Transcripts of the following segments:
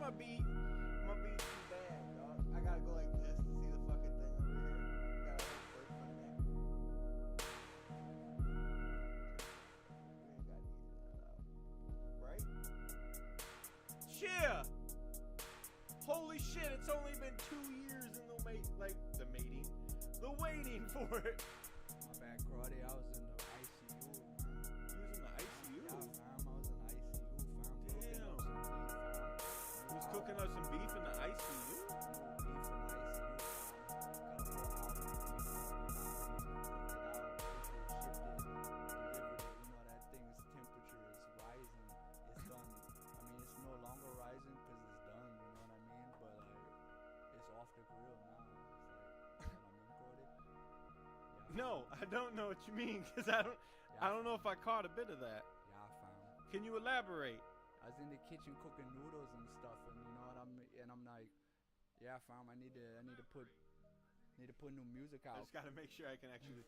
my beat too bad, dog. I gotta go like this to see the fucking thing over here. Gotta wait for it. We ain't gotta ease that out. Right? Yeah! Holy shit, it's only been 2 years in the waiting for it. My bad, karate. I was in the ICU. You was in the ICU? Yeah, fam. I was in the ICU, fam. Damn. You was cooking up some beef in the ICU? Beef in the ICU. Got a whole house of beef. Cooked it out, shipped it, delivered it. You know, that thing's temperature is rising. It's done. I mean, it's no longer rising because it's done. You know what I mean? But like, it's off the grill now. It's like, you know what I mean, karate? Yeah. No, I don't know what you mean, because I don't know if I caught a bit of that. Yeah, fam. Can you elaborate? I was in the kitchen cooking noodles and stuff, and you know what I'm like, yeah, fam. I need to put new music I out. just gotta make sure I can actually.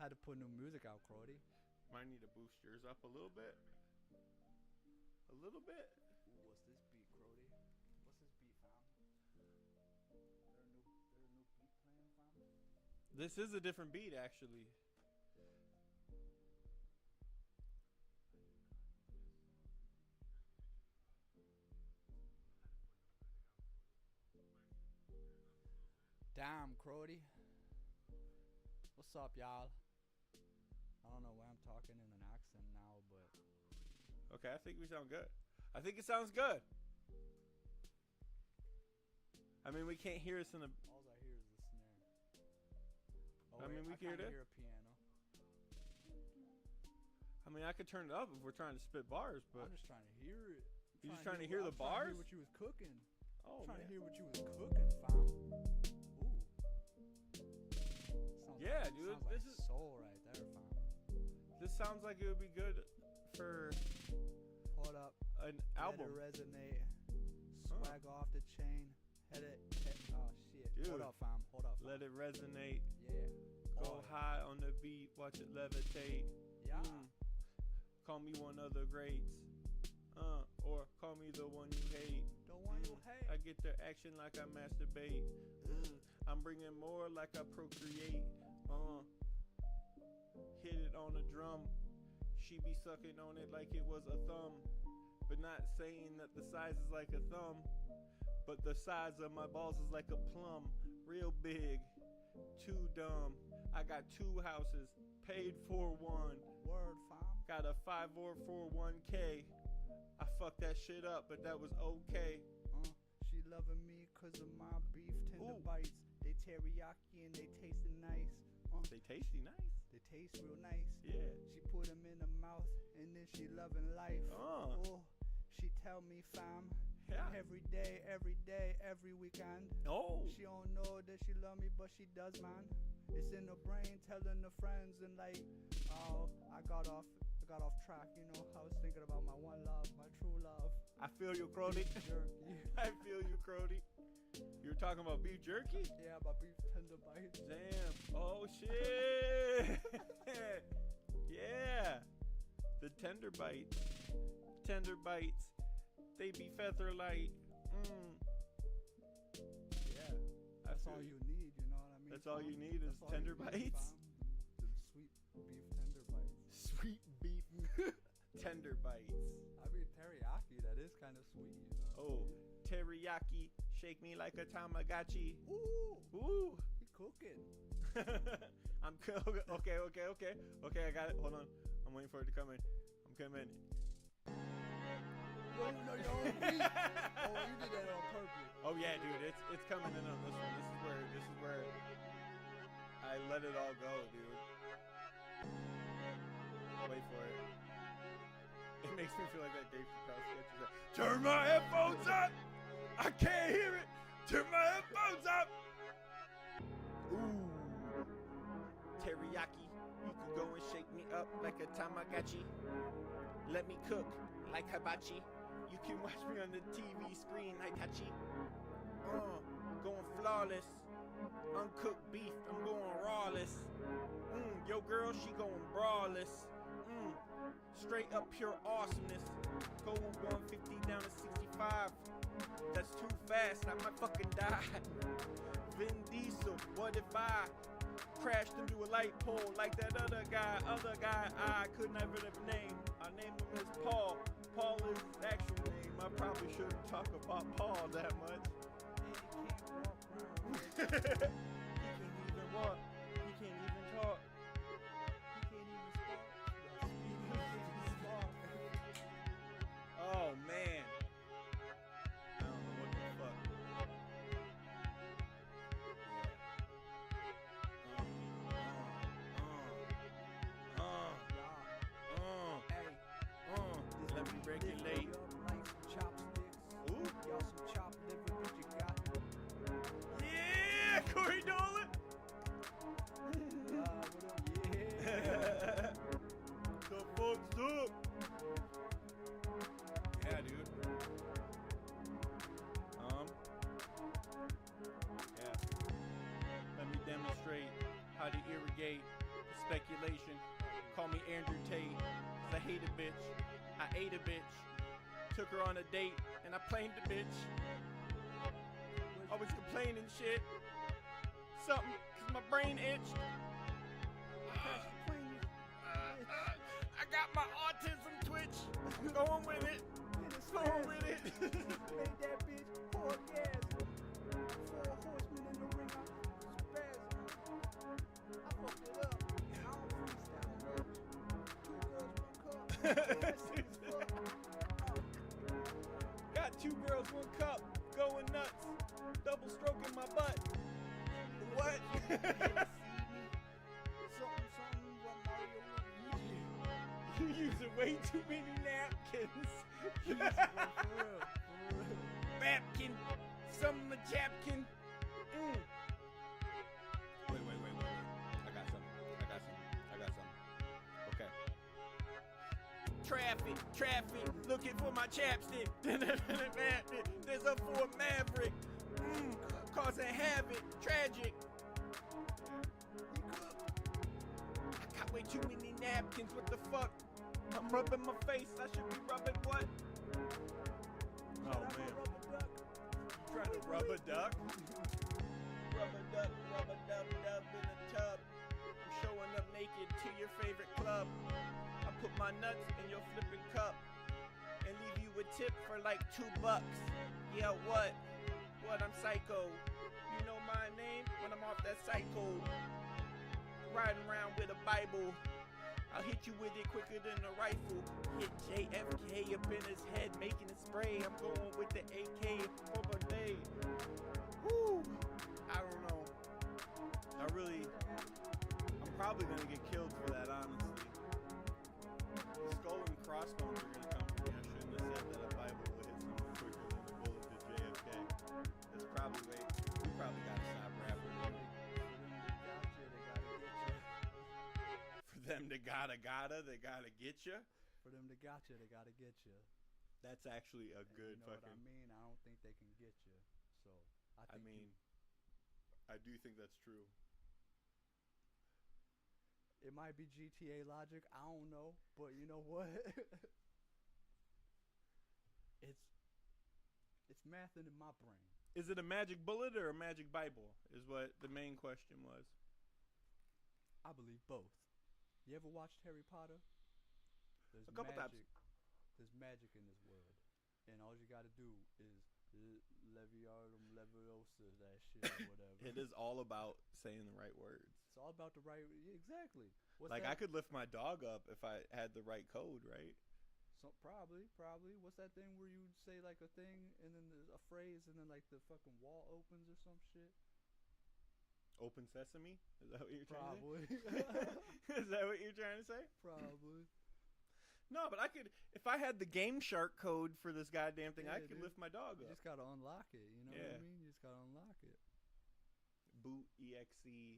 Had to put new music out, Crody. Might need to boost yours up a little bit. A little bit. Ooh, what's this beat, Crody? What's this beat, fam? There a new beat playing, fam? This is a different beat, actually. Damn, Crody. What's up, y'all? I don't know why I'm talking in an accent now, but Okay, I think we sound good. I think it sounds good. I mean, we can't hear us in the. all I hear is the snare. Oh, I mean, we can hear kinda that. hear a piano. I mean, I could turn it up if we're trying to spit bars, but I'm just trying to hear it. you just trying to hear the I'm trying to hear bars? what you was cooking. Oh Trying to man. hear what you was cooking, fam. Ooh. Sounds Yeah, like, dude, Sounds like this is- soul right there, fam. This sounds like it would be good for Hold up. an Let album. it resonate. Swag off the chain. Oh shit. Dude. Hold up, fam. Hold up. Fam. Let it resonate. Yeah. Go high on the beat. Watch it levitate. Yeah. Call me one of the greats. Or call me the one you hate. The one you hate. I get their action like I masturbate. I'm bringing more like I procreate. Hit it on the drum. She be sucking on it like it was a thumb. But not saying that the size is like a thumb. But the size of my balls is like a plum. Real big. Too dumb. I got 2 houses. Paid for 1. Word, fam. Got a 50441K. I fucked that shit up, but that was okay. She loving me cause of my beef tender Ooh. bites. They teriyaki and they tasting nice. They tasty nice. They taste real nice. Yeah. She put them in her mouth and then she loving life. Oh, she tell me, fam. Yeah. Every day, every weekend. Oh. She don't know that she love me, but she does, man. It's in her brain, telling her friends, and like, oh, I got off track. You know, I was thinking about my one love, my true love. I feel you, Crody. Jerky. I feel you, Crody. You were talking about beef jerky? Yeah, my beef tender bites. Damn. Oh, shit. Yeah. The tender bites. Tender bites. They be feather light. Yeah. That's all you need, you know what I mean? That's all fam? you need is That's all tender you need, bites? fam. The sweet beef tender bites. Sweet beef tender bites. I mean, teriyaki, that is kind of sweet, you know? Oh, teriyaki. Shake me like a Tamagotchi. Ooh, Ooh. he cooking. I'm okay. Okay, I got it. Hold on. I'm waiting for it to come in. I'm coming. You don't even know your own beat. Oh, you did that on purpose. Oh yeah, dude, it's coming in on this one. This is where I let it all go, dude. Wait for it. It makes me feel like that Dave Chappelle sketch. Is like, turn my headphones up. I can't hear it. Turn my headphones up. Ooh, teriyaki. You can go and shake me up like a Tamagotchi. Let me cook like hibachi. You can watch me on the TV screen like Hachi. Going flawless. Uncooked beef, I'm going rawless. Yo girl, she going brawless. Straight up pure awesomeness. Going 150 down to 65. That's too fast, I might fucking die. Vin Diesel, what if I crashed into a light pole like that other guy I could never name. I named him as Paul. Paul is his actual name. I probably shouldn't talk about Paul that much. He can't even walk. He can't even talk. Oh man. I don't know what the fuck. Let me regulate. Ooh. Yeah, Corey Dolan. The fuck's up? Yeah, dude. Yeah. Let me demonstrate how to irrigate the speculation. Call me Andrew Tate. 'Cause I hate a bitch. I ate a bitch. Took her on a date and I planed the bitch. Always complaining shit. Something, 'cause my brain itched. I got my autism twitch. Going with it. Going with it. Made that bitch orgasm. 4 horsemen in the ring. I fucked it up. I don't freestyle much. 2 girls, 1 cup. Got 2 girls, 1 cup. Going nuts. Double stroking my butt. What? You using way too many napkins. Napkin. Some of the Japkin. Wait. I got something. Okay. Traffic. Looking for my chapstick. There's a Ford Maverick. Causing havoc. Tragic. I got way too many napkins. What the fuck? I'm rubbing my face. I should be rubbing what? Oh man. You trying to rub a duck? Rub a duck in a tub. I'm showing up naked to your favorite club. I put my nuts in your flipping cup and leave you a tip for like $2. Yeah, what? I'm psycho. You know my name when I'm off that cycle. Riding around with a Bible. I'll hit you with it quicker than a rifle. Hit JFK up in his head, making it spray. I'm going with the AK for a day. Woo! I don't know. I'm probably gonna get killed for that, honestly. Skull and crossbones are gonna come for me. I shouldn't have said that a Bible would hit someone quicker than a bullet to JFK. That's probably we probably gotta stop rapping. For them to gotta get you. For them to gotcha, they gotta get you. That's actually a good you know fucking. what I mean? I don't think they can get you. So I think I do think that's true. it might be GTA logic. I don't know, but you know what? it's mathing in my brain. Is it a magic bullet or a magic Bible? Is what the main question was. I believe both. You ever watched Harry Potter? There's A couple times. There's magic in this world, and all you got to do is Leviatum Leviosa, that shit or whatever. It is all about saying the right words. It's all about the right. Exactly. Like I could lift my dog up if I had the right code, right? So probably. What's that thing where you say like a thing and then there's a phrase and then like the fucking wall opens or some shit? Open sesame? Is that what you're trying Probably. to say? Is that what you're trying to say? Probably. No, but I could, if I had the Game Shark code for this goddamn thing, Yeah, I could dude. lift my dog You up. just gotta unlock it. You know what Yeah. I mean? You just gotta unlock it. Boot exe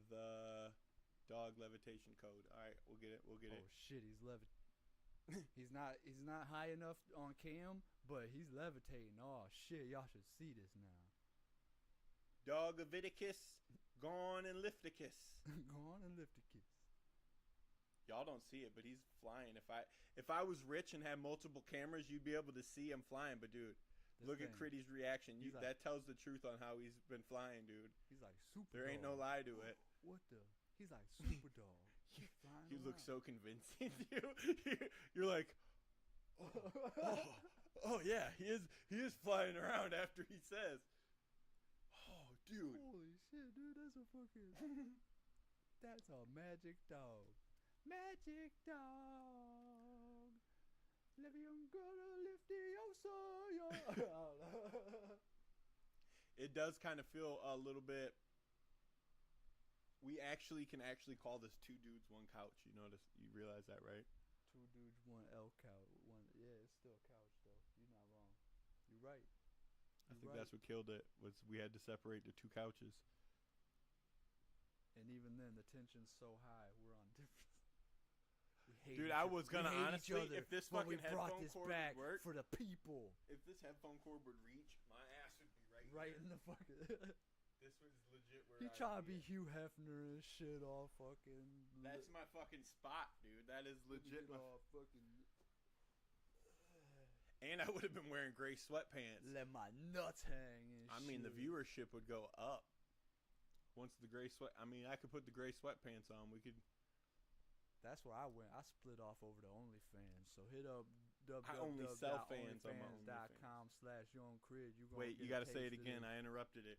the dog levitation code. All right, we'll get it. Oh shit, he's he's not high enough on cam, but he's levitating. Oh shit, y'all should see this now. Dog Leviticus, gone and lift a kiss. Go on and lift a kiss. Y'all don't see it, but he's flying. If I was rich and had multiple cameras, you'd be able to see him flying. But dude, look at Critty's reaction. That tells the truth on how he's been flying, dude. He's like super. There ain't no lie to it. What the? He's like super dog. You look so convincing. You're like, oh yeah, he is flying around after he says, oh dude. Holy shit, dude, that's a fucking. That's a magic dog. Magic dog. Leviosa Liftiosa. It does kind of feel a little bit. We can call this two dudes, one couch. You realize that, right? Two dudes, one L couch. Yeah, it's still a couch though. You're not wrong. You're right. I think that's what killed it. Was we had to separate the two couches. And even then, the tension's so high. We're on different. Dude, I was gonna honestly, if this fucking headphone cord would work for the people. If this headphone cord would reach, my ass would be right in the fucking. This was legit where he trying to be Hugh Hefner and shit all fucking. That's my fucking spot, dude. That is legit my fucking. And I would have been wearing gray sweatpants. Let my nuts hang. And I mean, the viewership would go up. Once the gray sweat, I mean, I could put the gray sweatpants on. We could. That's where I went. I split off over to OnlyFans. So hit up I only sell fans on my OnlyFans.com/YoungCrid. Wait, you got to say it again. I interrupted it.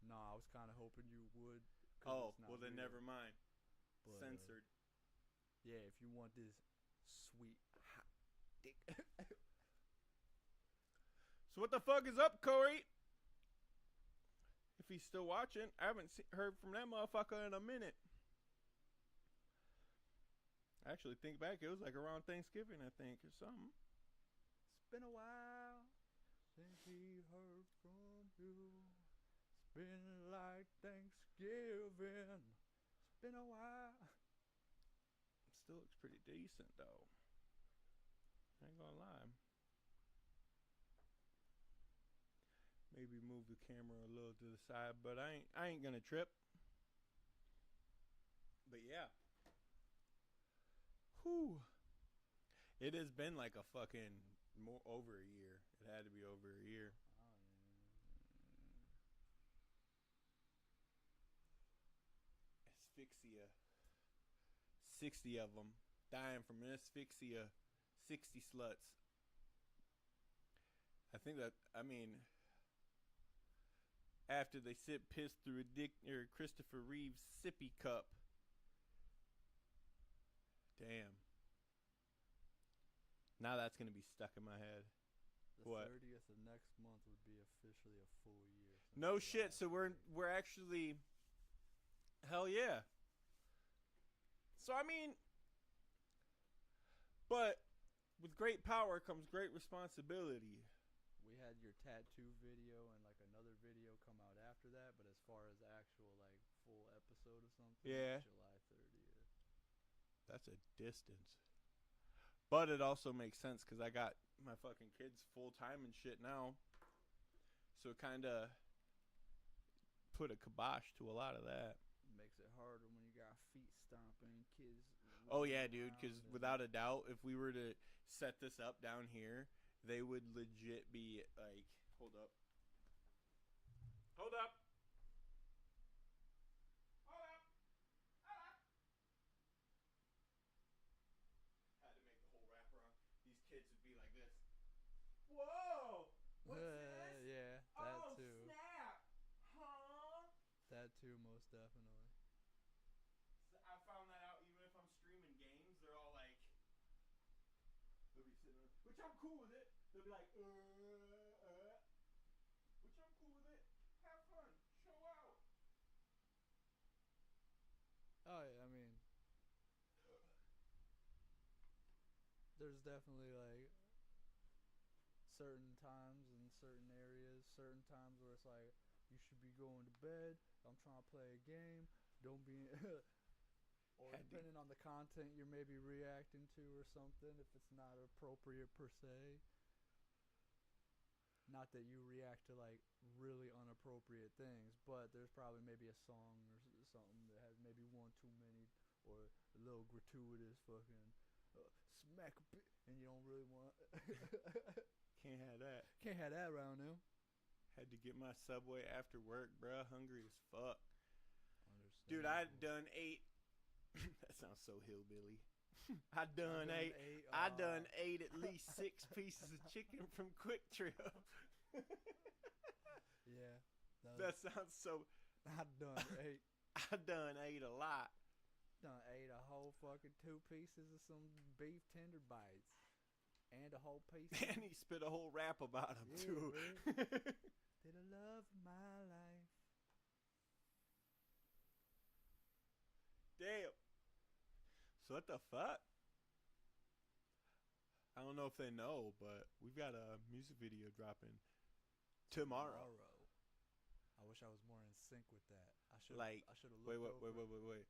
No, I was kind of hoping you would. Oh, well then never mind. But, censored. Yeah, if you want this sweet hot dick. So what the fuck is up, Corey? If he's still watching, I haven't heard from that motherfucker in a minute. I actually think back, it was like around Thanksgiving, I think, or something. It's been a while since we heard from you. It's been like Thanksgiving. It's been a while. Still looks pretty decent, though. I ain't gonna lie. Maybe move the camera a little to the side, but I ain't gonna trip. But yeah. Whew. It has been like a fucking over a year. It had to be over a year. Asphyxia. 60 of them dying from asphyxia. 60 sluts. I think that, I mean, after they sip piss through a Christopher Reeve's sippy cup. Damn. Now that's going to be stuck in my head. The 30th of next month would be officially a full year. No shit. So we're actually, hell yeah. So I mean, but with great power comes great responsibility. We had your tattoo video and like another video come out after that, but as far as actual like full episode or something, yeah, July 30th. That's a distance. But it also makes sense because I got my fucking kids full time and shit now. So it kind of put a kibosh to a lot of that. Makes it harder when you got feet stomping kids. Oh yeah, dude, because without a doubt, if we were to set this up down here, they would legit be like, hold up. Hold up. Hold up. Hold up. Had to make the whole wraparound. These kids would be like this. Whoa! What's this? Yeah, that too. Snap! Huh? That too, most definitely. I found that out even if I'm streaming games, they're all like, they'll be sitting there, which I'm cool with it. They'll be like, which I'm cool with it. Have fun. Show out. Oh, yeah, I mean, there's definitely like certain times in certain areas, certain times where it's like, you should be going to bed. I'm trying to play a game. Don't be... or depending on the content you're maybe reacting to or something, if it's not appropriate per se. Not that you react to like really inappropriate things, but there's probably maybe a song or something that has maybe one too many or a little gratuitous fucking smack a bit, and you don't really want. Can't have that. Can't have that around them. Had to get my Subway after work, bruh. Hungry as fuck. Dude, I done ate. That sounds so hillbilly. I done ate at least 6 pieces of chicken from Quick Trip. Yeah. That sounds so. I done ate. I done ate a lot. Done ate a whole fucking 2 pieces of some beef tender bites. And a whole piece. And he spit a whole rap about him, Yeah, too. Did I love my life? Damn. So what the fuck? I don't know if they know, but we've got a music video dropping tomorrow. I wish I was more in sync with that. I should Like, I should have wait. looked over.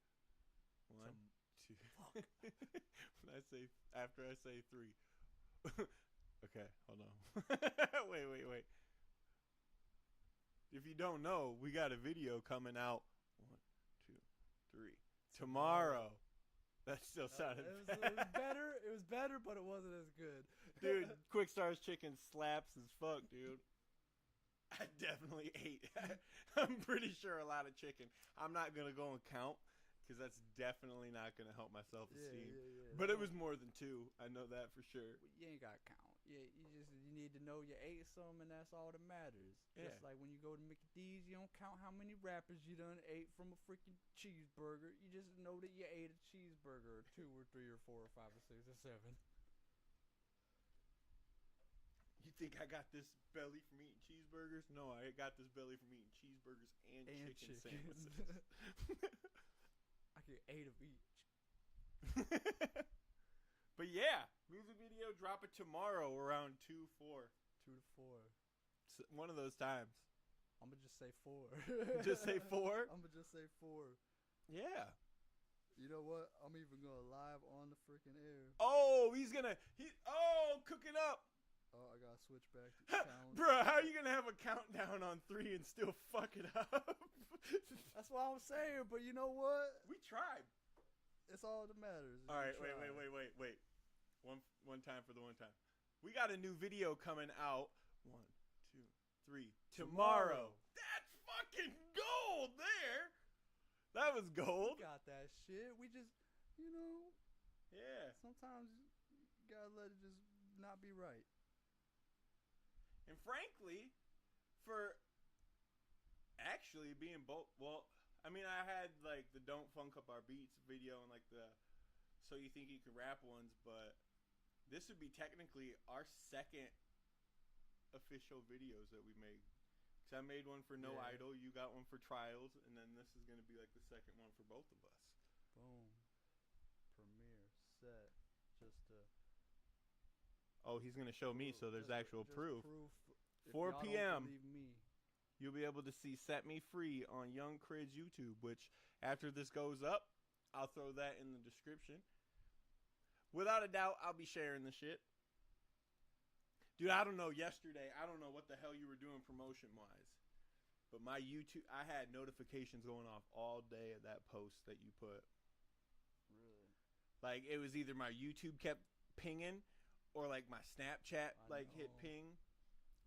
1, 2. Fuck. When I say after I say 3. Okay, hold on. Wait. If you don't know, we got a video coming out 1, 2, 3 tomorrow. That still sounded It was better. It was better, but it wasn't as good. Dude, Quick Star's chicken slaps as fuck, dude. I definitely ate. I'm pretty sure a lot of chicken. I'm not gonna go and count because that's definitely not gonna help my self-esteem. Yeah. But it was more than 2. I know that for sure. You ain't gotta count. Yeah, you need to know you ate some, and that's all that matters. Yeah. Just like when you go to Mickey D's, you don't count how many wrappers you done ate from a freaking cheeseburger. You just know that you ate a cheeseburger, or 2 or 3 or 4 or 5 or 6 or 7. You think I got this belly from eating cheeseburgers? No, I got this belly from eating cheeseburgers and chicken sandwiches. I get 8 of each. But yeah, music video drop it tomorrow around 2, 4. 2 to 4. One of those times. I'm gonna just say 4. Just say 4? I'm gonna just say 4. Yeah. You know what? I'm even gonna live on the freaking air. Oh, cooking up. Oh, I gotta switch back to count. Bruh, how are you gonna have a countdown on 3 and still fuck it up? That's what I'm saying, but you know what? We tried. It's all that matters. All right, wait. One time for the one time. We got a new video coming out. 1, 2, 3. Tomorrow. That's fucking gold there. That was gold. We got that shit. We just, Yeah. sometimes you gotta let it just not be right. And frankly, for actually being both, I mean, I had like the Don't Funk Up Our Beats video and like the So You Think You Can Rap ones, but this would be technically our second official videos that we made. Because I made one for No Yeah. Idol, you got one for Trials, and then this is going to be like the second one for both of us. Boom. Premiere set. Just to. Oh, he's going to show me, so there's actual just proof. If 4 y'all p.m. Don't believe me. You'll be able to see Set Me Free on Young Crid's YouTube, which after this goes up, I'll throw that in the description. Without a doubt, I'll be sharing the shit. Dude, I don't know, yesterday, I don't know what the hell you were doing promotion-wise, but my YouTube, I had notifications going off all day of that post that you put. Really? Like, it was either my YouTube kept pinging, or like my Snapchat hit know. ping,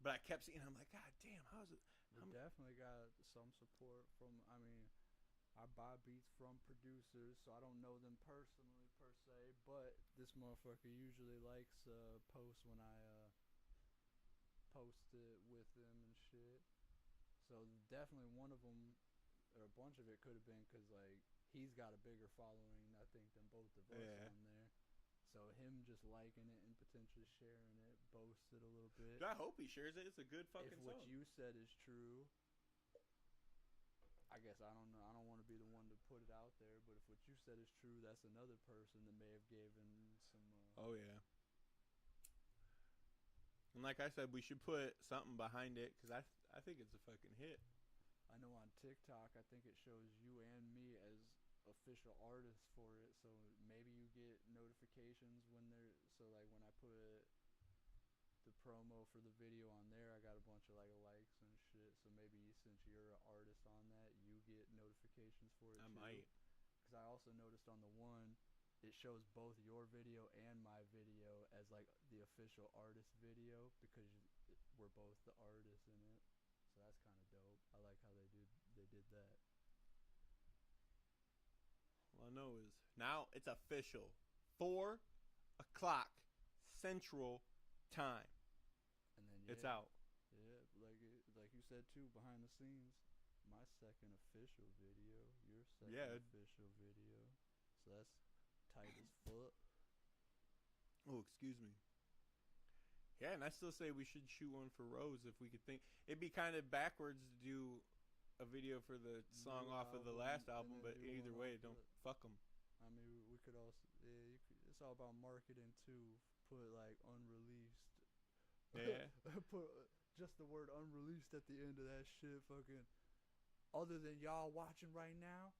but I kept seeing, I'm like, God damn, how's it? We definitely got some support from, I buy beats from producers, so I don't know them personally per se, but this motherfucker usually likes posts when I post it with them and shit. So definitely one of them, or a bunch of it could have been because like he's got a bigger following, I think, than both of us Yeah. on there. So him just liking it and potentially sharing it boasts it a little bit. Dude, I hope he shares it. It's a good fucking If song. what you said is true, I guess I don't know. I don't want to be the one to put it out there, but if what you said is true, that's another person that may have given some. Oh yeah. And like I said, we should put something behind it because I think it's a fucking hit. I know on TikTok, I think it shows you and me as official artists for it, so maybe you get notifications when they're like when I put the promo for the video on there, I got a bunch of like likes and shit. So maybe since you're an artist on that, you get notifications for it. I too. might. because I also noticed on the one, it shows both your video and my video as like the official artist video because we're both the artists in it. So that's kind of dope. I like how they did that. All I know is now it's official. 4 o'clock Central Time. And then It's out. Yeah, like you said too, behind the scenes, my second official video, your second official video. So that's tight as fuck. Oh, excuse me. Yeah, and I still say we should shoot one for Rose if we could think. It'd be kind of backwards to do a video for the song New off of the album, last and album, then but do either one way, off don't the- fuck them. I mean, we could also, it's all about marketing too. Put like unreleased. Yeah. Put just the word unreleased at the end of that shit. Fucking. Other than y'all watching right now,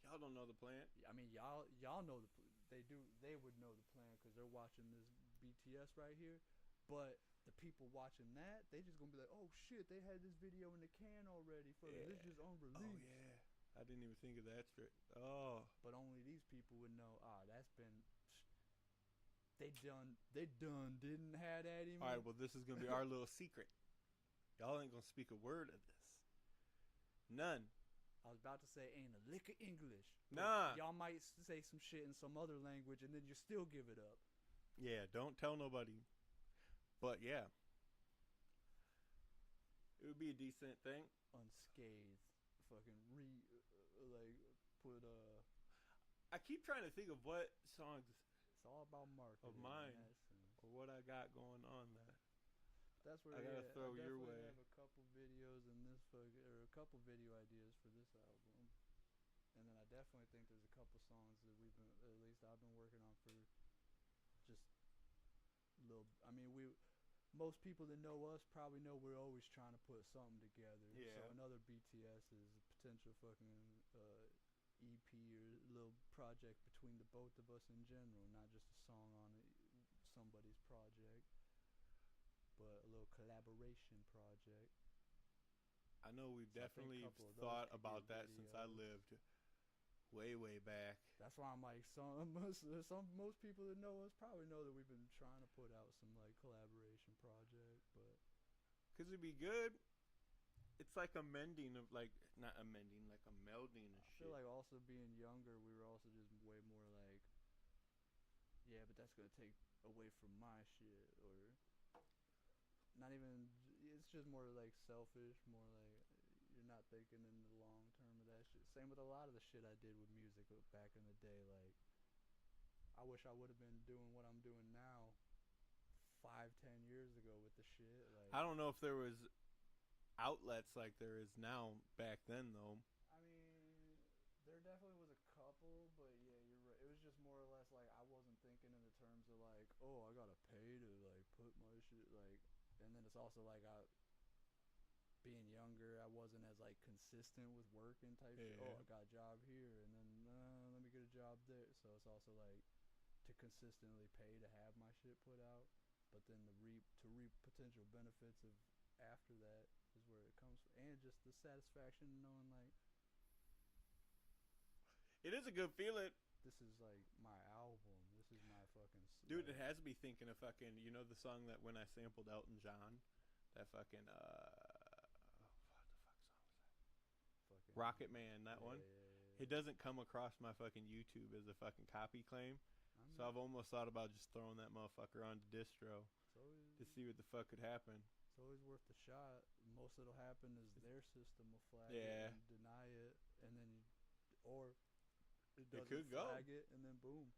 Y'all don't know the plan. I mean, y'all know they would know the plan because they're watching this BTS right here. But the people watching that, they just gonna be like, oh shit, they had this video in the can already. This is unreleased. Oh yeah. I didn't even think of that straight. Oh. But only these people would know. That's been. They done didn't have that even. All right. Well, this is gonna be our little secret. Y'all ain't gonna speak a word of this. None. I was about to say ain't a lick of English. Nah. Y'all might say some shit in some other language and then you still give it up. Yeah. Don't tell nobody. But yeah. It would be a decent thing. Unscathed. Fucking put I keep trying to think of what songs It's all about marketing. of mine in that sense. or what I got going on that. That's where I gotta throw your definitely way. have a couple videos in this or a couple video ideas for this album, and then I definitely think there's a couple songs that at least I've been working on for just little. I mean, most people that know us probably know we're always trying to put something together. Yeah. So another BTS is a potential fucking EP or little project between the both of us in general, not just a song on somebody's project. But a little collaboration project. I know we've So I think a definitely couple of those thought could be about that since I videos. lived way back. That's why I'm like, most people that know us probably know that we've been trying to put out some like collaboration project, but Cause it'd be good. It's like a mending of like not a mending, like a melding of I shit. feel like also being younger, we were also just way more like, yeah, but that's gonna take away from my shit, or not even. It's just more like selfish, more like you're not thinking in the long term of that shit. Same with a lot of the shit I did with music back in the day. Like, I wish I would have been doing what I'm doing now 5-10 years ago with the shit. Like, I don't know if there was outlets like there is now back then though. I mean, there definitely was a couple, but yeah, you're right. It was just more or less like I wasn't thinking in the terms of like, oh, I gotta pay to like put my shit like, and then it's also like being younger, I wasn't as like consistent with working type shit. Oh, Yeah. I got a job here, and then let me get a job there. So it's also like to consistently pay to have my shit put out, but then to reap potential benefits of after that is where it comes from, and just the satisfaction of knowing like It is a good feeling. this is like my album. This is my fucking Dude, it has me thinking of fucking, you know the song that when I sampled Elton John? That fucking, what the fuck song was that? fucking Rocket Man, that one? Yeah. It doesn't come across my fucking YouTube as a fucking copy claim. So I've almost thought about just throwing that motherfucker onto distro to see what the fuck could happen. It's always worth the shot. Most that'll happen is their system will flag Yeah. it and deny it, and then or it doesn't could go. flag it, and then boom.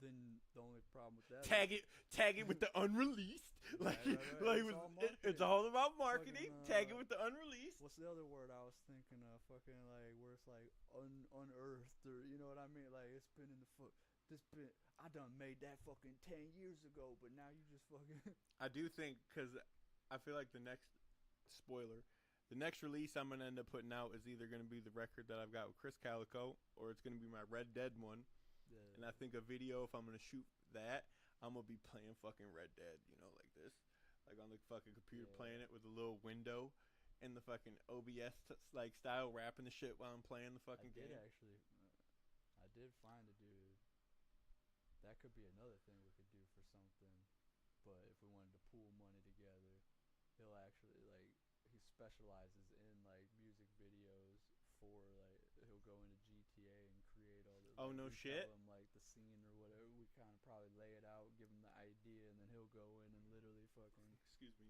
Then the only problem with that Tag it with the unreleased. Like, right. like It's with, all it's marketing. all about marketing. Fucking, Tag it with the unreleased. what's the other word I was thinking of? Fucking like where it's like unearthed, or you know what I mean? Like it's been in the foot. I done made that fucking 10 years ago, but now you just fucking. I do think, because I feel like the next release I'm going to end up putting out is either going to be the record that I've got with Chris Calico, or it's going to be my Red Dead one. Yeah. And I think a video, if I'm going to shoot that, I'm going to be playing fucking Red Dead, you know, like this. Like on the fucking computer Yeah. playing it with a little window and the fucking OBS like style, rapping the shit while I'm playing the I fucking did game. actually. did find a dude. That could be another thing we could do for something. But if we wanted to pool money together, he'll actually like he specializes in like music videos for like he'll go into GTA and create all the. Oh, like, no we shit? Tell him like the scene or whatever. We kind of probably lay it out, give him the idea, and then he'll go in and literally fucking. Excuse me.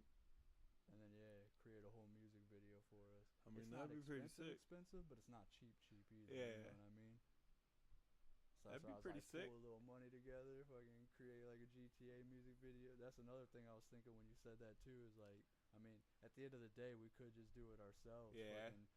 And then create a whole music video for us. I mean, It's that'd not be pretty sick. expensive, but it's not cheap either. Yeah. You know what I mean? So That'd that's be why I was pretty like, sick. Pull a little money together, fucking create like a GTA music video. That's another thing I was thinking when you said that too. Is like, I mean, at the end of the day, we could just do it ourselves. Yeah. Fucking,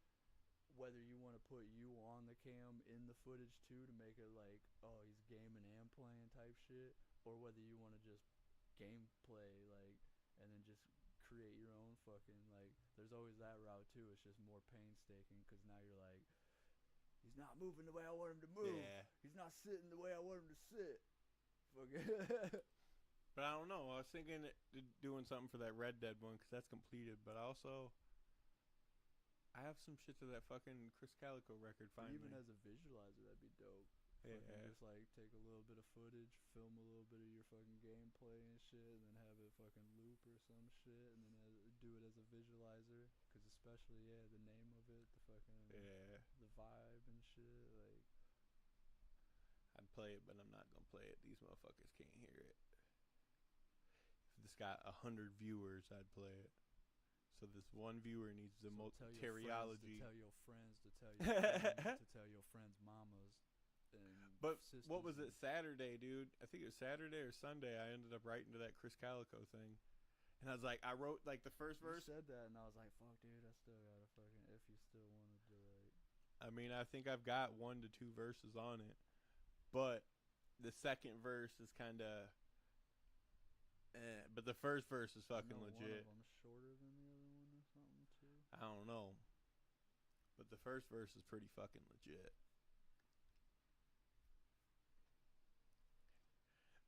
whether you want to put you on the cam in the footage too to make it like, oh, he's gaming and playing type shit, or whether you want to just gameplay like, and then just create your own fucking like. There's always that route too. It's just more painstaking because now you're like, he's not moving the way I want him to move. Yeah. He's not sitting the way I want him to sit. Fucking. But I don't know. I was thinking doing something for that Red Dead one because that's completed. But also, I have some shit to that fucking Chris Calico record finally. Even as a visualizer, that'd be dope. Yeah. Fucking just like take a little bit of footage, film a little bit of your fucking gameplay and shit, and then have it fucking loop or some shit, and then do it as a visualizer. Cause especially the name of it, the fucking the vibe and shit. Like I'd play it, but I'm not gonna play it. These motherfuckers can't hear it. If this got 100 viewers, I'd play it. So this one viewer needs the teriology. Tell your friends to tell your friends to tell your friends' mamas. And But sisters what was and- it Saturday, dude? I think it was Saturday or Sunday. I ended up writing to that Chris Calico thing, and I was like, I wrote like the first verse. You said that, and I was like, "Fuck, dude, I still gotta fucking if you still wanted to like." I mean, I think I've got 1 to 2 verses on it, but the second verse is kind of. But the first verse is fucking One legit. of them's shorter than the other one or something too. I don't know, but the first verse is pretty fucking legit.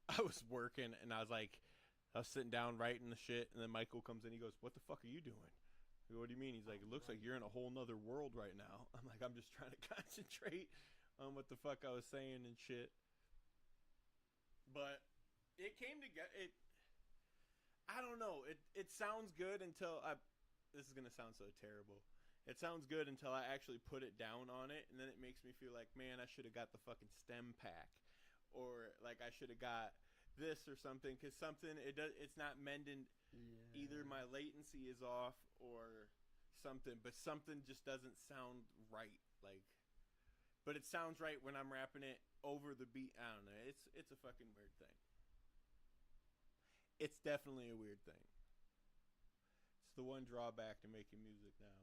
I was working and I was sitting down writing the shit, and then Michael comes in. He goes, "What the fuck are you doing?" I go, "What do you mean?" He's like, "It looks like you're in a whole nother world right now." I'm like, "I'm just trying to concentrate on what the fuck I was saying and shit." But it came together. I don't know. It sounds good until this is gonna sound so terrible. It sounds good until I actually put it down on it, and then it makes me feel like, man, I should have got the fucking stem pack, or like I should have got this or something, because it's not mending. Yeah. Either my latency is off or something, but something just doesn't sound right. Like, but it sounds right when I'm rapping it over the beat. I don't know. It's a fucking weird thing. It's definitely a weird thing. It's the one drawback to making music now.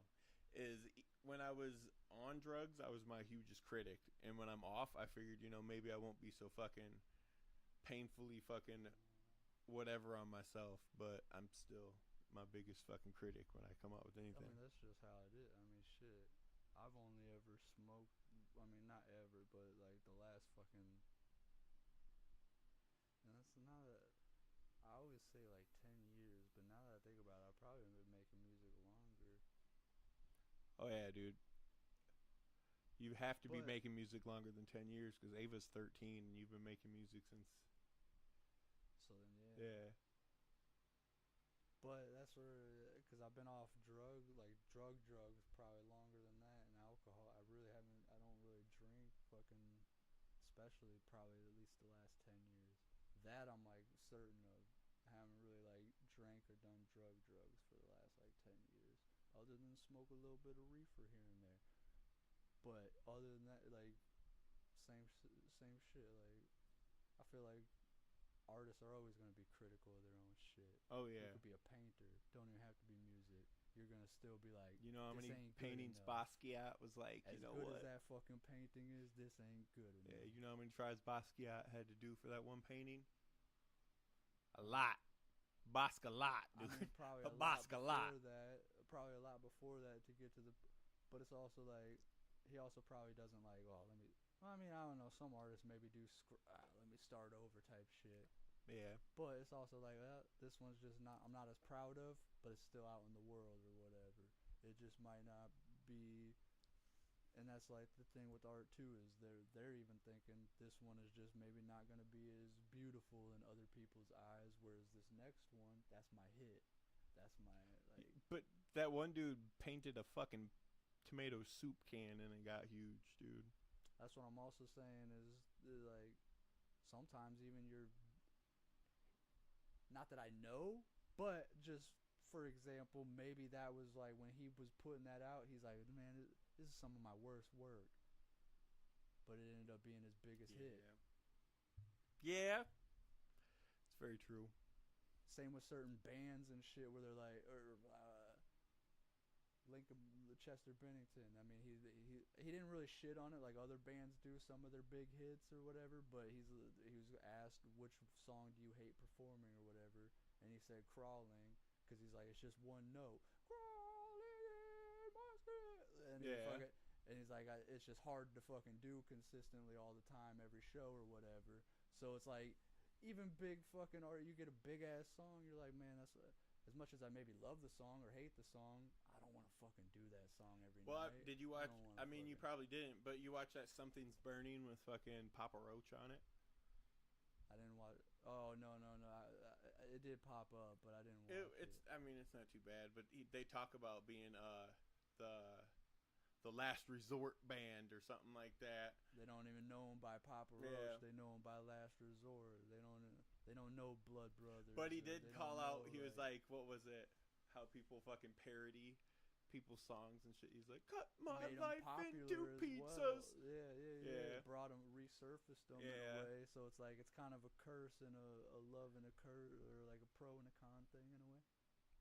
Is when I was on drugs, I was my hugest critic, and when I'm off, I figured, maybe I won't be so fucking painfully fucking whatever on myself, but I'm still my biggest fucking critic when I come out with I anything. mean, that's just how it is. I mean, shit. I've only ever smoked. I mean, not ever, but like the last fucking. And that's not a. I always say like 10 years, but now that I think about it, I've probably been making music longer. Oh yeah, dude. You have to be But- making music longer than 10 years, because Ava's 13 and you've been making music since. So then, Yeah. But that's where, because I've been off drugs probably longer than that, and alcohol. I don't really drink fucking, especially probably at least the last 10 years. That I'm like certain of. I haven't really like drank or done drugs for the last like 10 years. Other than smoke a little bit of reefer here and there. But other than that, like, same shit. Like, I feel like artists are always going to be critical of their own shit. Oh You yeah. could be a painter. Don't even have to be music. You're going to still be like, You know how this many ain't good paintings enough. Basquiat was like, As you know good what? as that fucking painting is, this ain't good enough. Yeah, you know how many tries Basquiat had to do for that one painting? A lot. Basquiat, I dude. mean, probably A a lot Basquiat. before that. Probably a lot before that to get to the. But it's also like, he also probably doesn't like. Well, I mean, I don't know. Some artists maybe do. Let me start over type shit. Yeah. But it's also like, well, this one's just not. I'm not as proud of, but it's still out in the world or whatever. It just might not be And that's like the thing with art too, is they're even thinking this one is just maybe not gonna be as beautiful in other people's eyes, whereas this next one, that's my hit. That's my like. But that one dude painted a fucking tomato soup can and it got huge, dude. That's what I'm also saying is like sometimes even your, not that I know, but just for example, maybe that was like when he was putting that out, he's like, man, this is some of my worst work, but it ended up being his biggest hit. Yeah, it's very true. Same with certain bands and shit where they're like, Lincoln, Chester Bennington. I mean, he didn't really shit on it like other bands do some of their big hits or whatever. But he was asked which song do you hate performing or whatever, and he said Crawling because he's like it's just one note, crawling in my spirit, and he's like it's just hard to fucking do consistently all the time every show or whatever. So it's like even big fucking art, you get a big ass song, you're like, man, that's as much as I maybe love the song or hate the song, I don't want to fucking do that song every night. Well, did you watch? I mean, you probably didn't, but you watched that Something's Burning with fucking Papa Roach on it. I didn't watch. Oh no! It did pop up, but I didn't watch it. I mean, it's not too bad, but they talk about being the Last Resort band or something like that. They don't even know him by Papa Roach. They know him by Last Resort. They don't know Blood Brothers. But he did call out. He was like, "What was it? How people fucking parody people's songs and shit." He's like, "Cut my life into pizzas." Well. Yeah. Brought him, resurfaced them in a way. So it's like it's kind of a curse and a love and a curse, or like a pro and a con thing in a way.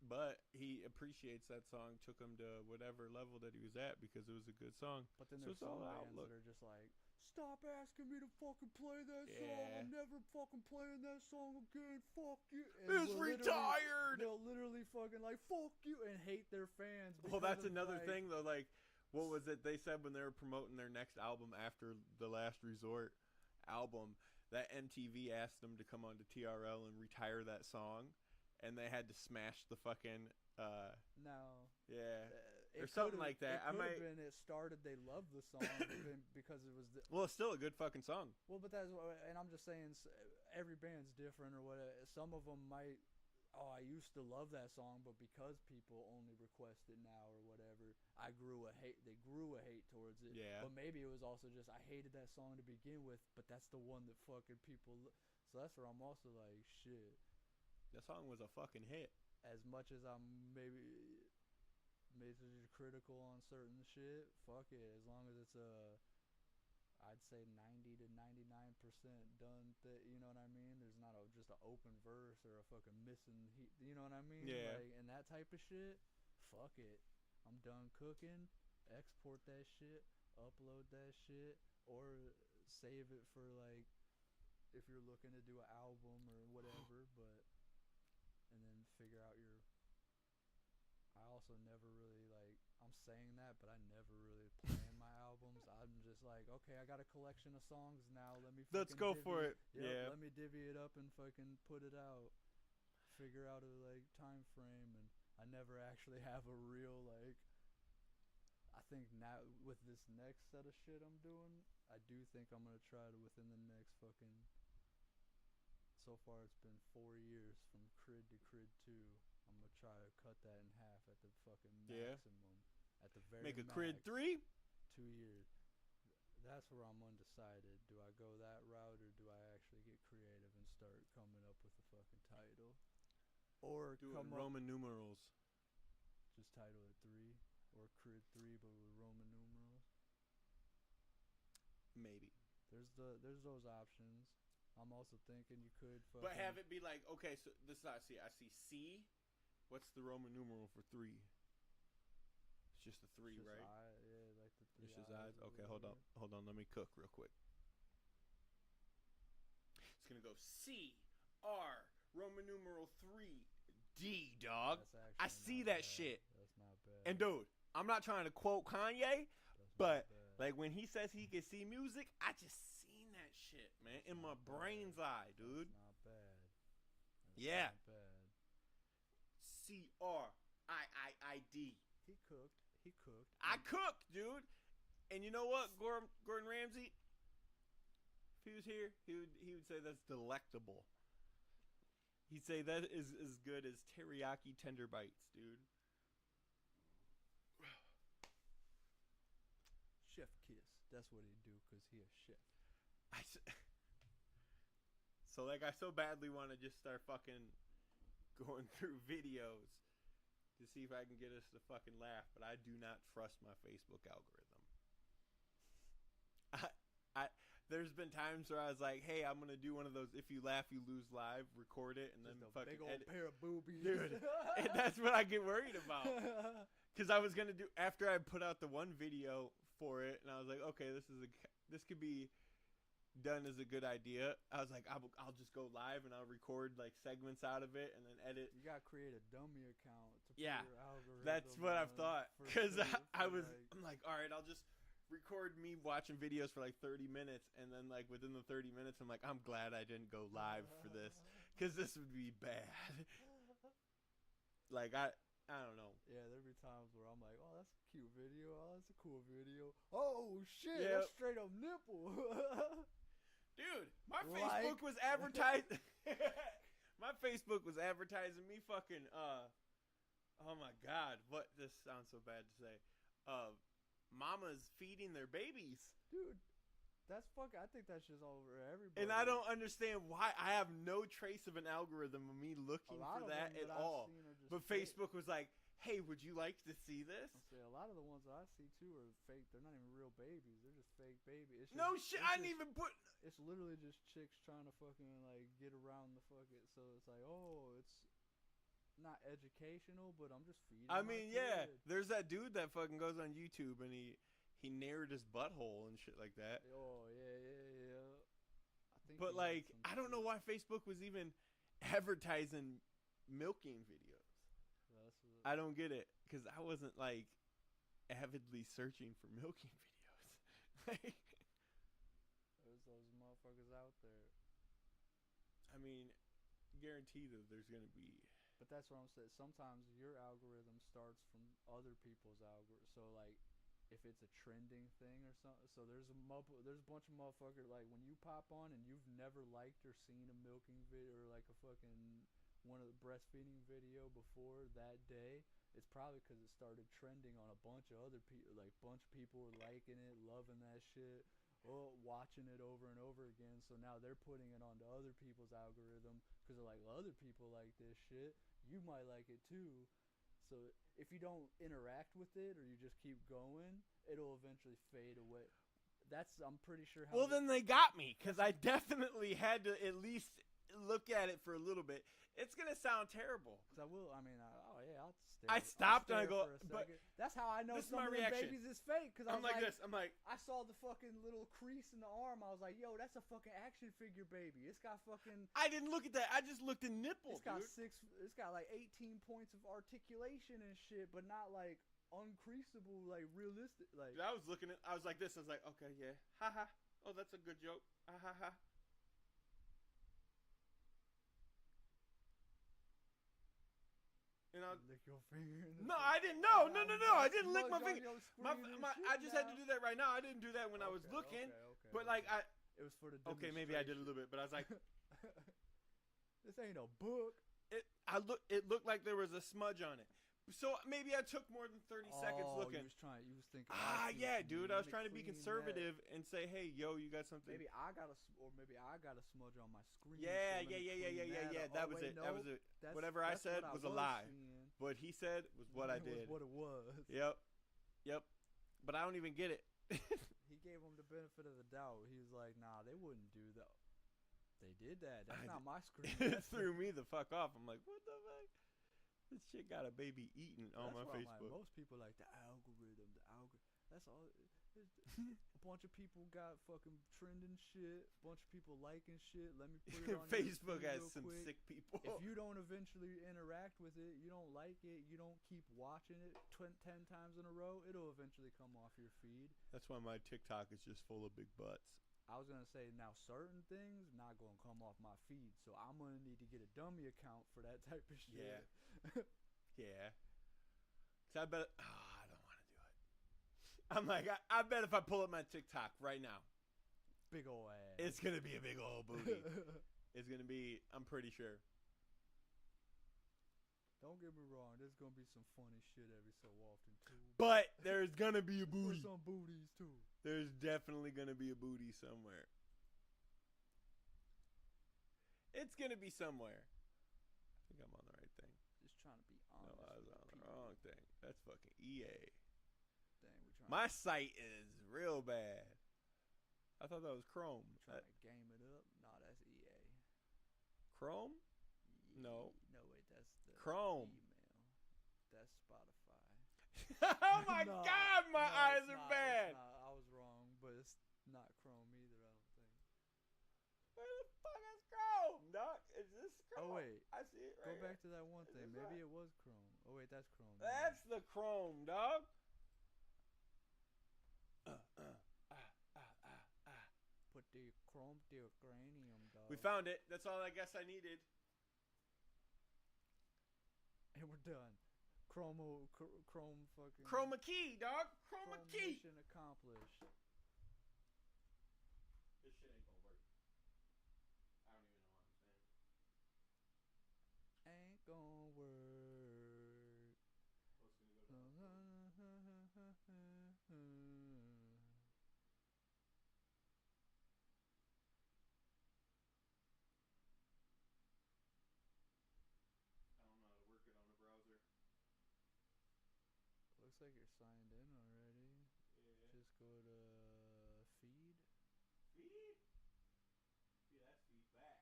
But he appreciates that song, took him to whatever level that he was at because it was a good song. But then there's some bands that are just like, stop asking me to fucking play that song. I'm never fucking playing that song again. Fuck you. It's retired. They'll literally fucking like, fuck you, and hate their fans. Well, that's another thing, though. Like, what was it they said when they were promoting their next album after the Last Resort album, that MTV asked them to come on to TRL and retire that song. And they had to smash the fucking no. Yeah. Or something like that. It started they loved the song because it was well, it's still a good fucking song. Well, but and I'm just saying every band's different or whatever. Some of them might I used to love that song, but because people only request it now or whatever, they grew a hate towards it. Yeah. But maybe it was also just I hated that song to begin with, but that's the one that fucking people so that's where I'm also like shit. That song was a fucking hit. As much as I'm maybe critical on certain shit, fuck it. As long as it's I'd say 90 to 99% done. You know what I mean? There's not just an open verse or a fucking missing. You know what I mean? Yeah. Like, and that type of shit. Fuck it. I'm done cooking. Export that shit. Upload that shit. Or save it for like if you're looking to do an album or whatever. But and then figure out I also never really like I'm saying that, but I never really plan my albums. I'm just like, okay, I got a collection of songs now. Let's go for it. Let me divvy it up and fucking put it out. Figure out a like time frame, and I never actually have a real like. I think now with this next set of shit I'm doing, I do think I'm gonna try to within the next fucking. So far, it's been 4 years from Crid to Crid 2. I'm gonna try to cut that in half at the fucking maximum. At the very make a max. Crid 3. 2 years. That's where I'm undecided. Do I go that route or do I actually get creative and start coming up with a fucking title? Or do it in Roman numerals. Just title it 3 or Crid 3, but with Roman numerals. Maybe. There's those options. I'm also thinking you could fucking... But have it be like, okay, so this is how I see it. I see C. What's the Roman numeral for 3? It's just a 3, right? Yeah, like the 3 It's just eyes. Okay, hold on. Let me cook real quick. It's going to go C, R, Roman numeral 3, D, dog. I see that shit. That's not bad. And, dude, I'm not trying to quote Kanye, but, like, when he says he can see music, I just seen that shit, man, in my brain's eye, dude. That's not bad. Yeah. Not bad. C-R-I-I-I-D. He cooked. I cooked, dude. And you know what, Gordon Ramsay? If he was here, he would say that's delectable. He'd say that is as good as teriyaki tender bites, dude. Chef kiss. That's what he'd do because he a chef. So like I so badly want to just start fucking going through videos to see if I can get us to fucking laugh, but I do not trust my Facebook algorithm. There's been times where I was like, hey, I'm gonna do one of those if you laugh you lose live, record it, and then Just a fucking big old edit. pair of boobies. Dude, and that's what I get worried about. Because I was gonna do after I put out the one video for it, and I was like, okay, this could be done as a good idea. I was like, I'll just go live and I'll record like segments out of it and then edit. You gotta create a dummy account to put Yeah, your algorithm. that's what I've thought. for Because sure, I'm like, all right, I'll just record me watching videos for like 30 minutes, and then like within the 30 minutes, I'm like, I'm glad I didn't go live for this, because this would be bad. Like I don't know. Yeah, there'd be times where I'm like, oh, that's a cute video. Oh, that's a cool video. Oh shit, Yep. that's straight up nipple. Dude, my Like- Facebook was advertising. My Facebook was advertising me fucking. Oh my god, what? This sounds so bad to say. Mamas feeding their babies, Dude, that's I think that's just all over everybody. and I don't understand why. I have no trace of an algorithm of me A looking lot for of that them at I've all. seen are just But fake. Facebook was like, "Hey, would you like to see this?" I say a lot of the ones that I see too are fake. They're not even real babies. They're just fake babies. It's No just, shit. it's I didn't just- even put. It's literally just chicks trying to fucking like get around the fucking. So it's like, oh, it's not educational, but I'm just feeding. I my mean, yeah. kid. There's that dude that fucking goes on YouTube and he narrowed his butthole and shit like that. Oh yeah. I think. But he had like, some I don't know shit. why Facebook was even advertising milking videos. That's what- I don't get it, because I wasn't like avidly searching for milking videos. Like, There's those motherfuckers out there. I mean, guaranteed that there's gonna be. But that's what I'm saying. Sometimes your algorithm starts from other people's algorithm. So like, if it's a trending thing or something, so there's a bunch of motherfuckers like when you pop on and you've never liked or seen a milking video or like a fucking one of the breastfeeding video before that day. It's probably because it started trending on a bunch of other people. Like bunch of people were liking it, loving that shit. Watching it over and over again, so now they're putting it onto other people's algorithm because they're like, well, other people like this shit, you might like it too. So if you don't interact with it or you just keep going, it'll eventually fade away. I'm pretty sure how. Well, then they got me, because I definitely had to at least look at it for a little bit. It's gonna sound terrible. Because I'll stare. I stopped and I stare go, for a but second. That's how I know this is some my of them reaction. babies is fake. Because I'm like this. I'm like, I saw the fucking little crease in the arm. I was like, yo, that's a fucking action figure baby. It's got fucking. I didn't look at that. I just looked at nipple, It's got dude. It's got like 18 points of articulation and shit, but not like uncreasable, like realistic. Like Dude, I was looking at. I was like this. I was like, okay, yeah, ha ha. Oh, that's a good joke. Ha ha ha. And I. lick your finger. In the No, face. I didn't. No. I didn't lick my Smudge on finger. your My, screen and my, shit I just had to now. do that right now. I didn't do that when I was Okay, looking. okay, But like I. it was for the. Okay, maybe I did a little bit, but I was like, This ain't a book. It looked like there was a smudge on it. So maybe I took more than 30 seconds looking. You was thinking. Yeah, dude. I was trying to be clean conservative and say, hey, yo, you got something. Maybe I got a smudge on my screen. Yeah. so let me clean That up. was Oh, it. wait, That no, was it. that's- Whatever I that's said what was a lie. seeing. What he said was what I It did. was what it was. Yep. But I don't even get it. He gave him the benefit of the doubt. He was like, nah, they wouldn't do that. They did that. That's not my screen. It threw me the fuck off. I'm like, what the fuck? This shit got a baby eating on my That's why Facebook. most people like the algorithm. That's all. A bunch of people got fucking trending shit. A bunch of people liking shit. Let me put it on your Facebook feed has real some quick. sick people. If you don't eventually interact with it, you don't like it, you don't keep watching it 10 times in a row, it'll eventually come off your feed. That's why my TikTok is just full of big butts. I was going to say, now certain things not going to come off my feed, so I'm going to need to get a dummy account for that type of shit. Yeah. Yeah. 'Cause I bet. Oh, I don't want to do it. I I'm like, I bet if I pull up my TikTok right now, Big ol' ass. it's gonna be a big old booty. It's gonna be. I'm pretty sure. Don't get me wrong. There's gonna be some funny shit every so often too. But there's gonna be a booty. There's some booties too. There's definitely gonna be a booty somewhere. It's gonna be somewhere. I think I'm on the right thing. Just trying to be No, honest. I was with on the people. wrong thing. That's fucking EA. Dang, we trying. My site is real bad. I thought that was Chrome. trying to game it up. Nah, that's EA. Chrome? No. No, wait, that's the Chrome. email. That's Spotify. Oh my No, god, my no, eyes it's are not, bad. it's not. I was wrong, but it's not Chrome either. I don't think. Where the fuck is Chrome? Doc, is this Chrome? Oh wait, I see it go right back here. to that one Is thing. this Maybe right? it was Chrome. Oh wait, that's Chrome. That's the Chrome, dog. Put the Chrome to cranium, dog. We found it. That's all I guess I needed. and we're done. Chrome fucking. Chroma key, dog. Chroma Chrome key. mission accomplished. This shit ain't gonna work. I don't even know what I'm saying. Ain't gonna work. Oh, it's gonna go down. I don't know how to work it on the browser. Looks like you're signed in already. Yeah. Just go to feed. Feed? See, that's feedback.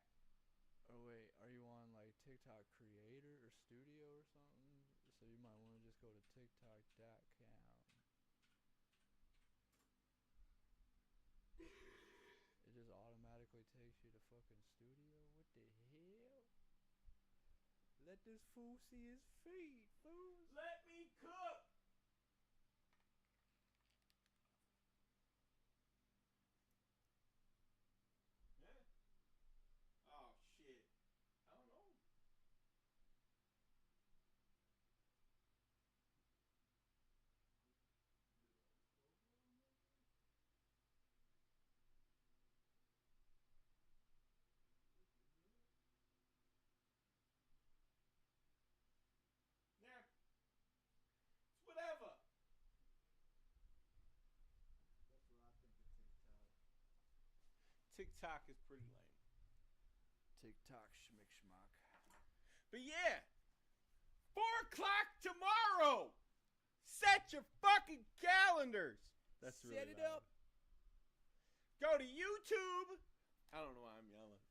Oh wait, are you on like TikTok Creator or Studio or something? So you might want to just go to TikTok.com. It just automatically takes you to fucking Studio. What the hell? Let this fool see his feet, fools. Let me cook. Yeah. Oh shit. I don't know. Nah. It's whatever. That's what I think of TikTok. TikTok is pretty lame. TikTok schmick schmuck. But yeah, 4 o'clock tomorrow. Set your fucking calendars. That's really Set it loud. up. Go to YouTube. I don't know why I'm yelling.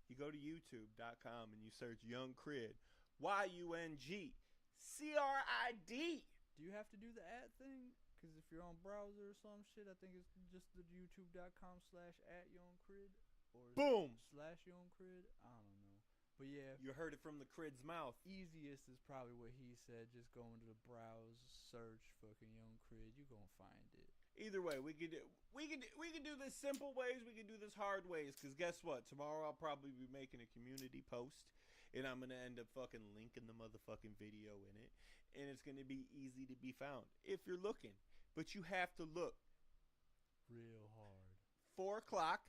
You go to youtube.com and you search Young Crid. YUNG CRID. Do you have to do the ad thing? Because if you're on browser or some shit, I think it's just the youtube.com/@YoungCrid or Boom. /YoungCrid. I don't know. But yeah, You heard it from the Crid's mouth. easiest is probably what he said. Just go into the browse, search fucking Young Crid. You gonna find it. Either way, we could do this simple ways. We could do this hard ways. Cause guess what? Tomorrow I'll probably be making a community post, and I'm gonna end up fucking linking the motherfucking video in it, and it's gonna be easy to be found if you're looking. But you have to look. Real hard. 4 o'clock.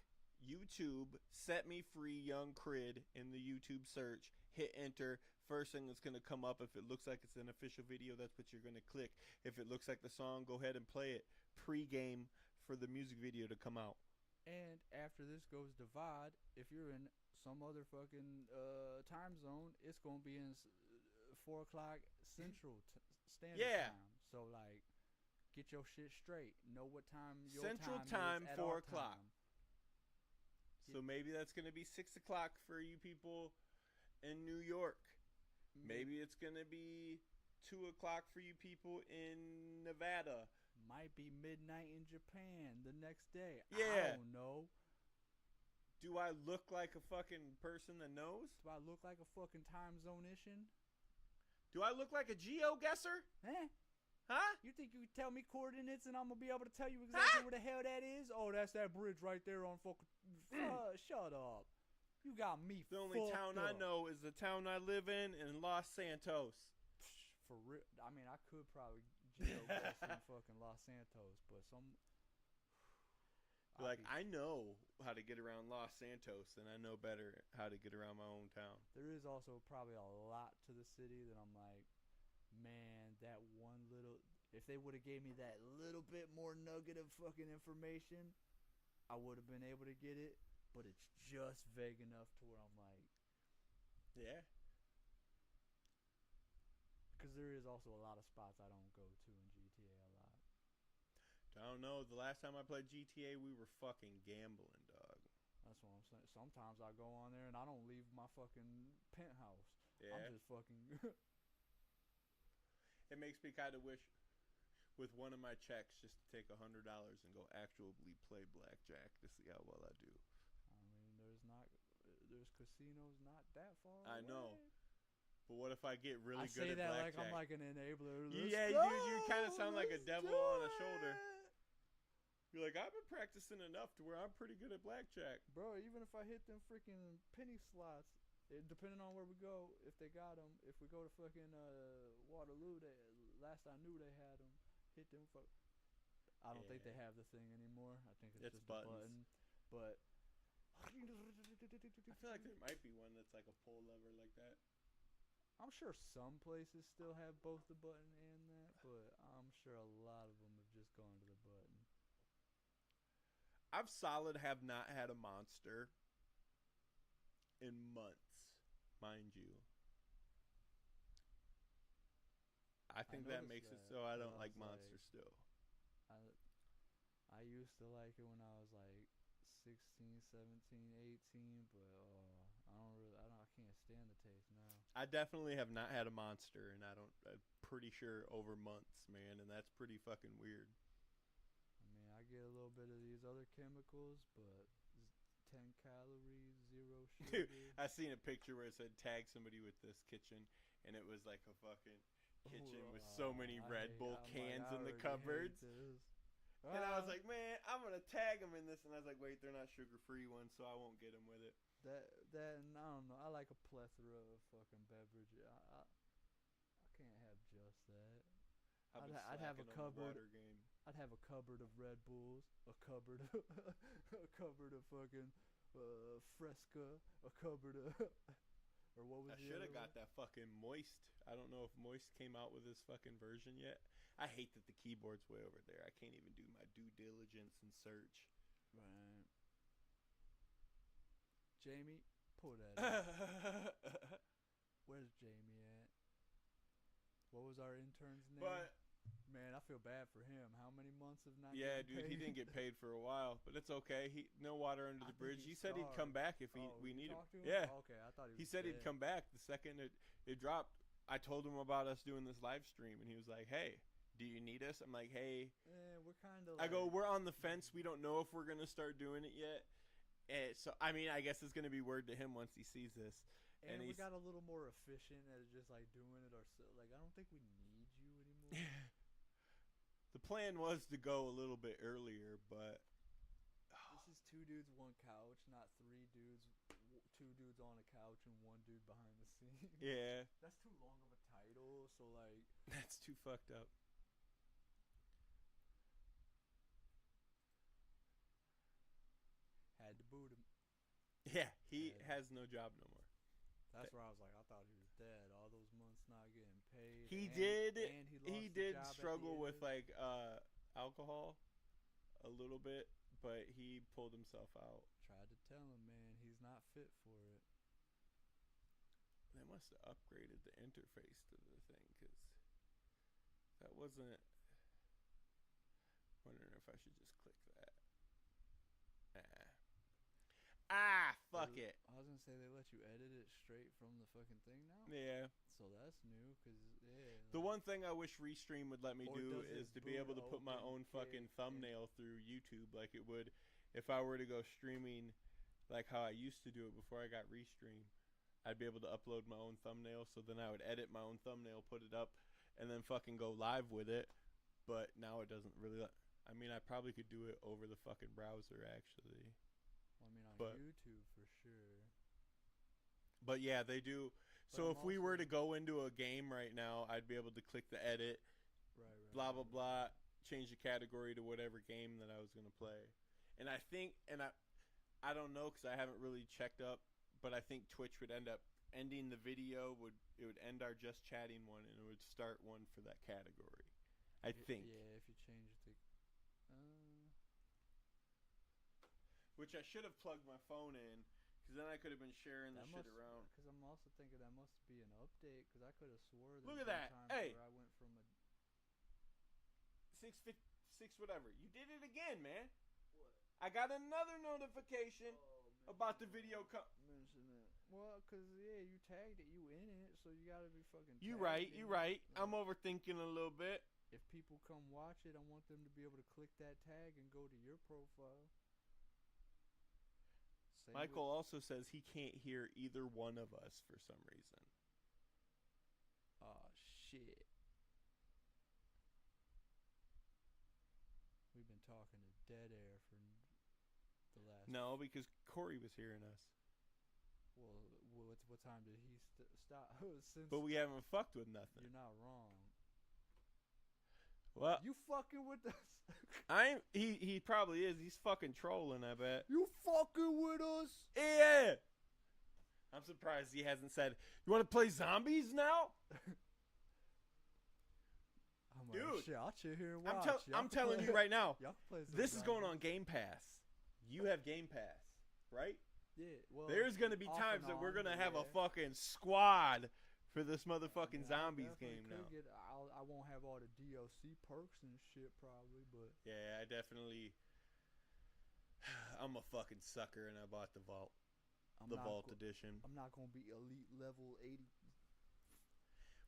YouTube, Set Me Free Young Crid in the YouTube search. Hit enter. First thing that's going to come up, if it looks like it's an official video, that's what you're going to click. If it looks like the song, go ahead and play it. Pre-game for the music video to come out. And after this goes to VOD, if you're in some other fucking time zone, it's gonna be in 4 o'clock Central Standard Yeah. Time. So like, get your shit straight. Know what time your Central time time, is at 4 our o'clock. time. So maybe that's going to be 6 o'clock for you people in New York. Maybe it's going to be 2 o'clock for you people in Nevada. Might be midnight in Japan the next day. Yeah. I don't know. Do I look like a fucking person that knows? Do I look like a fucking time zone-ishin? Do I look like a geo-guesser? Eh? Huh? You think you can tell me coordinates and I'm gonna be able to tell you exactly where the hell that is? Oh, that's that bridge right there on fucking. Shut up. You got me. The only town I up. know is the town I live in Los Santos. For real. I mean, I could probably geobase in fucking Los Santos, but some. Like, I know how to get around Los Santos, and I know better how to get around my own town. There is also probably a lot to the city that I'm like, man, that one little. If they would have gave me that little bit more nugget of fucking information, I would have been able to get it. But it's just vague enough to where I'm like, Yeah. because there is also a lot of spots I don't go to in GTA a lot. I don't know. The last time I played GTA, we were fucking gambling, dog. That's what I'm saying. Sometimes I go on there and I don't leave my fucking penthouse. Yeah. I'm just fucking. It makes me kind of wish, with one of my checks, just to take $100 and go actually play blackjack to see how well I do. I mean, there's casinos not that far I away. know. But what if I get really I good say at that blackjack? like I'm like an enabler. Yeah, Let's dude, you go, kind of sound like a let's devil do on a shoulder. it. You're like, I've been practicing enough to where I'm pretty good at blackjack. Bro, even if I hit them freaking penny slots, depending on where we go, if they got them, if we go to fucking Waterloo, last I knew they had them. Hit them for. I don't think they have the thing anymore. I think it's just buttons. a button. But I feel like there might be one that's like a pull lever like that. I'm sure some places still have both the button and that, but I'm sure a lot of them have just gone to the button. I've solid have not had a monster in months, mind you. I think that makes it so I don't like monsters still. I used to like it when I was like 16, 17, 18, but I can't stand the taste now. I definitely have not had a monster, and I'm pretty sure over months, man, and that's pretty fucking weird. I mean, I get a little bit of these other chemicals, but 10 calories, 0 sugar. I seen a picture where it said tag somebody with this kitchen, and it was like a fucking kitchen with so many Red Bull cans in the cupboards. And I was like, man, I'm going to tag them in this. And I was like, wait, they're not sugar-free ones, so I won't get them with it. That and I don't know. I like a plethora of fucking beverage. I can't have just that. I'd have a cupboard. I'd have a cupboard of Red Bulls, a cupboard of a cupboard of fucking Fresca, a cupboard of or what was I should have got that fucking Moist. I don't know if Moist came out with his fucking version yet. I hate that the keyboard's way over there. I can't even do my due diligence and search. Right. Jamie, pull that up. Where's Jamie at? What was our intern's name? But man, I feel bad for him. How many months of not yeah, getting dude, he paid? didn't get paid for a while, but it's okay. No water under the I think bridge. He he's said he'd come starved. back if we need him. Talk to him. Yeah. Oh, okay, I thought He was said he'd dead. come back the second it dropped. I told him about us doing this live stream, and he was like, "Hey, do you need us?" I'm like, "Hey." We're kind of. I go, "We're on the fence. We don't know if we're gonna start doing it yet." So I mean, I guess it's gonna be word to him once he sees this. And we got a little more efficient at just like doing it ourselves. Like I don't think we need you anymore. The plan was to go a little bit earlier, but This is 2 dudes, 1 couch, not 3 dudes, 2 dudes on a couch and 1 dude behind the scenes. yeah, That's too long of a title, so like that's too fucked up. had to boot him. Yeah, he has no job no more. That's where I was like, I thought he was dead. All those months not getting paid. He and, did. And He lost the did job at the struggle with end. like alcohol a little bit, but he pulled himself out. Tried to tell him, man, he's not fit for it. They must have upgraded the interface to the thing, because that wasn't. Wondering if I should just click that. Fuck it. I was gonna say they let you edit it straight from the fucking thing now. Yeah. So that's new, cause The one thing I wish Restream would let me Or do does it is to be boot able to put my open own fucking kit thumbnail through YouTube, like it would if I were to go streaming, like how I used to do it before I got Restream. I'd be able to upload my own thumbnail, so then I would edit my own thumbnail, put it up, and then fucking go live with it. But now it doesn't really. I mean, I probably could do it over the fucking browser, actually. Well, I mean, on but- YouTube for sure. But yeah, they do. But So I'm if we were also- to go into a game right now, I'd be able to click the edit, Right. blah blah blah, change the category to whatever game that I was gonna play, and I think, I don't know because I haven't really checked up, but I think Twitch would end up ending the video, it would end our just chatting one, and it would start one for that category. I think. Yeah, if you change it to. Which I should have plugged my phone in, because then I could have been sharing the shit around. Because I'm also thinking that must be an update, because I could have swore Look at that. Hey. where I went from a 6 whatever. You did it again, man. What? I got another notification about the video. Mention it. Well, because, yeah, you tagged it. You in it, so you got to be fucking You tagged right. in You it. right. Like, I'm overthinking a little bit. if people come watch it, I want them to be able to click that tag and go to your profile. Same Michael also says he can't hear either one of us for some reason. Oh, shit. We've been talking to dead air for the last... No, because Corey was hearing us. Well, what time did he stop? Since But we haven't fucked with nothing. you're not wrong. Well, You fucking with us? he probably is. He's fucking trolling, I bet. You fucking with us? Yeah. I'm surprised he hasn't said, "You want to play zombies now?" I'm like, Dude, shit, I'll chill here and watch. I'm telling you right now. Y'all can play some This is going zombies. on Game Pass. You have Game Pass, right? Yeah, well, There's gonna be off times and that we're on, gonna have a yeah. fucking squad for this motherfucking I zombies definitely game could now. I won't have all the DLC perks and shit probably, but Yeah, I definitely. I'm a fucking sucker, and I bought the Vault, I'm not Vault go- edition, I'm not gonna be elite level 80.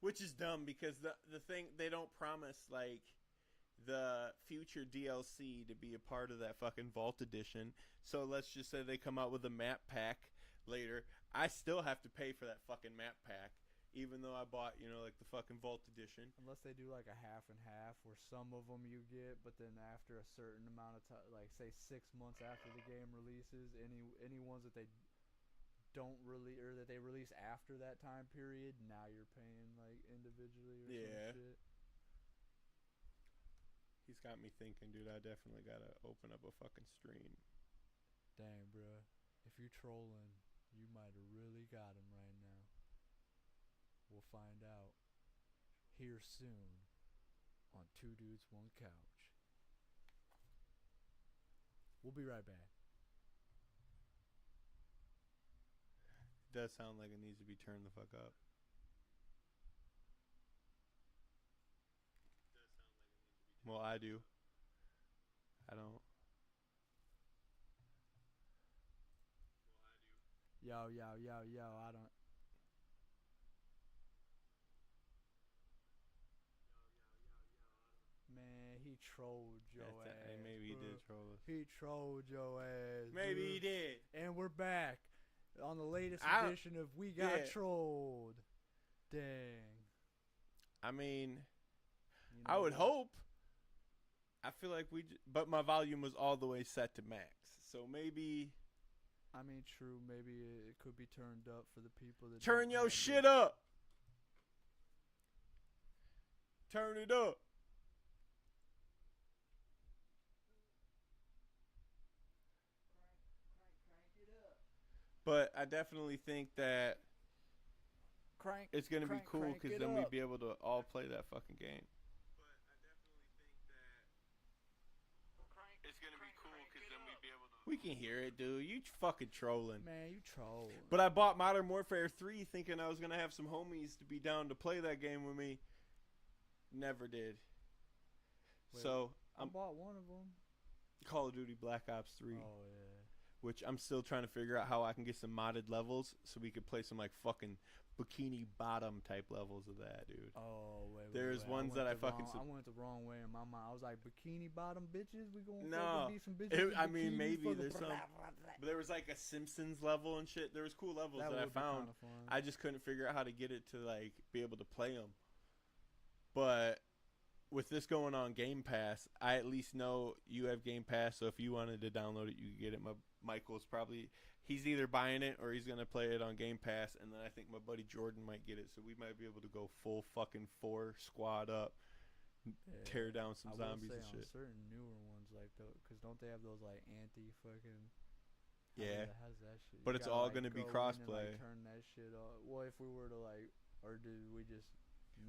which is dumb because the thing they don't promise like the future DLC to be a part of that fucking Vault edition. So let's just say they come out with a map pack later. I still have to pay for that fucking map pack, even though I bought, like the fucking Vault edition. Unless they do like a half and half, where some of them you get, but then after a certain amount of time, like say 6 months after the game releases, any ones that they don't really or that they release after that time period, now you're paying like individually or Yeah. some shit. He's got me thinking, dude. I definitely gotta open up a fucking stream. Dang, bruh. If you're trolling, you might have really got him right now. We'll find out here soon on Two Dudes, One Couch. We'll be right back. It does sound like it needs to be turned the fuck up. Well, I do. I don't. Yo, I don't. Man, he trolled your ass. Maybe he did bruh. troll us. He trolled your ass. Maybe bruh. he did. And we're back on the latest edition of We Got Yeah. Trolled. Dang. I mean, You I know would what? hope. I feel like but my volume was all the way set to max, so maybe I mean, true. Maybe it could be turned up for the people that turn don't your have shit it. up. Turn it up. Crank it up. But I definitely think that Crank. it's gonna be Crank- cool crank because it then we'd up. be able to all play that fucking game. It's gonna be cool because then we'd be able to. We can hear it, dude. You fucking trolling. Man, you troll. But I bought Modern Warfare 3 thinking I was gonna have some homies to be down to play that game with me. Never did. Wait, So I I'm bought one of them. Call of Duty Black Ops 3, Oh yeah. which I'm still trying to figure out how I can get some modded levels so we could play some like fucking Bikini Bottom type levels of that, dude. Oh wait. There's ones that I fucking I went the wrong way in my mind. I was like, bikini bottom bitches. We gonna No. fucking be some bitches. in I mean, bikinis maybe fucking there's blah, some- blah, blah, blah. But there was like a Simpsons level and shit. There was cool levels that I would be found. kinda fun. I just couldn't figure out how to get it to like be able to play them. But with this going on Game Pass, I at least know you have Game Pass. So if you wanted to download it, you could get it. Michael's probably he's either buying it or he's gonna play it on Game Pass. And then I think my buddy Jordan might get it. So we might be able to go full fucking 4 squad up Yeah. tear down some I will zombies say and on shit. certain newer ones, like because don't they have those like anti-fucking? Yeah. How's that shit? But You it's gotta, all like, gonna be go in and, cross-play. like, turn that shit off. Well, if we were to like, or do we just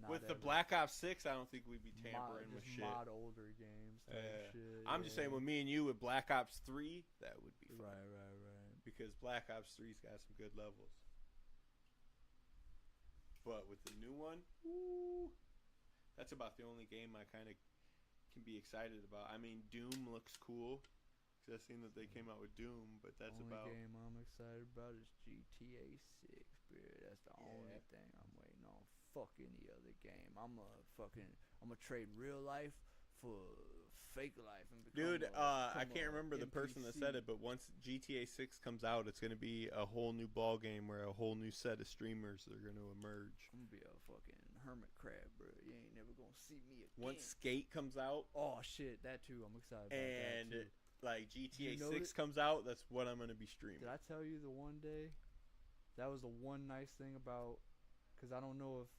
not With the ever Black Ops 6, I don't think we'd be tampering with just shit. mod older games type Yeah. shit? I'm just saying, with me and you with Black Ops 3, that would be fun. Right. Because Black Ops 3's got some good levels. But with the new one, woo, that's about the only game I kind of can be excited about. I mean, Doom looks cool. Cause I've seen that they came out with Doom, but that's only about... game I'm excited about is GTA 6, bro. That's the Yeah. only thing I'm waiting on. Fuck any other game. I'm gonna trade real life for fake life and become Dude, I can't remember the person that said it, but once GTA 6 comes out, it's going to be a whole new ball game where a whole new set of streamers are going to emerge. I'm gonna be a fucking hermit crab, bro. You ain't never gonna see me again. Once Skate comes out, oh shit, that too. I'm excited about and that too. like GTA You 6 comes out, that's what I'm going to be streaming. Did I tell you the one day? That was the one nice thing about, because I don't know if,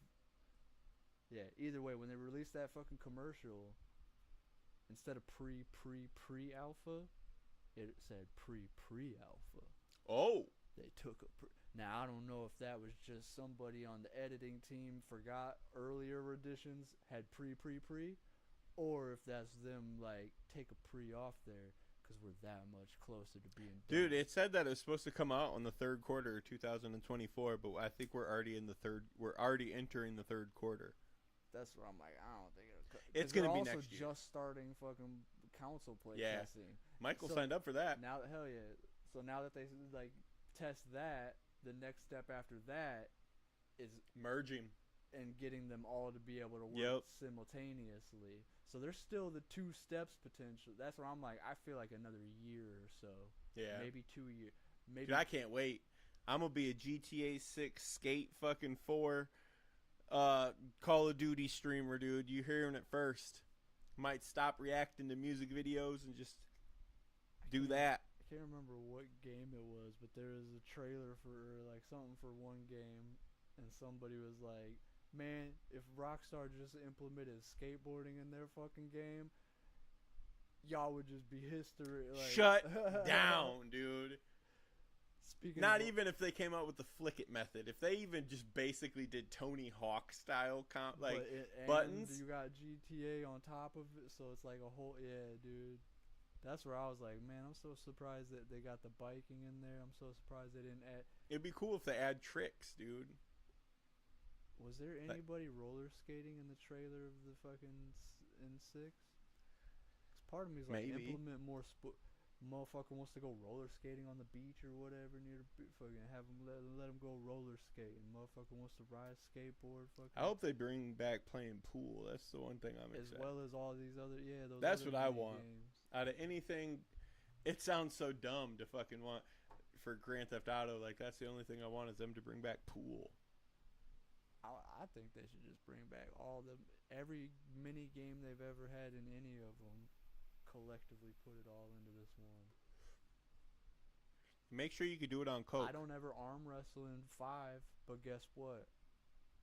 yeah, either way, when they released that fucking commercial, instead of pre-alpha, it said pre-alpha. Oh! They took a now I don't know if that was just somebody on the editing team forgot earlier editions had pre, or if that's them like take a pre off there because we're that much closer to being done. Dude, it said that it was supposed to come out on the third quarter of 2024, but I think we're already entering the third quarter. That's what I'm like. I don't think it'll. It's gonna be also next year. just starting fucking console play Yeah. testing. Michael So, signed up for that. Now, hell yeah. So now that they like test that, the next step after that is Merging. and getting them all to be able to work Yep. simultaneously. So there's still the 2 steps potential. That's where I'm like, I feel like another year or so. Yeah. Maybe 2 years. Maybe Dude, I can't wait. I'm gonna be a GTA 6 Skate fucking 4 Call of Duty streamer, dude. You hearing it first. Might stop reacting to music videos and just do that. I can't remember what game it was, but there was a trailer for like something for one game, and somebody was like, "Man, if Rockstar just implemented skateboarding in their fucking game, y'all would just be history." Like, Shut down, dude. Speaking Not of, even if they came out with the flick it method. If they even just basically did Tony Hawk style and buttons. you got GTA on top of it, so it's like a whole dude. That's where I was like, man, I'm so surprised that they got the biking in there. I'm so surprised they didn't add. It'd be cool if they add tricks, dude. Was there anybody roller skating in the trailer of the fucking in 6? Cause part of me is like, Maybe. implement more motherfucker wants to go roller skating on the beach or whatever near the fucking have him let him go roller skating. Motherfucker wants to ride skateboard. Fucking. I hope they bring back playing pool. That's the one thing I'm as excited. well as all these other those. That's other what I mini want. games. Out of anything, it sounds so dumb to fucking want for Grand Theft Auto. Like, that's the only thing I want is them to bring back pool. I think they should just bring back every mini game they've ever had in any of them, collectively put it all into this one. Make sure you could do it on Coke. I don't ever arm wrestle in 5, but guess what?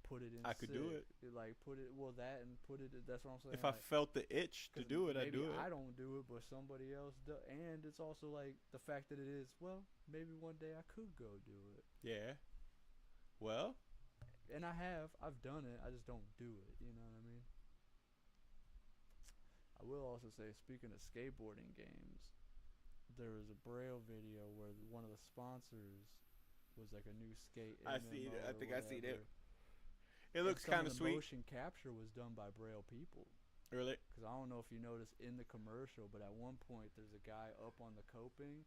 Put it in. I could do it. Like put it. Well, that and put it. That's what I'm saying. If I felt the itch to 'cause do it, I'd maybe do it. I don't do it, but somebody else does. And it's also like the fact that it is. Well, maybe one day I could go do it. Yeah. Well, And I've done it. I just don't do it. You know what I mean? I will also say, speaking of skateboarding games, there was a Braille video where one of the sponsors was like a new skate. I see it. MMO I or think I seen it. whatever. It looks And some kind of of the sweet. motion capture was done by Braille people. Really? Because I don't know if you noticed in the commercial, but at one point there's a guy up on the coping,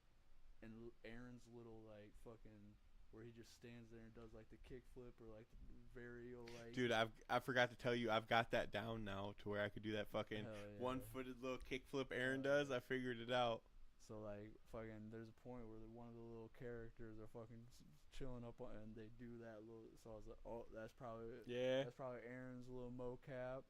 and Aaron's little like fucking where he just stands there and does like the kickflip or like the varial like. Dude, I forgot to tell you, I've got that down now to where I could do that fucking Hell yeah. one-footed little kickflip Aaron does. I figured it out. So like fucking, there's a point where one of the little characters are fucking chilling up on, and they do that little. So I was like, oh, that's probably Aaron's little mocap.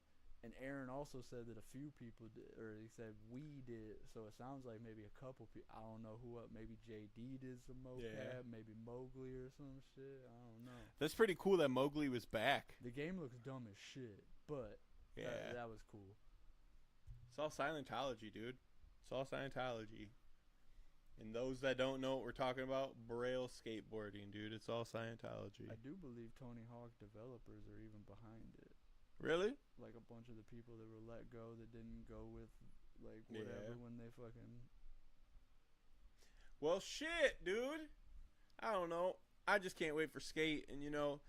And Aaron also said that a few people did, or he said we did. So it sounds like maybe a couple people. I don't know who. Maybe JD did some mocap. Maybe Mowgli or some shit. I don't know. That's pretty cool that Mowgli was back. The game looks dumb as shit, but Yeah. that was cool. It's all Scientology, dude. It's all Scientology. And those that don't know what we're talking about, Braille skateboarding, dude. It's all Scientology. I do believe Tony Hawk developers are even behind it. Really? Like a bunch of the people that were let go that didn't go with like whatever when they fucking. Well, shit, dude. I don't know. I just can't wait for Skate. And, you know,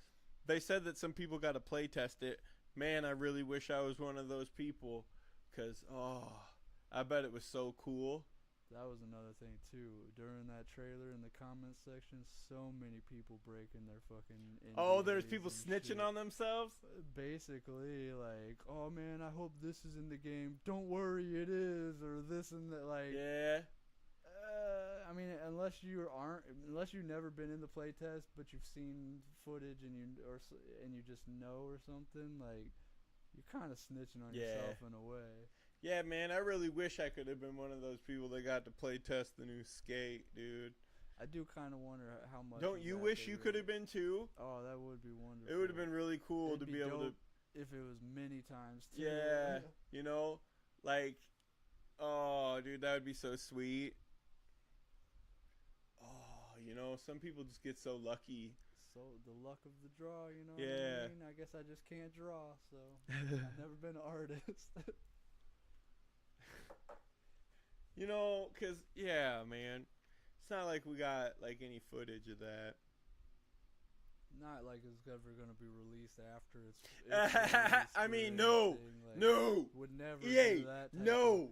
they said that some people got to play test it. Man, I really wish I was one of those people. Because, I bet it was so cool. That was another thing, too. During that trailer in the comments section, so many people breaking their fucking Oh, there's NDAs people and snitching shit. on themselves? Basically, like, oh, man, I hope this is in the game. Don't worry, it is. Or this and that, like. Yeah. I mean, unless you've never been in the playtest, but you've seen footage and you just know or something, like you're kind of snitching on yourself in a way. Yeah, man, I really wish I could have been one of those people that got to play test the new Skate, dude. I do kind of wonder how much. Don't you wish you could have been too? Oh, that would be wonderful. It would have been really cool It'd to be able to. If it was many times too. Yeah, you know, like, oh, dude, that would be so sweet. You know, some people just get so lucky. So the luck of the draw, you know. Yeah. What I mean? I guess I just can't draw, so I've never been an artist. You know, cause yeah, man, it's not like we got like any footage of that. Not like it's ever gonna be released after it's released I mean, no, no. Would never EA, do that. no.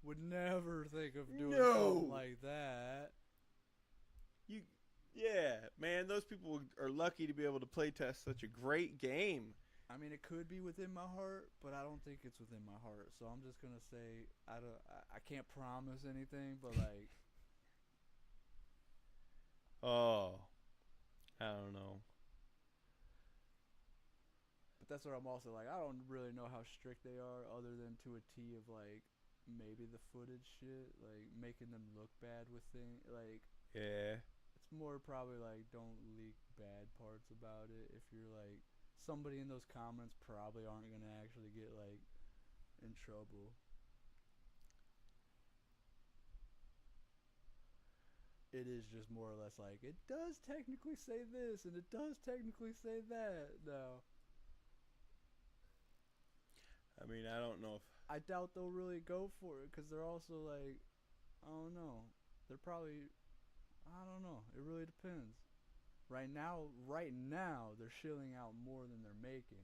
Would never think of doing No. something like that. Yeah, man, those people are lucky to be able to play test such a great game. I mean, it could be within my heart, but I don't think it's within my heart. So I'm just gonna say I can't promise anything, but like, I don't know. But that's what I'm also like. I don't really know how strict they are, other than to a T of like maybe the footage shit, like making them look bad with things. Like, Yeah. it's more probably like don't leak bad parts about it. If you're like somebody in those comments, probably aren't gonna actually get like in trouble. It is just more or less like it does technically say this and it does technically say that. No, I mean, I don't know if I doubt they'll really go for it because they're also like, I don't know. They're probably, I don't know. It really depends. Right now, they're shilling out more than they're making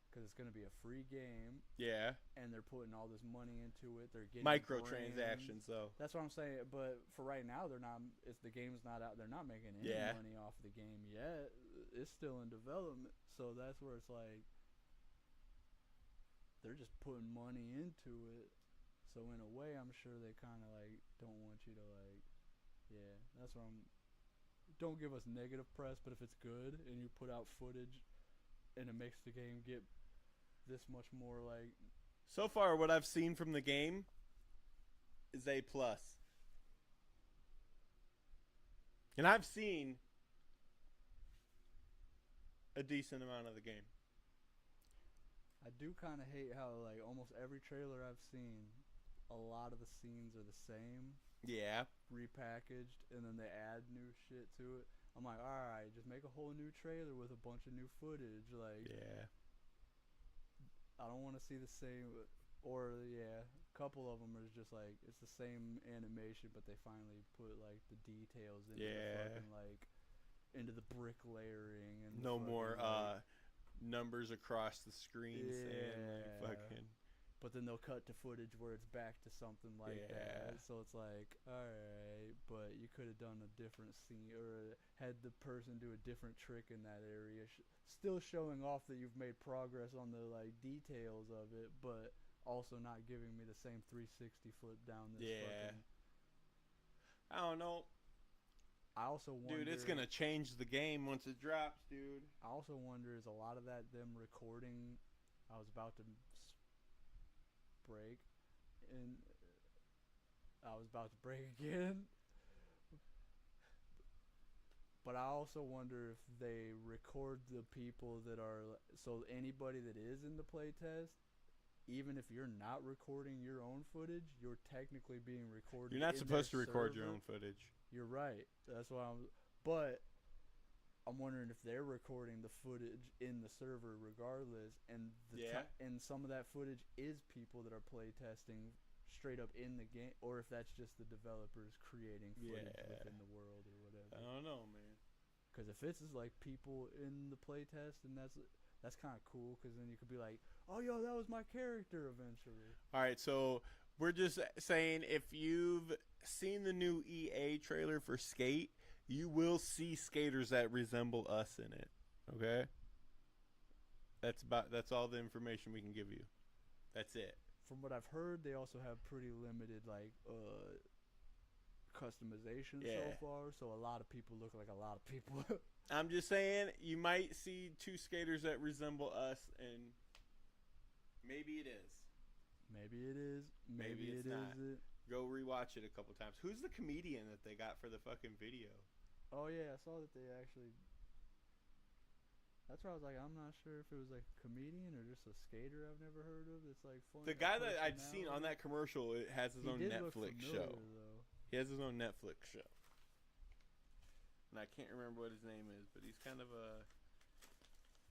because it's gonna be a free game. Yeah. And they're putting all this money into it. They're getting Microtransactions, though. That's what I'm saying. But for right now, they're not. If the game's not out, they're not making any money off the game yet. It's still in development, so that's where it's like they're just putting money into it. So in a way, I'm sure they kind of like don't want you to like. Yeah, that's where I'm. Don't give us negative press, but if it's good and you put out footage, and it makes the game get this much more like. So far, what I've seen from the game is A+. And I've seen a decent amount of the game. I do kind of hate how like almost every trailer I've seen, a lot of the scenes are the same. Yeah. Repackaged, and then they add new shit to it. I'm like, alright, just make a whole new trailer with a bunch of new footage. Like, Yeah. I don't want to see the same. Or, yeah, a couple of them is just like, it's the same animation, but they finally put like the details into the fucking, like, into the brick layering. And No fucking, more like, numbers across the screen saying like fucking. But then they'll cut to footage where it's back to something like that. So it's like, alright, but you could have done a different scene or had the person do a different trick in that area. Still showing off that you've made progress on the like details of it, but also not giving me the same 360 flip down this fucking. I don't know. I also wonder, dude, it's gonna change the game once it drops, dude. I also wonder is a lot of that them recording. I was about to break, and I was about to break again. But I also wonder if they record the people that are so anybody that is in the playtest, even if you're not recording your own footage, you're technically being recorded. You're not in supposed to their record your server. own footage. You're right. That's why but I'm wondering if they're recording the footage in the server regardless, and and some of that footage is people that are playtesting straight up in the game, or if that's just the developers creating footage within the world or whatever. I don't know, man. Because if it's just like people in the playtest, and that's kind of cool, because then you could be like, oh, yo, that was my character eventually. All right, so we're just saying if you've seen the new EA trailer for Skate, you will see skaters that resemble us in it. Okay? That's all the information we can give you. That's it. From what I've heard, they also have pretty limited like customization so far, so a lot of people look like a lot of people. I'm just saying, you might see two skaters that resemble us, and maybe it is. Maybe it is. Maybe it's it not. isn't. Go rewatch it a couple times. Who's the comedian that they got for the fucking video? Oh yeah, I saw that they actually. That's why I was like, I'm not sure if it was like a comedian or just a skater I've never heard of. It's like funny. The guy that I'd seen on that commercial, it has his own Netflix show. Though. He has his own Netflix show. And I can't remember what his name is, but he's kind of a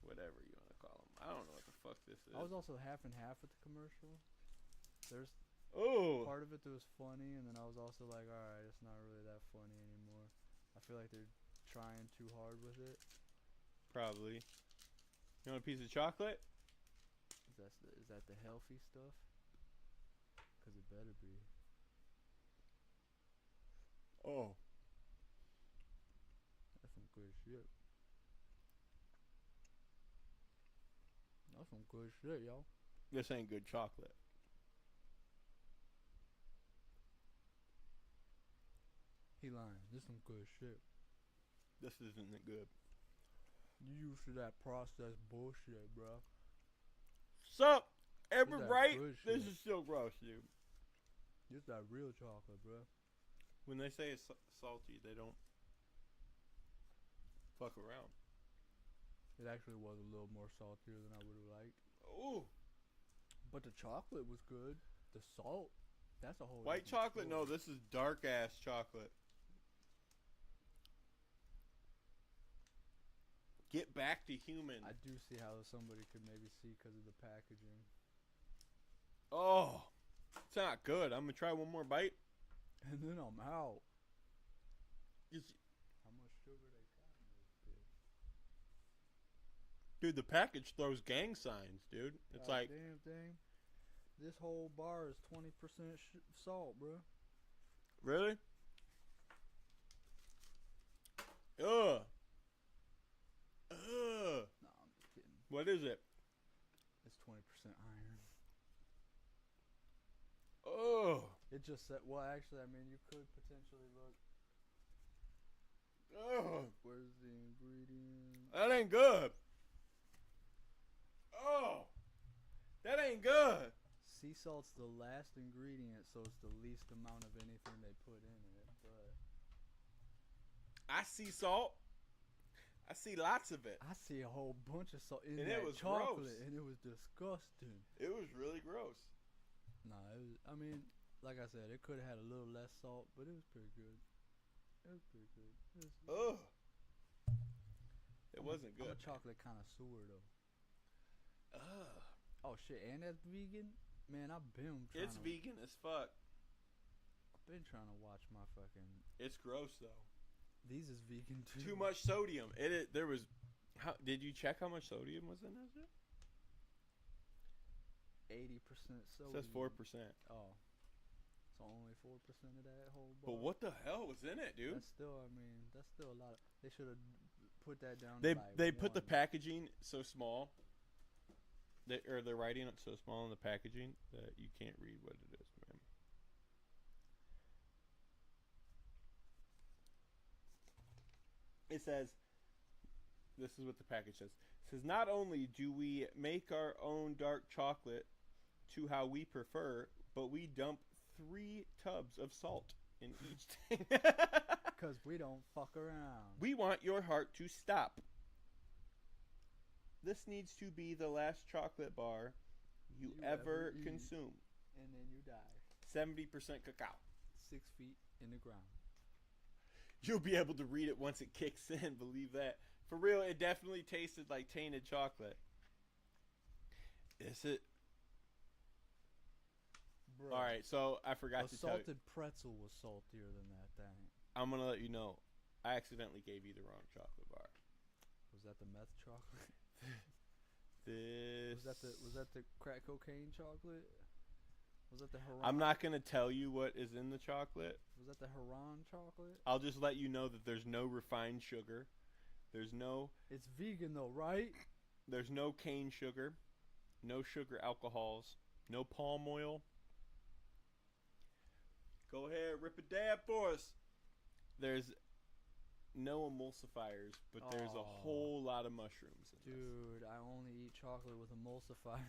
whatever you want to call him. I don't know what the fuck this is. I was also half and half with the commercial. There's part of it that was funny, and then I was also like, all right, it's not really that funny anymore. I feel like they're trying too hard with it. Probably. You want a piece of chocolate? Is that the healthy stuff? Because it better be. Oh. That's some good shit. That's some good shit, y'all. This ain't good chocolate. He lying. This some good shit. This isn't good. You used to that processed bullshit, bro. Sup? Ever This right? that good This shit. is still gross, dude. This that real chocolate, bro. When they say it's salty, they don't fuck around. It actually was a little more saltier than I would have liked. Ooh. But the chocolate was good. The salt, that's a whole White different chocolate? story. No, this is dark ass chocolate. Get back to human. I do see how somebody could maybe see because of the packaging. Oh, it's not good. I'm gonna try one more bite. And then I'm out. It's, How much sugar they got in this bitch? dude, the package throws gang signs, dude. It's God like, damn thing. This whole bar is 20% salt, bro. really? Ugh. Ugh. No, I'm just kidding. What is it? It's 20% iron. Oh. It just said, well, actually, I mean, you could potentially look. Oh. Where's the ingredient? That ain't good. Oh. That ain't good. Sea salt's the last ingredient, so it's the least amount of anything they put in it. But I see salt. I see lots of it. I see a whole bunch of salt in And that it was chocolate, gross. and it was disgusting. It was really gross. Nah, it was, I mean, like I said, it could have had a little less salt, but it was pretty good. It was pretty good. Ugh. It wasn't I'm good. a chocolate connoisseur, though. Ugh. Oh, shit, and that's vegan? Man, I've been trying It's vegan as fuck. I've been trying to watch my fucking... It's gross though. These is vegan, too. Too much sodium. There was. How did you check how much sodium was in this? 80% It sodium. says 4%. Oh. So only 4% of that whole bar. But what the hell was in it, dude? That's still, I mean, that's still a lot. They should have put that down. They put the one. packaging so small. They're writing it so small in the packaging that you can't read what it is, man. It says, this is what the package says. It says, not only do we make our own dark chocolate to how we prefer, but we dump 3 tubs of salt in each thing. Because we don't fuck around. We want your heart to stop. This needs to be the last chocolate bar you ever eat. consume. And then you die. 70% cacao. 6 feet in the ground. You'll be able to read it once it kicks in, believe that. For real, it definitely tasted like tainted chocolate. Is it? Bro, All right, so I forgot a to tell you. salted pretzel was saltier than that thing. I'm going to let you know. I accidentally gave you the wrong chocolate bar. Was that the meth chocolate? This. Was that the crack cocaine chocolate? Was that the Haran? I'm not going to tell you what is in the chocolate. Was that the Haran chocolate? I'll just let you know that there's no refined sugar. There's no It's vegan though, right? There's no cane sugar, no sugar alcohols, no palm oil. Go ahead, rip a dab for us. There's no emulsifiers, but there's a Aw. whole lot of mushrooms in this. Dude, I only eat chocolate with emulsifiers.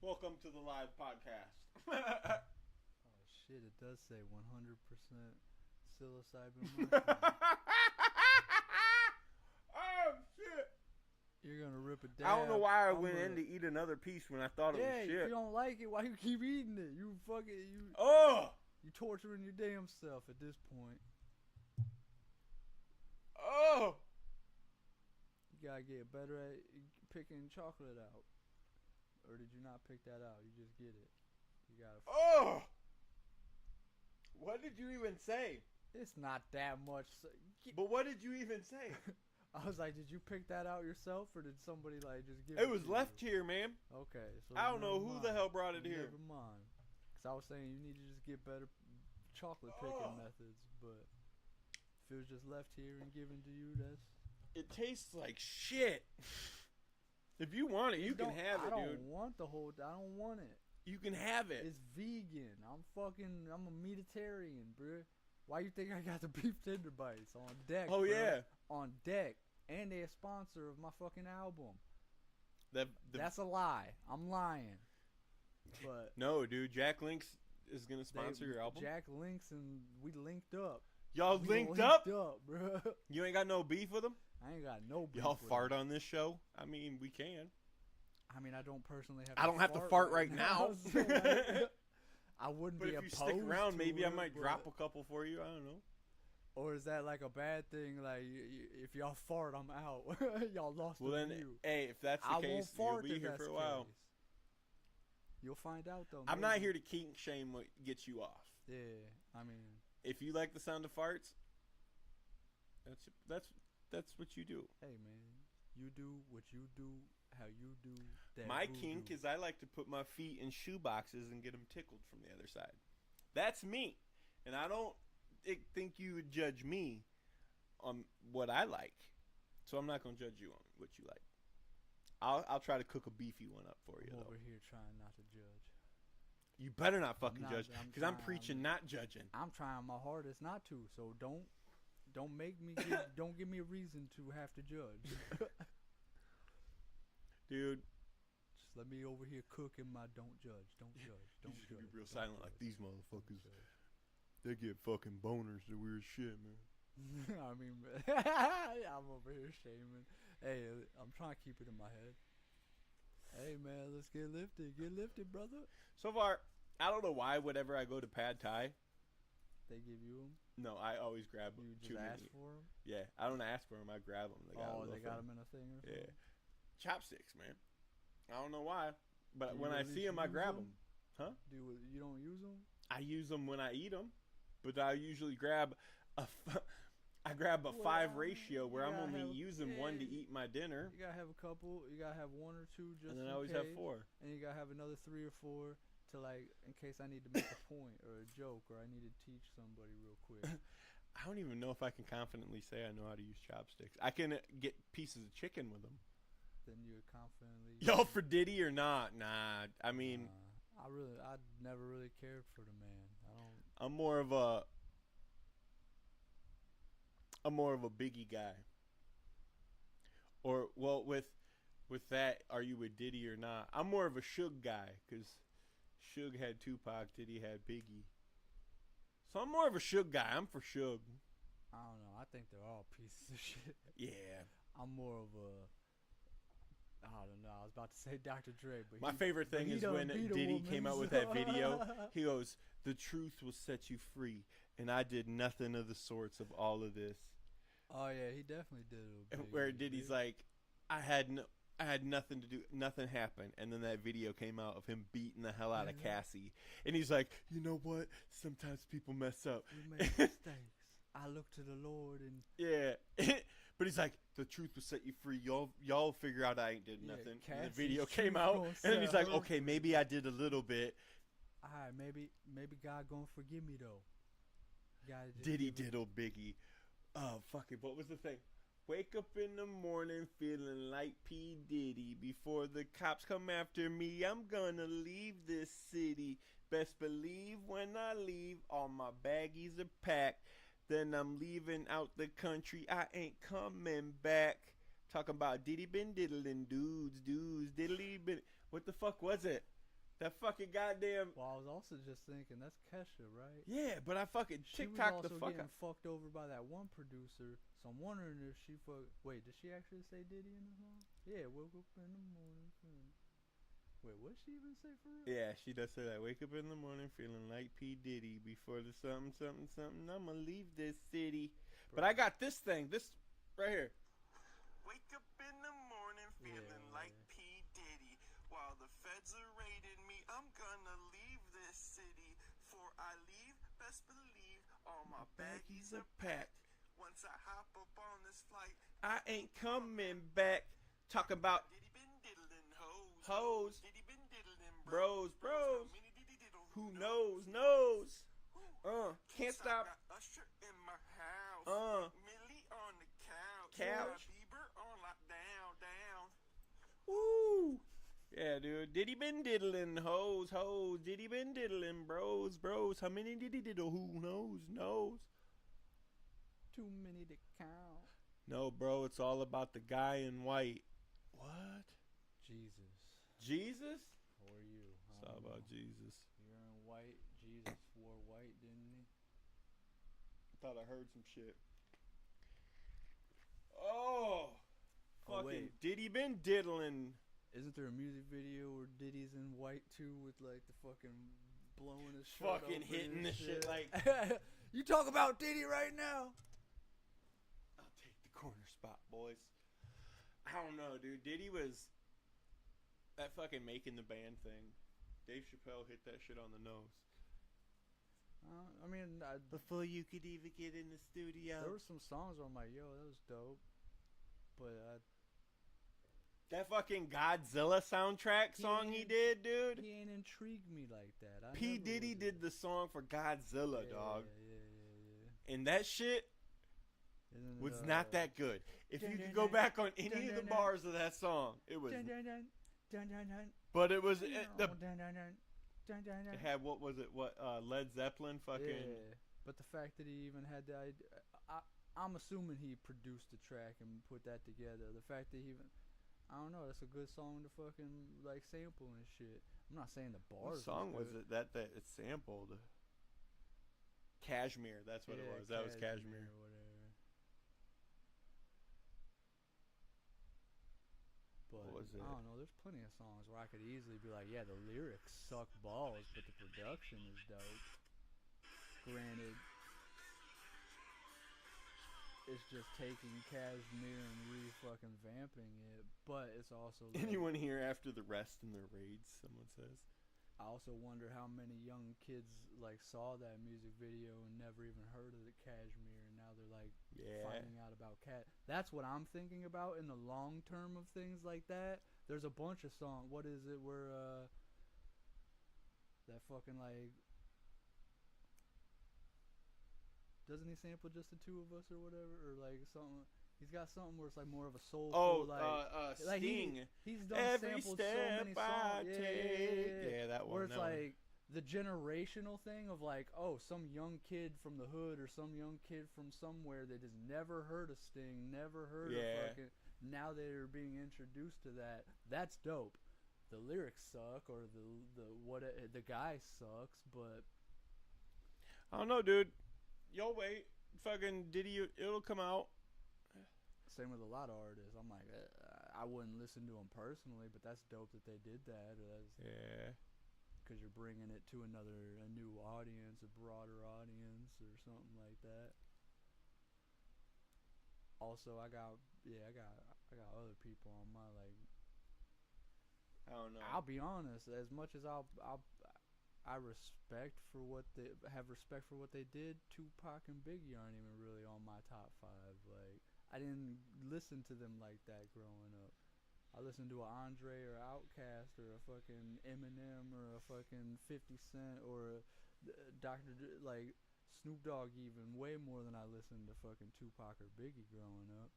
Welcome to the live podcast. Oh shit, it does say 100% psilocybin mushroom. Oh shit! You're gonna rip it down. I don't know why I went in to eat another piece when I thought it Yeah, was if shit. you don't like it, why you keep eating it? You fucking Oh! you torturing your damn self at this point. Oh! You gotta get better at picking chocolate out. Or did you not pick that out? You just get it. You gotta. Oh! What did you even say? It's not that much. But what did you even say? I was like, did you pick that out yourself, or did somebody like just give It it was to left you? here, man. Okay, so I don't know never who the mind. hell brought it here. Never mind. Cause I was saying you need to just get better chocolate picking Oh. methods, but if it was just left here and given to you, that's. It tastes like shit. If you want it, you can have it, I don't dude. want the whole. I don't want it. You can have it. It's vegan. I'm a meatitarian, bruh. Why you think I got the beef tender bites on deck? Oh bruh? yeah. On deck, and they a sponsor of my fucking album. The That's a lie. I'm lying. But no, dude. Jack Links is gonna they- sponsor your album. Jack links and we linked up. Y'all We linked up. bruh. You ain't got no beef with them. I ain't got no beef Y'all with fart them. on this show. I mean, we can. I mean, I don't personally have. I don't have to fart right now. so, like, I wouldn't But be if you opposed stick around, to maybe I it, might but- drop a couple for you. I don't know. Or is that like a bad thing? Like, if y'all fart, I'm out. Y'all lost Well the then, view. hey, if that's the I won't case, fart you'll be if here that's for a the while. case. You'll find out though. I'm not maybe. here to kink shame what gets you off. Yeah, I mean, If you like the sound of farts, that's what you do. hey man, you do what you do, how you do. That My voodoo. kink is I like to put my feet in shoe boxes and get them tickled from the other side. That's me, and I don't think you would judge me on what I like, so I'm not gonna judge you on what you like. I'll try to cook a beefy one up for you I'm though. over here trying not to judge. You better not fucking not- judge, I'm because I'm trying. preaching, not judging. I'm trying my hardest not to, so don't make me don't give me a reason to have to judge. Dude, Just let me over here cook in my don't judge, don't judge, don't just judge. be real don't silent like judge, these don't motherfuckers. judge. They get fucking boners, the weird shit, man. I mean, I'm over here shaming. Hey, I'm trying to keep it in my head. Hey man, let's get lifted, brother. So far, I don't know why. Whenever I go to Pad Thai, They give you them. no, I always grab You too just many. ask for them. Yeah, I don't ask for them. I grab them. They got a Oh, they little got thing. them in a thing or Yeah. something. Chopsticks, man. I don't know why, but Do you when I at see least them, I use grab them? them. You don't use them? I use them when I eat them, but I usually grab I grab a Well, 5 ratio where you I'm gotta only have- using one to yeah, eat my dinner, You gotta have a couple. You gotta have one or two just and then in I always have case, 4. and you gotta have another 3 or 4 to like in case I need to make a point or a joke or I need to teach somebody real quick. I don't even know if I can confidently say I know how to use chopsticks. I can get pieces of chicken with them. Then you're confidently. Y'all for Diddy or not? Nah, I mean, I never really cared for the man. I don't. I'm more of a Biggie guy. Or well, with that, are you with Diddy or not? I'm more of a Suge guy because Suge had Tupac, Diddy had Biggie. So I'm more of a Suge guy. I'm for Suge. I don't know. I think they're all pieces of shit. Yeah. I'm more of I don't know. I was about to say Dr. Dre, but My favorite thing he is done when beat a Diddy woman, came out with so- that video. He goes, "The truth will set you free," and I did nothing of the sorts of all of this. Oh yeah, he definitely did it. And where Diddy's like, I had nothing to do, nothing happened, and then that video came out of him beating the hell out of Cassie, and he's like, you know what? Sometimes people mess up. We make mistakes. I look to the Lord and Yeah, but he's like, the truth will set you free. Y'all figure out I ain't did Yeah, nothing. And Cassie's the video truth came out, gonna and then he's set like, her okay, maybe I did a little bit. alright, maybe God gonna forgive me though. Gotta just Diddy give it- diddle Biggie. Oh, fuck it. What was the thing? Wake up in the morning feeling like P. Diddy. Before the cops come after me, I'm gonna leave this city. Best believe when I leave, all my baggies are packed. Then I'm leaving out the country. I ain't coming back. Talking about Diddy been diddling dudes. Diddly been. What the fuck was it? That fucking goddamn. Well, I was also just thinking that's Kesha, right? Yeah, but I fucking She was TikTok also the fuck getting out. fucked over by that one producer. So I'm wondering if she Wait, did she actually say Diddy in the song? Yeah, woke up in the morning. Wait, what did she even say for real? Yeah, she does say that. Wake up in the morning feeling like P. Diddy. Before the something, I'ma leave this city. But I got this thing. This right here. Wake up in the morning feeling like P. Diddy. While the feds are raiding me, I'm gonna leave this city. Before I leave, best believe all my baggies are packed. Once I hop up on this flight, I ain't coming back. Talk about Diddy been diddling hoes. Diddy been diddling bros. How many did he diddle? Who knows? Can't stop. Got Usher in my house. Millie on the couch. Bieber on lockdown. Woo. Yeah, dude. Diddy been diddling hoes. Diddy been diddling bros. How many did he diddle? Who knows? Too many to count. No, bro. It's all about the guy in white. What? Jesus? Or you? It's all about Jesus. You're in white. Jesus wore white, didn't he? I thought I heard some shit. Oh, fucking wait. Diddy been diddling. Isn't there a music video where Diddy's in white too with like the fucking blowing his shirt Fucking open hitting and the shit like. You talk about Diddy right now. I'll take the corner spot, boys. I don't know, dude. Diddy was that fucking making the band thing. Dave Chappelle hit that shit on the nose. I mean, Before you could even get in the studio. there were some songs where I'm like, yo, that was dope. But That fucking Godzilla soundtrack song he ain't- did, dude. he ain't intrigued me like that. P. Diddy did the song for Godzilla, Yeah, dog. Yeah. And that shit Isn't was it, not that good. If you could go back on any of the bars of that song, it was. But it was it had what was it? What Led Zeppelin fucking. Yeah, but the fact that he even had that, I'm assuming he produced the track and put that together. The fact that he even, I don't know, that's a good song to fucking like sample and shit. I'm not saying the What bars. song was good. it that it sampled? Cashmere, that's what it was. That was Cashmere. or whatever. But What was it? I don't know. There's plenty of songs where I could easily be like, yeah, the lyrics suck balls, but the production is dope. Granted, it's just taking Cashmere and re-fucking vamping it, but it's also like, Anyone here after the rest in their raids? Someone says. I also wonder how many young kids like saw that music video and never even heard of the Cashmere, and now they're like Yeah. finding out about Cat. That's what I'm thinking about in the long term of things like that. There's a bunch of songs. What is it where that fucking like, doesn't he sample just the two of us or whatever, or like something? He's got something where it's like more of a soulful like Sting. he's done Every sampled so step many I songs. take. Yeah, that Where one. it's that one. like the generational thing of like, oh, some young kid from the hood or some young kid from somewhere that has never heard of Sting, never heard of Yeah. fucking. Now they're being introduced to that. That's dope. The lyrics suck, or the guy sucks, but I don't know, dude. Yo, wait. Fucking Diddy, it'll come out. same with a lot of artists. I'm like, I wouldn't listen to them personally, but that's dope that they did that. Yeah. Because you're bringing it to a new audience, a broader audience, or something like that. Also, I got other people on my like. I don't know. I'll be honest. As much as I respect for what they have respect for what they did. Tupac and Biggie aren't even really on my top 5. Like, I didn't listen to them like that growing up. I listened to an Andre or Outkast or a fucking Eminem or a fucking 50 Cent or Dr. like Snoop Dogg even way more than I listened to fucking Tupac or Biggie growing up.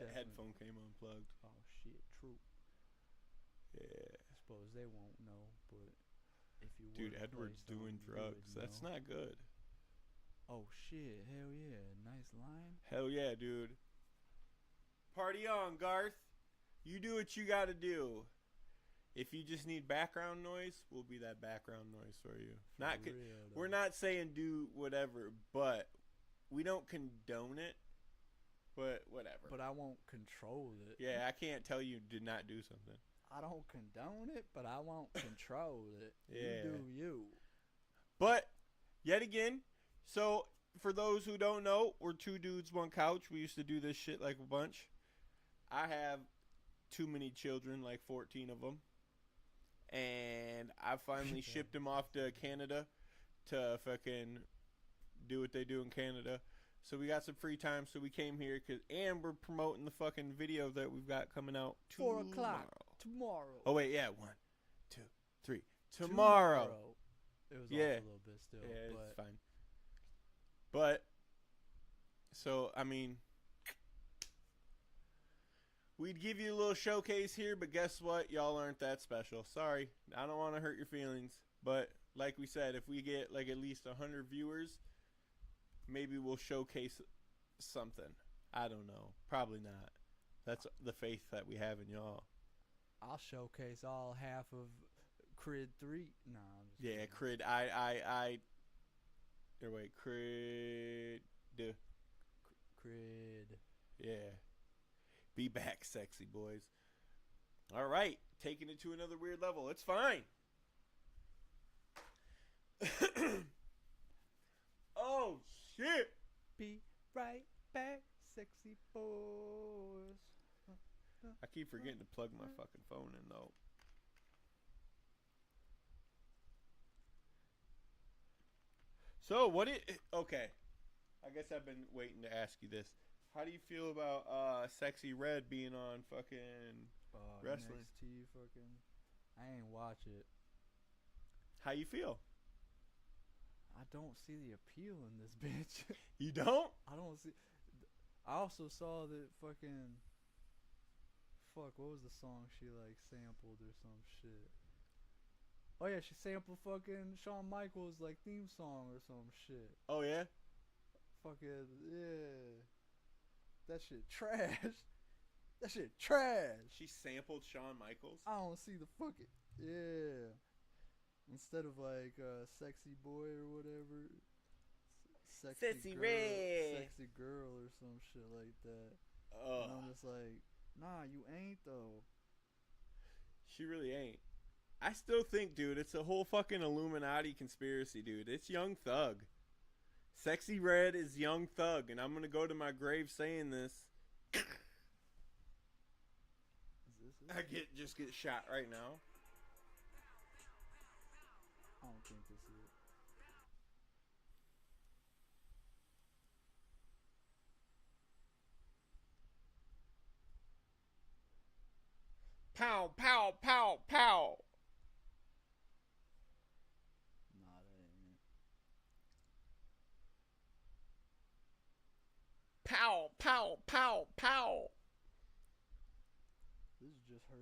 That headphone came unplugged. Oh shit, true. Yeah. I suppose they won't know, but if you Dude, Edward's doing drugs. That's not good. Oh shit, hell yeah. Nice line. Hell yeah, dude. Party on, Garth. You do what you gotta do. If you just need background noise, we'll be that background noise for you. We're not saying do whatever, but we don't condone it. But whatever. But I won't control it. Yeah, I can't tell you to not do something. I don't condone it, but I won't control it. Yeah. You do you. But, yet again, so for those who don't know, we're 2 dudes, 1 couch. We used to do this shit like a bunch. I have too many children, like 14 of them. And I finally shipped them off to Canada to fucking do what they do in Canada. So we got some free time, so we came here, and we're promoting the fucking video that we've got coming out 4 o'clock tomorrow. Oh, wait, yeah, 1, 2, 3. Tomorrow. It was off a little bit still. Yeah, but it's fine. But, so, I mean, we'd give you a little showcase here, but guess what? Y'all aren't that special. Sorry, I don't want to hurt your feelings. But, like we said, if we get, like, at least 100 viewers, maybe we'll showcase something. I don't know. Probably not. That's the faith that we have in y'all. I'll showcase all half of Crid 3. Nah, I'm just yeah, kidding. Crid. Wait, Crid. Crid. Yeah. Be back, sexy boys. All right. Taking it to another weird level. It's fine. Oh, shit. Be right back, sexy boys. I keep forgetting to plug my fucking phone in, though. So, okay. I guess I've been waiting to ask you this. How do you feel about Sexy Red being on fucking wrestling? NXT fucking. I ain't watch it. How you feel? I don't see the appeal in this bitch. You don't? I don't see. I also saw that fucking. Fuck, what was the song she like sampled or some shit? Oh yeah, she sampled fucking Shawn Michaels like theme song or some shit. Oh yeah? Fucking yeah. That shit trash. That shit trash. She sampled Shawn Michaels? I don't see the fucking yeah. Instead of like sexy boy or whatever. Sexy Red. Sexy girl or some shit like that. And I'm just like, nah, you ain't though. She really ain't. I still think, dude, it's a whole fucking Illuminati conspiracy, dude. It's Young Thug. Sexy Red is Young Thug, and I'm gonna go to my grave saying this. Is this it? I just get shot right now. I don't think this is it. Pow, pow, pow, pow. Nah, that ain't it. Pow, pow, pow, pow. This is just her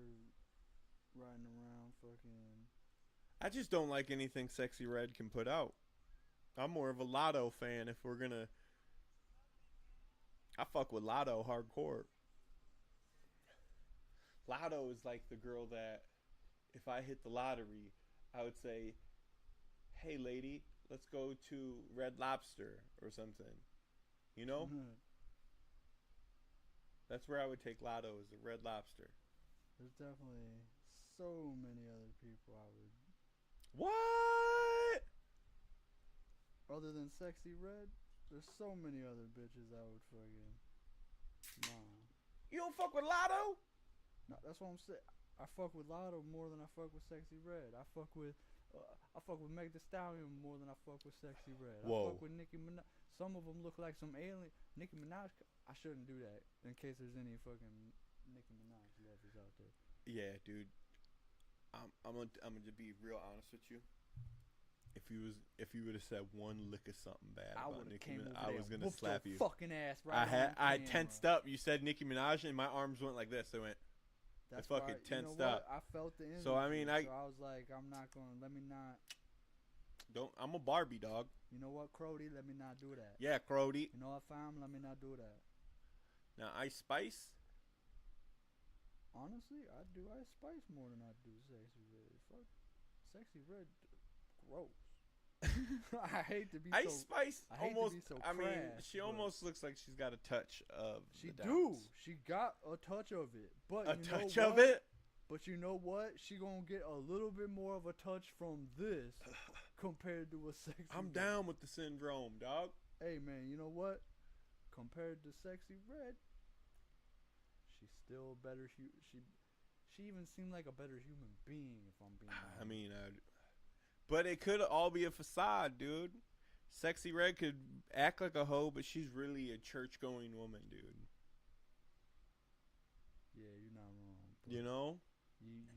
riding around fucking. I just don't like anything Sexy Red can put out. I'm more of a Lotto fan if we're gonna. I fuck with Lotto hardcore. Lotto is like the girl that, if I hit the lottery, I would say, hey lady, let's go to Red Lobster or something. You know? That's where I would take Lotto, is a Red Lobster. There's definitely so many other people I would, What? other than Sexy Red. There's so many other bitches I would fucking. Nah. You don't fuck with Lotto? No, that's what I'm saying. I fuck with Lotto more than I fuck with Sexy Red. I fuck with Meg Thee Stallion more than I fuck with Sexy Red. Whoa. I fuck with Nicki Minaj. Some of them look like some alien. Nicki Minaj. I shouldn't do that in case there's any fucking Nicki Minaj lovers out there. Yeah, dude. I'm gonna be real honest with you. If you would have said one lick of something bad I about would have Nicki came Minaj, over I there was and gonna whooped slap your you. fucking ass right I on tensed camera. up. You said Nicki Minaj, and my arms went like this. They went. That's fucking why, tensed you know up. what? I felt the energy. So, I mean, so I was like, I'm not gonna. Let me not. I'm a Barbie dog. You know what, Crody? Let me not do that. Yeah, Crody. You know what, fam? Let me not do that. Now Ice Spice. Honestly, I do Ice Spice more than I do Sexy Red. Fuck, Sexy Red, gross. I hate to be Ice so. Spice I hate almost. to be so I mean, crass, she but almost looks like she's got a touch of. She the do. downs. She got a touch of it, but A you know touch of what? it. But you know what? She gonna get a little bit more of a touch from this compared to a Sexy. I'm Red. down with the syndrome, dog. Hey man, you know what? Compared to Sexy Red, she's still better. She even seemed like a better human being, if I'm being honest. I mean, but it could all be a facade, dude. Sexy Red could act like a hoe, but she's really a church-going woman, dude. Yeah, you're not wrong. but You know?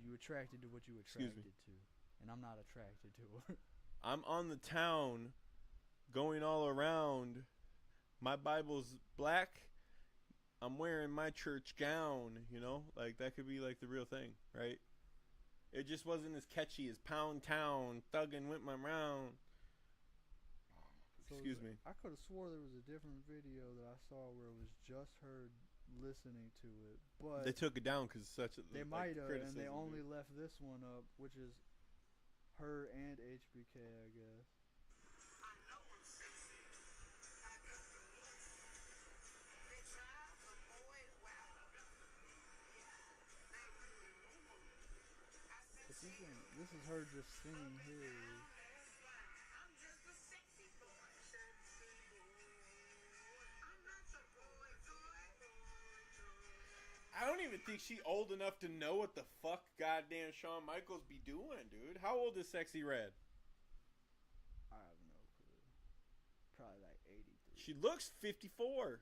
you attracted to what you Excuse attracted me. to, and I'm not attracted to her. I'm on the town, going all around. My Bible's black. I'm wearing my church gown, you know? Like, that could be, like, the real thing, right? It just wasn't as catchy as Pound Town, thuggin' with my round. So Excuse me. I could have swore there was a different video that I saw where it was just her listening to it, but They took it down because it's such a they like, might have, and they criticism, only dude. left this one up, which is her and HBK, I guess. But this is her just singing his. I don't even think she old enough to know what the fuck goddamn Shawn Michaels be doing, dude. How old is Sexy Red? I have no clue. Probably like 83. She looks 54.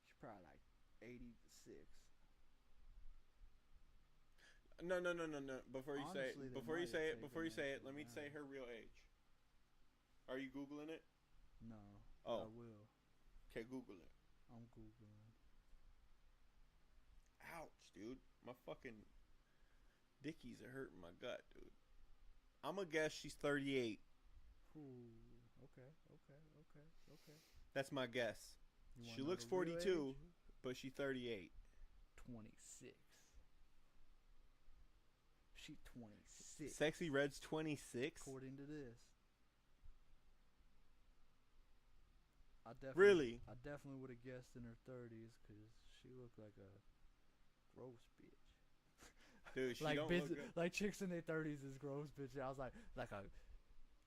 She's probably like 86. No. Before you say Honestly, it, they before you might say have it, before you taken say that it, let me shit say down. her real age. Are you Googling it? No. Oh. I will. Okay, Google it. I'm Googling. Ouch, dude. My fucking dickies are hurting my gut, dude. I'm gonna guess she's 38. Ooh. Okay. That's my guess. You wanna She know looks the real 42, age? but she's 38. 26. She 26. Sexy Red's 26? According to this. Really? I definitely would have guessed in her 30s because she looked like a gross bitch. Dude, she like don't bitch, look good. like chicks in their 30s is gross bitch. I was like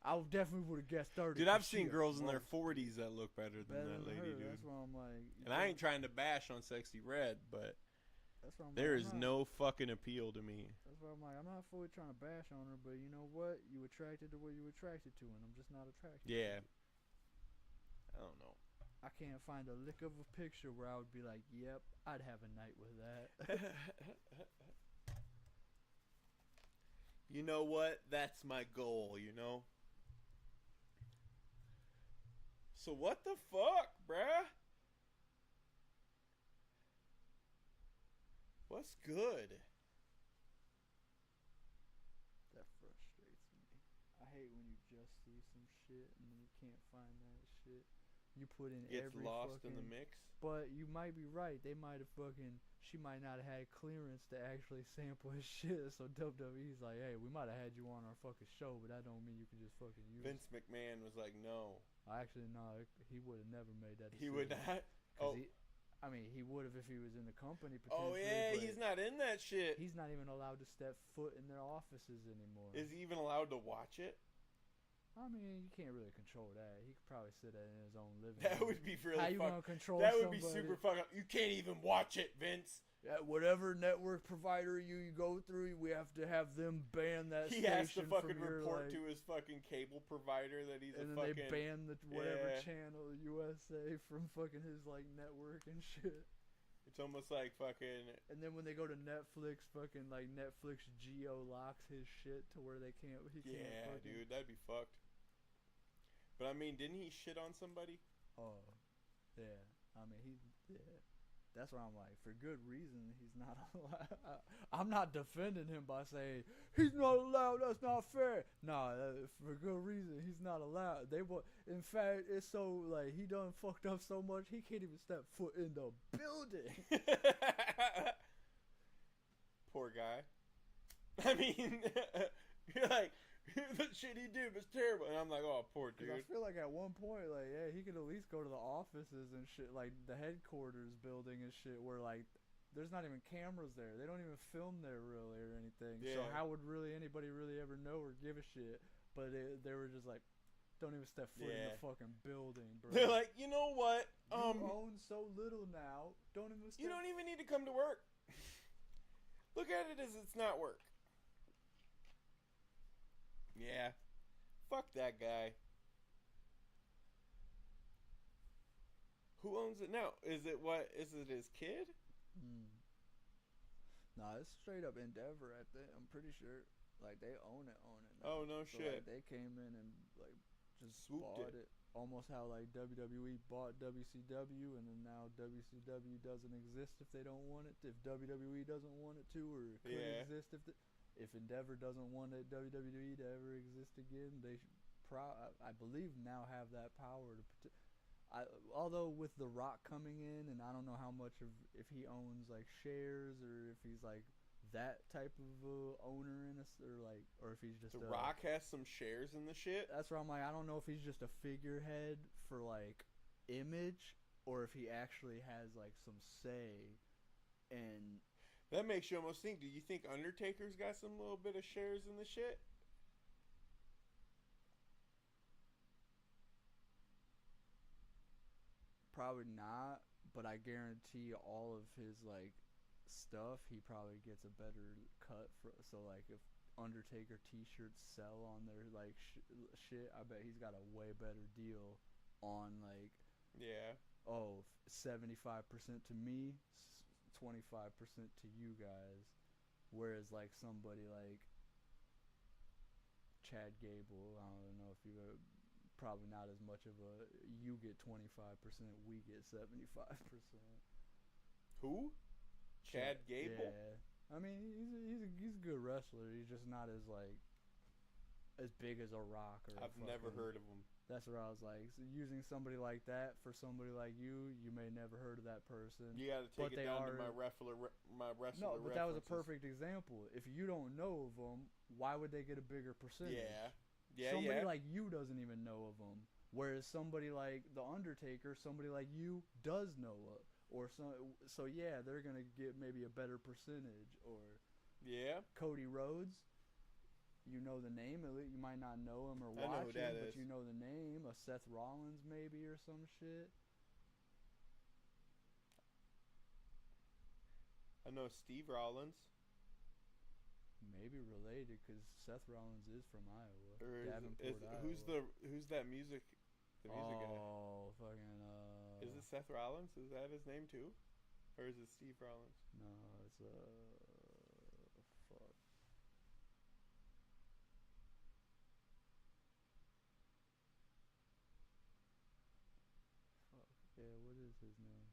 I definitely would have guessed 30. Dude, 'cause I've she seen a girls in their gross 40s that look better than better that than lady, her. dude. That's why I'm like. And I ain't trying to bash on Sexy Red, but That's why I'm there like, is I'm not- no fucking appeal to me. That's why I'm like, I'm not fully trying to bash on her, but you know what? You attracted to what you attracted to, and I'm just not attracted. Yeah. To it. I don't know. I can't find a lick of a picture where I would be like, yep, I'd have a night with that. You know what? That's my goal, you know? So what the fuck, bruh? What's good? That frustrates me. I hate when you just see some shit and then you can't find that shit. You put in Gets every lost fucking. in the mix. But you might be right. They might have fucking. She might not have had clearance to actually sample his shit. So WWE's like, hey, we might have had you on our fucking show, but that don't mean you can just fucking use it. Vince McMahon was like, no. Actually, no, he would have never made that He decision. would not. 'Cause Oh. I mean, he would have if he was in the company Oh potentially. yeah, but he's not in that shit. he's not even allowed to step foot in their offices anymore. Is he even allowed to watch it? I mean, you can't really control that. He could probably sit in his own living That room. would be really How you fuck. gonna control That would somebody? be super fucked up. You can't even watch it, Vince. Yeah, whatever network provider you go through, we have to have them ban that He station has to fucking from your, report like, to his fucking cable provider that he's and a then fucking. they ban the whatever Yeah. channel USA from fucking his like network and shit. It's almost like fucking. And then when they go to Netflix, fucking like Netflix geo locks his shit to where they can't. He can't. Yeah, fucking, dude, that'd be fucked. But I mean, didn't he shit on somebody? Oh, yeah. I mean, yeah. That's why I'm like, for good reason, he's not allowed. I'm not defending him by saying he's not allowed. That's not fair. No, for good reason, he's not allowed. In fact, it's so like he done fucked up so much he can't even step foot in the building. Poor guy. I mean, you're like, the shit he did was terrible, and I'm like, oh, poor Cause I dude. feel like at one point, like, yeah, he could at least go to the offices and shit, like the headquarters building and shit, where like there's not even cameras there. They don't even film there really or anything. So Yeah. how would anybody really ever know or give a shit? But they were just like, don't even step foot in Yeah. the fucking building, bro. They're like, you know what? You own so little now. Don't even. You don't even need to come to work. Look at it as it's not work. Yeah. Fuck that guy. Who owns it now? Is it his kid? Nah, it's straight up Endeavor. I'm pretty sure. Like they own it now. Oh, no So, shit. like, they came in and like just Swooped bought it. Almost how like WWE bought WCW, and then now WCW doesn't exist if they don't want it. If WWE doesn't want it to, or it could Yeah. exist if Endeavor doesn't want it, WWE to ever exist again, they I believe now have that power to. Although with The Rock coming in, and I don't know how much of if he owns like shares or if he's like that type of owner in us, or if he's just The Rock has some shares in the shit. That's where I'm like, I don't know if he's just a figurehead for like image, or if he actually has like some say. And That makes you almost think. Do you think Undertaker's got some little bit of shares in the shit? probably not, but I guarantee all of his like stuff, he probably gets a better cut for. So like if Undertaker t-shirts sell on their like shit, I bet he's got a way better deal on like Yeah. 75% to me, 25% to you guys. Whereas like somebody like Chad Gable, I don't know if you probably not as much of a you get 25%, we get 75%. Who? Chad Gable? Yeah. I mean, he's a good wrestler. He's just not as like as big as a Rock or I've never heard of him. That's where I was like, so using somebody like that for somebody like you may never heard of that person. You got to take But it they down are- to my wrestler. No, but that was a references. perfect example. If you don't know of them, why would they get a bigger percentage? Yeah. Yeah. Somebody Yeah. like you doesn't even know of them, whereas somebody like The Undertaker, somebody like you does know of. Or so yeah, they're gonna get maybe a better percentage. Or Yeah. Cody Rhodes, you know the name. You might not know him or I know watch who that him, but is. you know the name. A Seth Rollins maybe or some shit. I know Steve Rollins. Maybe related because Seth Rollins is from Iowa. Or Davenport, Iowa. who's that music? The music guy. Oh, fucking. Is it Seth Rollins? Is that his name too, or is it Steve Rollins? No, it's fuck. Fuck. Yeah, what is his name?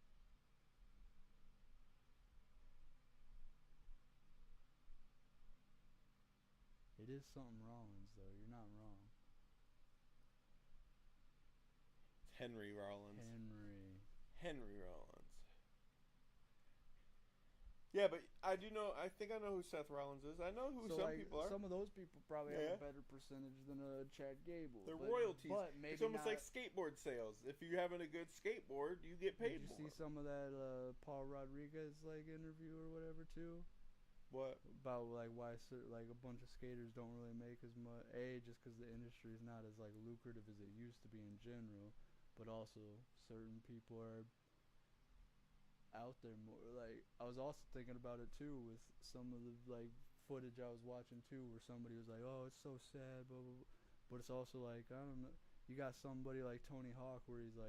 It is something Rollins though. You're not wrong. It's Henry Rollins. Henry Rollins. Yeah, but I do know. I think I know who Seth Rollins is. I know who some people are. Some of those people probably have a better percentage than Chad Gable. They're royalties. But maybe it's almost like skateboard sales. If you're having a good skateboard, you get paid more. Did you see some of that Paul Rodriguez interview or whatever too? What? About why a bunch of skaters don't really make as much. Just because the industry is not as lucrative as it used to be in general, but also certain people are out there more. I was also thinking about it too with some of the footage I was watching too, where somebody was like, "Oh, it's so sad," blah blah blah. But it's also I don't know. You got somebody like Tony Hawk where he's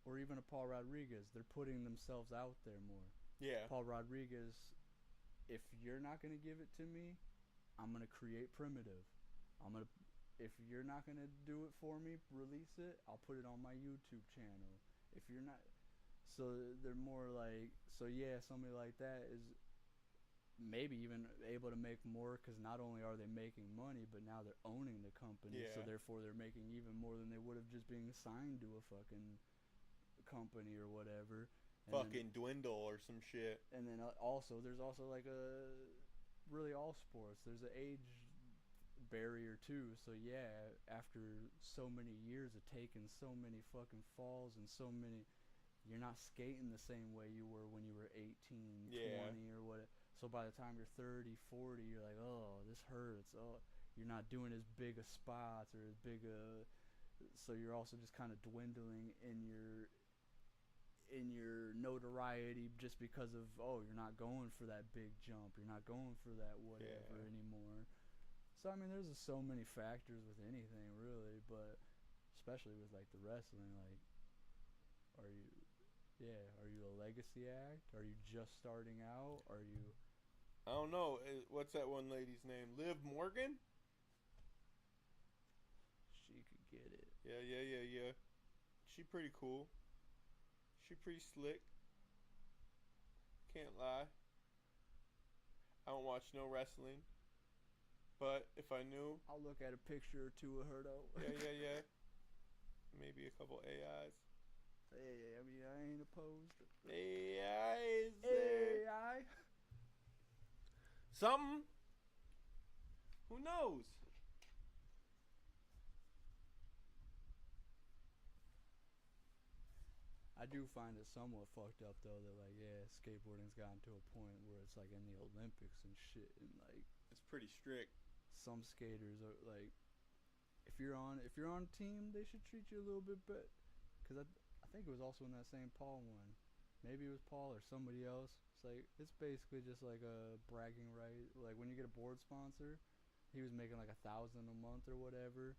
or even a Paul Rodriguez. They're putting themselves out there more. Yeah. Paul Rodriguez, if you're not gonna give it to me, I'm gonna create Primitive. If you're not gonna do it for me, release it. I'll put it on my YouTube channel. If you're not. So they're more somebody like that is maybe even able to make more because not only are they making money, but now they're owning the company. Yeah. So therefore they're making even more than they would have just being signed to a fucking company or whatever. Dwindle or some shit. And then also there's also really all sports. There's an age barrier too. So yeah, after so many years of taking so many fucking falls and so many. You're not skating the same way you were when you were 18, 20 or what. So by the time you're 30, 40, you're like, oh, this hurts. Oh, you're not doing as big of spots or as big a. So you're also just kind of dwindling in your notoriety just because of you're not going for that big jump. You're not going for that whatever anymore. So I mean, there's just so many factors with anything really, but especially with the wrestling, are you? Yeah, are you a legacy act? Are you just starting out? Are you... I don't know. What's that one lady's name? Liv Morgan? She could get it. Yeah. She pretty cool. She pretty slick. Can't lie. I don't watch no wrestling. But if I knew... I'll look at a picture or two of her, though. Yeah. Maybe a couple AIs. Hey, I mean, I ain't opposed. AI. Something. Who knows? I do find it somewhat fucked up though that skateboarding's gotten to a point where it's in the Olympics and shit, and it's pretty strict. Some skaters are if you're on a team, they should treat you a little bit better. Cause I think it was also in that same Paul one. Maybe it was Paul or somebody else. It's basically just a bragging right. When you get a board sponsor, he was making $1,000 a month or whatever,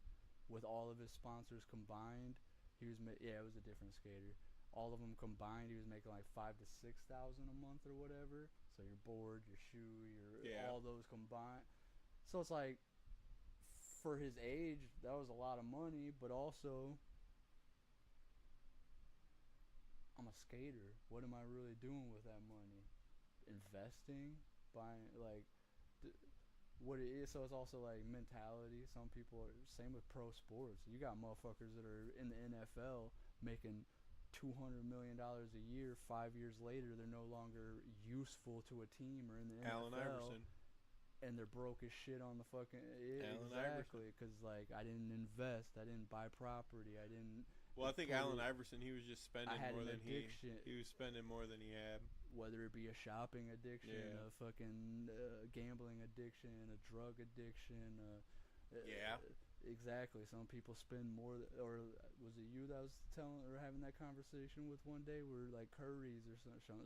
with all of his sponsors combined. It was a different skater. All of them combined, he was making $5,000 to $6,000 a month or whatever. So your board, your shoe, all those combined. So it's for his age, that was a lot of money, but also. I'm a skater. What am I really doing with that money? Investing? Buying, what it is. So it's also mentality. Some people are, same with pro sports. You got motherfuckers that are in the NFL making $200 million a year. 5 years later, they're no longer useful to a team or in the Allen NFL. Iverson. And they're broke as shit on the fucking... Allen exactly. Because, I didn't invest. I didn't buy property. I didn't... Well, I think Allen Iverson, he was just spending more than addiction. He was spending more than he had. Whether it be a shopping addiction, a fucking gambling addiction, a drug addiction. Exactly. Some people spend more. Or was it you that was telling or having that conversation with one day? Where Curry's or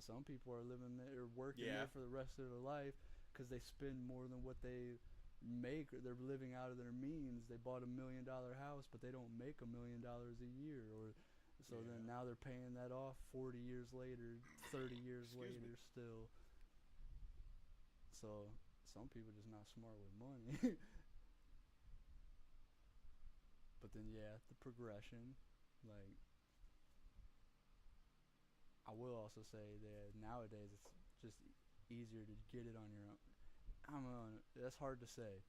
some people are living there or working there for the rest of their life because they spend more than what they make. They're living out of their means. They bought $1 million house, but they don't make $1 million a year, or so then now they're paying that off 40 years later, 30 years later still. So some people just not smart with money. But then the progression, I will also say that nowadays it's just easier to get it on your own. That's hard to say.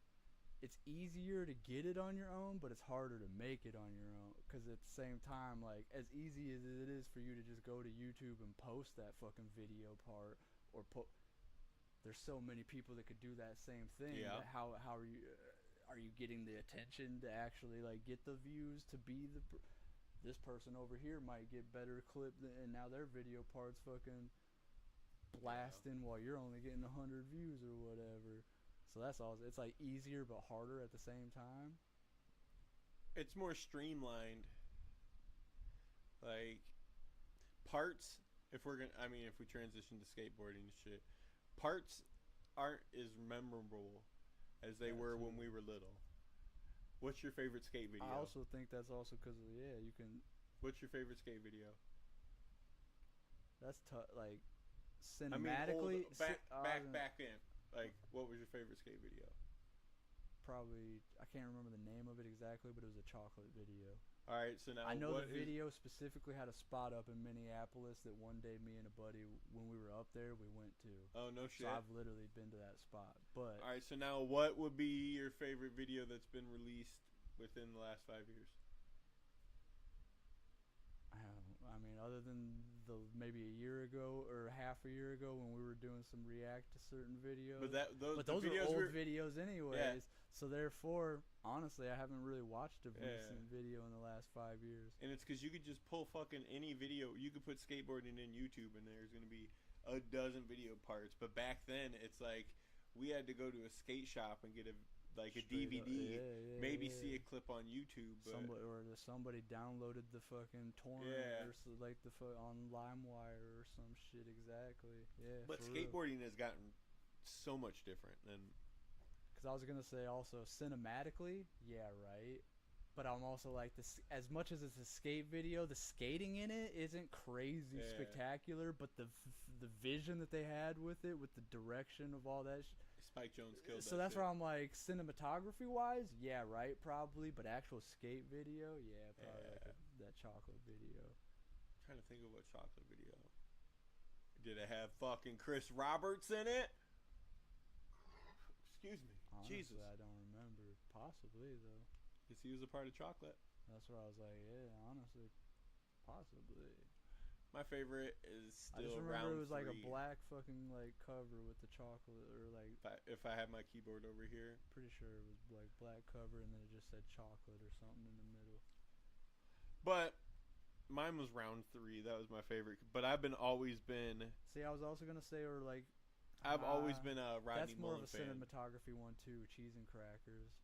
it's easier to get it on your own, but it's harder to make it on your own. Because at the same time, like, as easy as it is for you to just go to YouTube and post that fucking video part, or there's so many people that could do that same thing. Yeah. That how are you getting the attention to actually like get the views to be this person over here might get better clip and now their video part's fucking blasting while you're only getting 100 views or whatever. So that's all. It's like easier but harder at the same time. It's more streamlined. Like parts, if we transition to skateboarding and shit, parts aren't as memorable as they were when we were little. What's your favorite skate video? I also think that's also because you can. What's your favorite skate video? That's tough. Like cinematically, back in. Like, what was your favorite skate video? Probably, I can't remember the name of it exactly, but it was a chocolate video. All right, so now I know the video specifically had a spot up in Minneapolis that one day me and a buddy, when we were up there, we went to. Oh, no shit. So I've literally been to that spot. But all right, so now what would be your favorite video that's been released within the last 5 years? I mean, other than maybe a year ago or half a year ago when we were doing some react to certain videos. But those are old videos anyways. Yeah. So therefore, honestly, I haven't really watched a recent video in the last 5 years. And it's because you could just pull fucking any video. You could put skateboarding in YouTube and there's going to be a dozen video parts. But back then, it's like we had to go to a skate shop and get a DVD, see a clip on YouTube. But somebody downloaded the fucking torrent or on LimeWire or some shit. Exactly. Yeah. But skateboarding has gotten so much different than. Because I was gonna say also cinematically, yeah, right. But I'm also like this. As much as it's a skate video, the skating in it isn't crazy spectacular. But the vision that they had with it, with the direction of all that. Spike Jonze killed that. So that's where I'm like, cinematography wise, yeah, right, probably. But actual skate video, yeah, probably like that chocolate video. I'm trying to think of what chocolate video. Did it have fucking Chris Roberts in it? Excuse me. Honestly, Jesus. I don't remember. Possibly though. Because he was a part of Chocolate. That's where I was like, yeah, honestly, possibly. My favorite is still I just remember it was 3. like a black fucking like cover with the chocolate or like. If I had my keyboard over here, pretty sure it was like black cover and then it just said chocolate or something in the middle. But mine was round 3. That was my favorite. But I've always been. See, I was also gonna say I've always been a Rodney Mullen fan. That's more of a cinematography one too. Cheese and Crackers.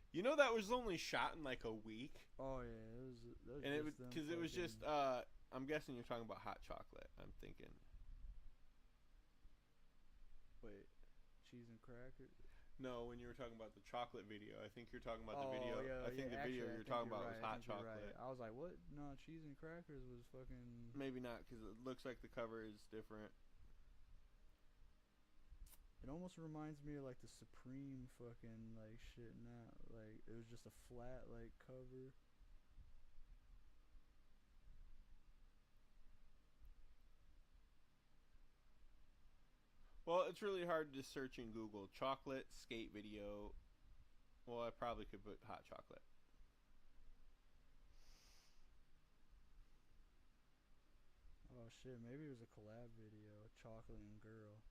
You know that was only shot in like a week. Oh yeah, it was and it was because it was just. I'm guessing you're talking about Hot Chocolate. I'm thinking. Wait, Cheese and Crackers. No, when you were talking about the chocolate video, I think you're talking about the video. Yeah, I think the video you're talking about was Hot Chocolate. Right. I was like, what? No, Cheese and Crackers was fucking. Maybe not because it looks like the cover is different. It almost reminds me of like the Supreme fucking like shit now. Like it was just a flat like cover. Well, it's really hard to search in Google chocolate skate video. Well, I probably could put Hot Chocolate. Oh shit, maybe it was a collab video, Chocolate and Girl.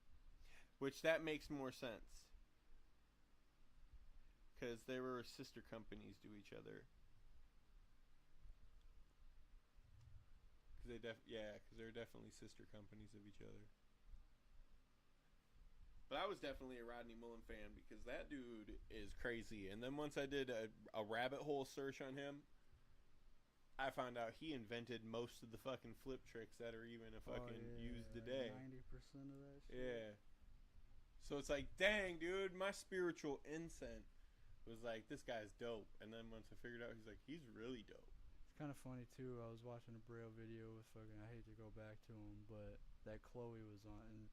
Which that makes more sense. Because they were sister companies to each other. Because they're definitely sister companies of each other. But I was definitely a Rodney Mullen fan because that dude is crazy. And then once I did a rabbit hole search on him, I found out he invented most of the fucking flip tricks that are even used today. 90% of that shit. Yeah. So it's like, dang, dude, my spiritual incense was like, this guy's dope. And then once I figured out, he's really dope. It's kind of funny, too. I was watching a Braille video with fucking, I hate to go back to him, but that Chloe was on, and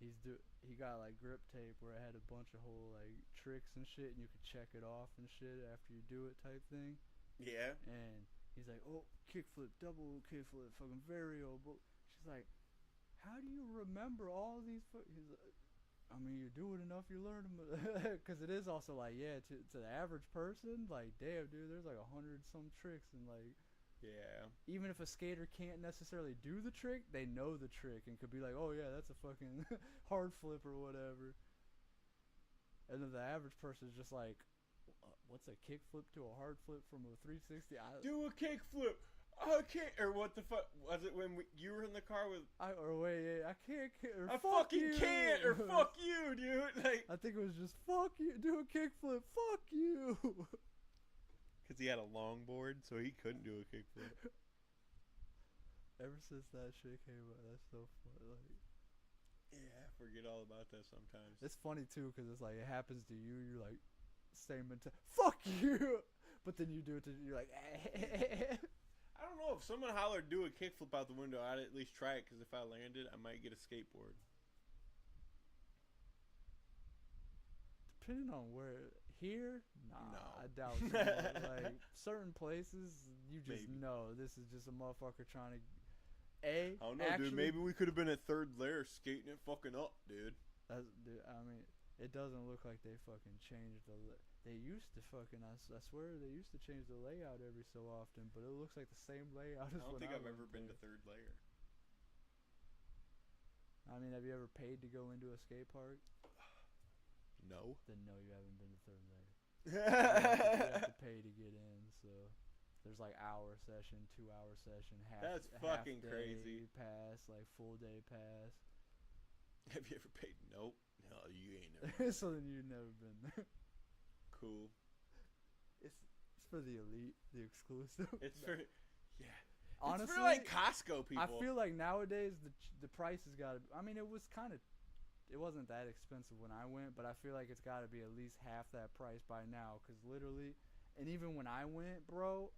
he got, like, grip tape where it had a bunch of whole, like, tricks and shit, and you could check it off and shit after you do it type thing. Yeah. And he's like, oh, kickflip, double kickflip, fucking variable. She's like, how do you remember all these he's like, I mean, you do it enough, you learn them. Because it is also like, yeah, to the average person, like, damn, dude, there's like 100 some tricks, and like, Yeah. even if a skater can't necessarily do the trick, they know the trick and could be like, oh yeah, that's a fucking hard flip or whatever. And then the average person is just like, what's a kick flip to a hard flip from a 360? Do a kick flip. I can't. Or what the fuck was it when you were in the car with? I can't. Or I fuck fucking you. can't. Or fuck you, dude. Like, I think it was just fuck you. Do a kick flip. Fuck you. because he had a longboard, so he couldn't do a kick flip. Ever since that shit came out, that's so fun. Like, Yeah, I forget all about that sometimes. it's funny too, cause it's like it happens to you. You're like, same mentality. Fuck you. But then you do it to you're like. I don't know if someone hollered do a kickflip out the window. I'd at least try it because if I landed, I might get a skateboard. Depending on where here, nah, No. I doubt so. Like certain places, you just Maybe. know this is just a motherfucker trying to. I don't know, dude. Maybe we could have been at third layer skating it fucking up, dude. Dude, I mean, it doesn't look like they fucking changed they used to fucking. I swear they used to change the layout every so often, but it looks like the same layout I as don't when think I I've went ever been to there. third layer. I mean, have you ever paid to go into a skate park? No. Then no, you haven't been to third layer. You That's have to pay to get in, so there's like hour session, 2 hour session, half fucking day crazy. pass, like full day pass. Have you ever paid? Nope. No, you ain't never. So then you've never been there. Cool. It's for the elite, the exclusive. It's for yeah. Honestly, it's for like Costco people. I feel like nowadays the price has got to. I mean, it wasn't that expensive when I went, but I feel like it's got to be at least half that price by now. Cause literally, and even when I went, bro,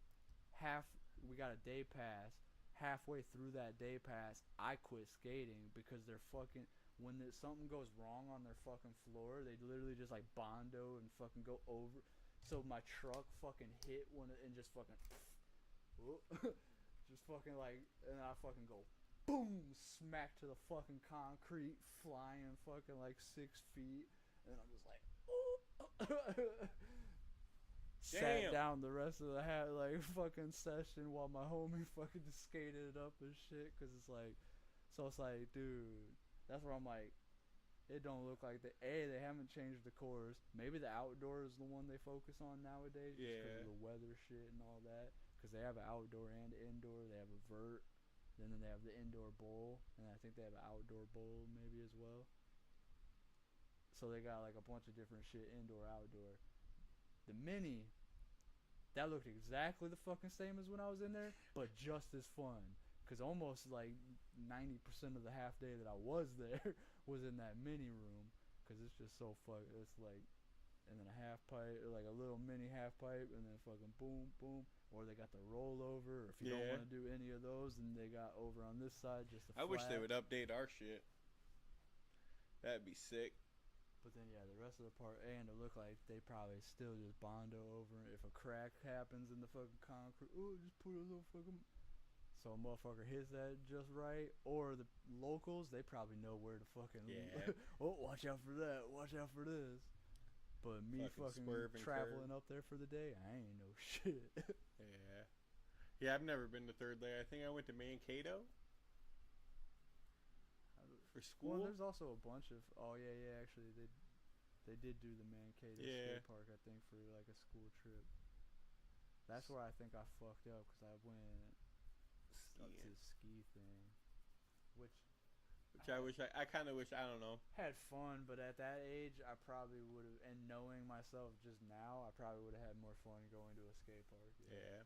we got a day pass. Halfway through that day pass, I quit skating because they're fucking. When something goes wrong on their fucking floor, they literally just like bondo and fucking go over. So my truck fucking hit and just fucking, just fucking like, and I fucking go, boom, smack to the fucking concrete, flying fucking like 6 feet, and I'm just like, sat Damn. down the rest of the fucking session while my homie fucking just skated it up and shit, cause it's like, so it's like, dude. That's where I'm like, it don't look like they haven't changed the course. Maybe the outdoor is the one they focus on nowadays, just because of the weather shit and all that. Because they have an outdoor and indoor. They have a vert, then they have the indoor bowl, and I think they have an outdoor bowl maybe as well. So they got like a bunch of different shit, indoor, outdoor. The mini, that looked exactly the fucking same as when I was in there, but just as fun. Because almost like 90% of the half day that I was there was in that mini room. Because it's just so it's like, and then a half pipe, like a little mini half pipe, and then fucking boom, boom. Or they got the rollover. Or if you don't want to do any of those, then they got over on this side just a I flat. wish they would update our shit. That'd be sick. But then, yeah, the rest of the part, and it looked like they probably still just bondo over it. If a crack happens in the fucking concrete, just put a little fucking. So a motherfucker hits that just right, or the locals, they probably know where to fucking. Yeah. Watch out for that. Watch out for this. But me fucking swerve and traveling curve. up there for the day, I ain't no shit. Yeah. Yeah, I've never been to third layer. I think I went to Mankato for school. Well, there's also a bunch of. Oh yeah, actually they did do the Mankato skate park, I think, for like a school trip. That's where I think I fucked up because I went up to the ski thing, which I kind of wish, I don't know. had fun, but at that age I probably would have, and knowing myself just now, I probably would have had more fun going to a skate park. Yeah.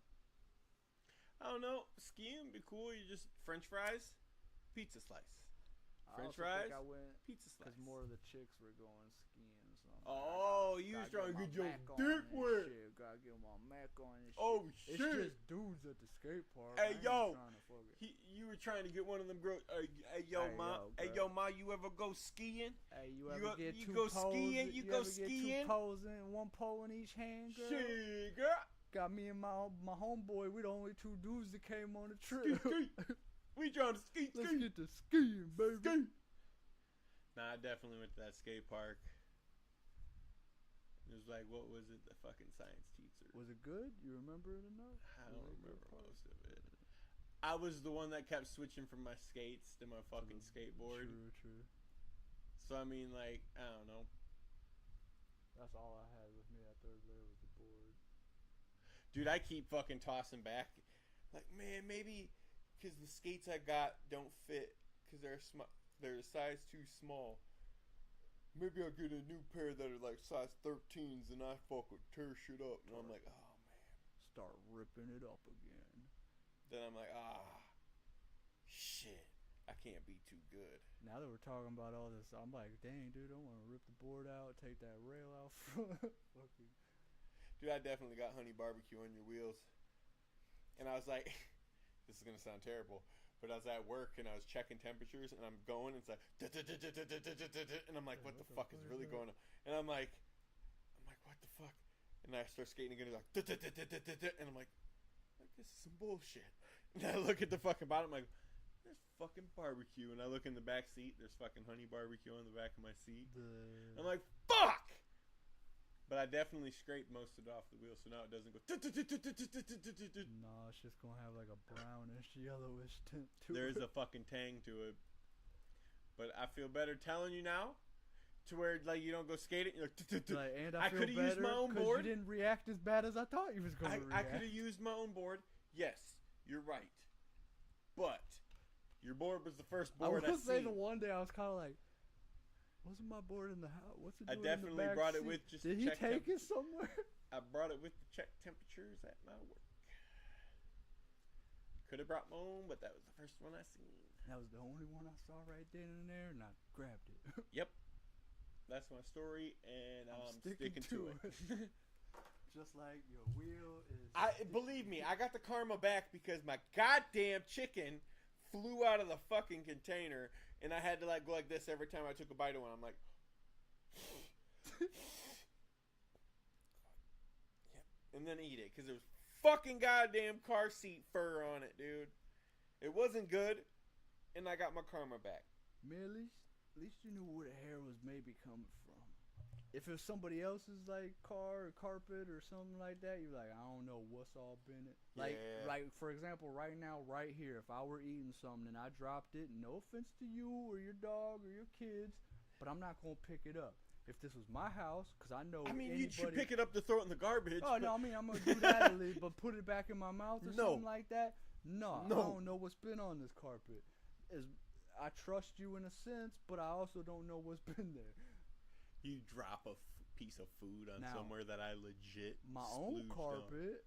I don't know. Skiing would be cool. You just French fries, pizza slice. French fries, I went pizza slice. because more of the chicks were going skiing. So Oh, you was trying to get your dick wet. Gotta get my Mac on this shit. Oh It's shit! just dudes at the skate park. Hey, I ain't yo. trying to fuck it. You were trying to get one of them girls. Hey yo, ma. Hey yo, ma. You ever go skiing? Hey, you You ever get you two go poles? skiing? You go ever get skiing? two poles in, one pole in each hand, girl? Shit, girl. Got me and my homeboy. We the only two dudes that came on the Ski, trip. ski. We trying to ski, Let's ski. get to skiing, baby. Ski. Nah, I definitely went to that skate park. It was like, what was it? The fucking science teacher. Was it good? You remember it enough? I Was don't it a good remember park? most of it. I was the one that kept switching from my skates to my fucking skateboard. True. So I mean, like, I don't know. That's all I had with me at third layer was the board. Dude, I keep fucking tossing back. Like, man, maybe because the skates I got don't fit because they're a size too small. Maybe I'll get a new pair that are like size 13s and I fucking tear shit up. And I'm like, oh man. Start ripping it up again. Then I'm like, shit. I can't be too good. Now that we're talking about all this, I'm like, dang, dude, I want to rip the board out, take that rail out front. Fucking. Dude, I definitely got honey barbecue on your wheels. And I was like, this is going to sound terrible, but I was at work and I was checking temperatures and I'm going, and it's like, and I'm like, what the fuck is really going on? And I'm like, what the fuck? And I start skating again, like, and I'm like, this is some bullshit. And I look at the fucking bottom, I'm like, there's fucking barbecue. And I look in the back seat, there's fucking honey barbecue on the back of my seat. I'm like, fuck! But I definitely scraped most of it off the wheel, so now it doesn't go. Nah, it's just gonna have like a brownish, yellowish tint to There's it. a fucking tang to it. But I feel better telling you now, to where like you don't go skating. You're like, And I feel could have used my better own 'cause board. You didn't react as bad as I thought you was gonna I react. could have used my own board. Yes, you're right. But your board was the first board I will say seen. the one day I was kind of like, wasn't my board in the house? What's it I doing in the definitely back brought it seat? with just Did to he check take it somewhere? I brought it with to check temperatures at my work. Could have brought my own, but that was the first one I seen. That was the only one I saw right then and there, and I grabbed it. Yep. That's my story, and I'm sticking to it. Just like your wheel is. Believe me, I got the karma back because my goddamn chicken flew out of the fucking container, and I had to like go like this every time I took a bite of one. I'm like, yep, and then eat it because there was fucking goddamn car seat fur on it, dude. It wasn't good, and I got my karma back. Man, at least you knew where the hair was maybe coming from. If it was somebody else's like car or carpet or something like that, you're like, I don't know what's all been it. Like, Yeah. like for example, right now, right here, if I were eating something and I dropped it, no offense to you or your dog or your kids, but I'm not gonna pick it up. If this was my house, because I know. I mean, anybody... you should pick it up to throw it in the garbage. Oh no, I mean I'm gonna do that, but put it back in my mouth or No. something like that. No, I don't know what's been on this carpet. I trust you in a sense, but I also don't know what's been there. You drop a piece of food on Now, somewhere that I legit My own splooged carpet,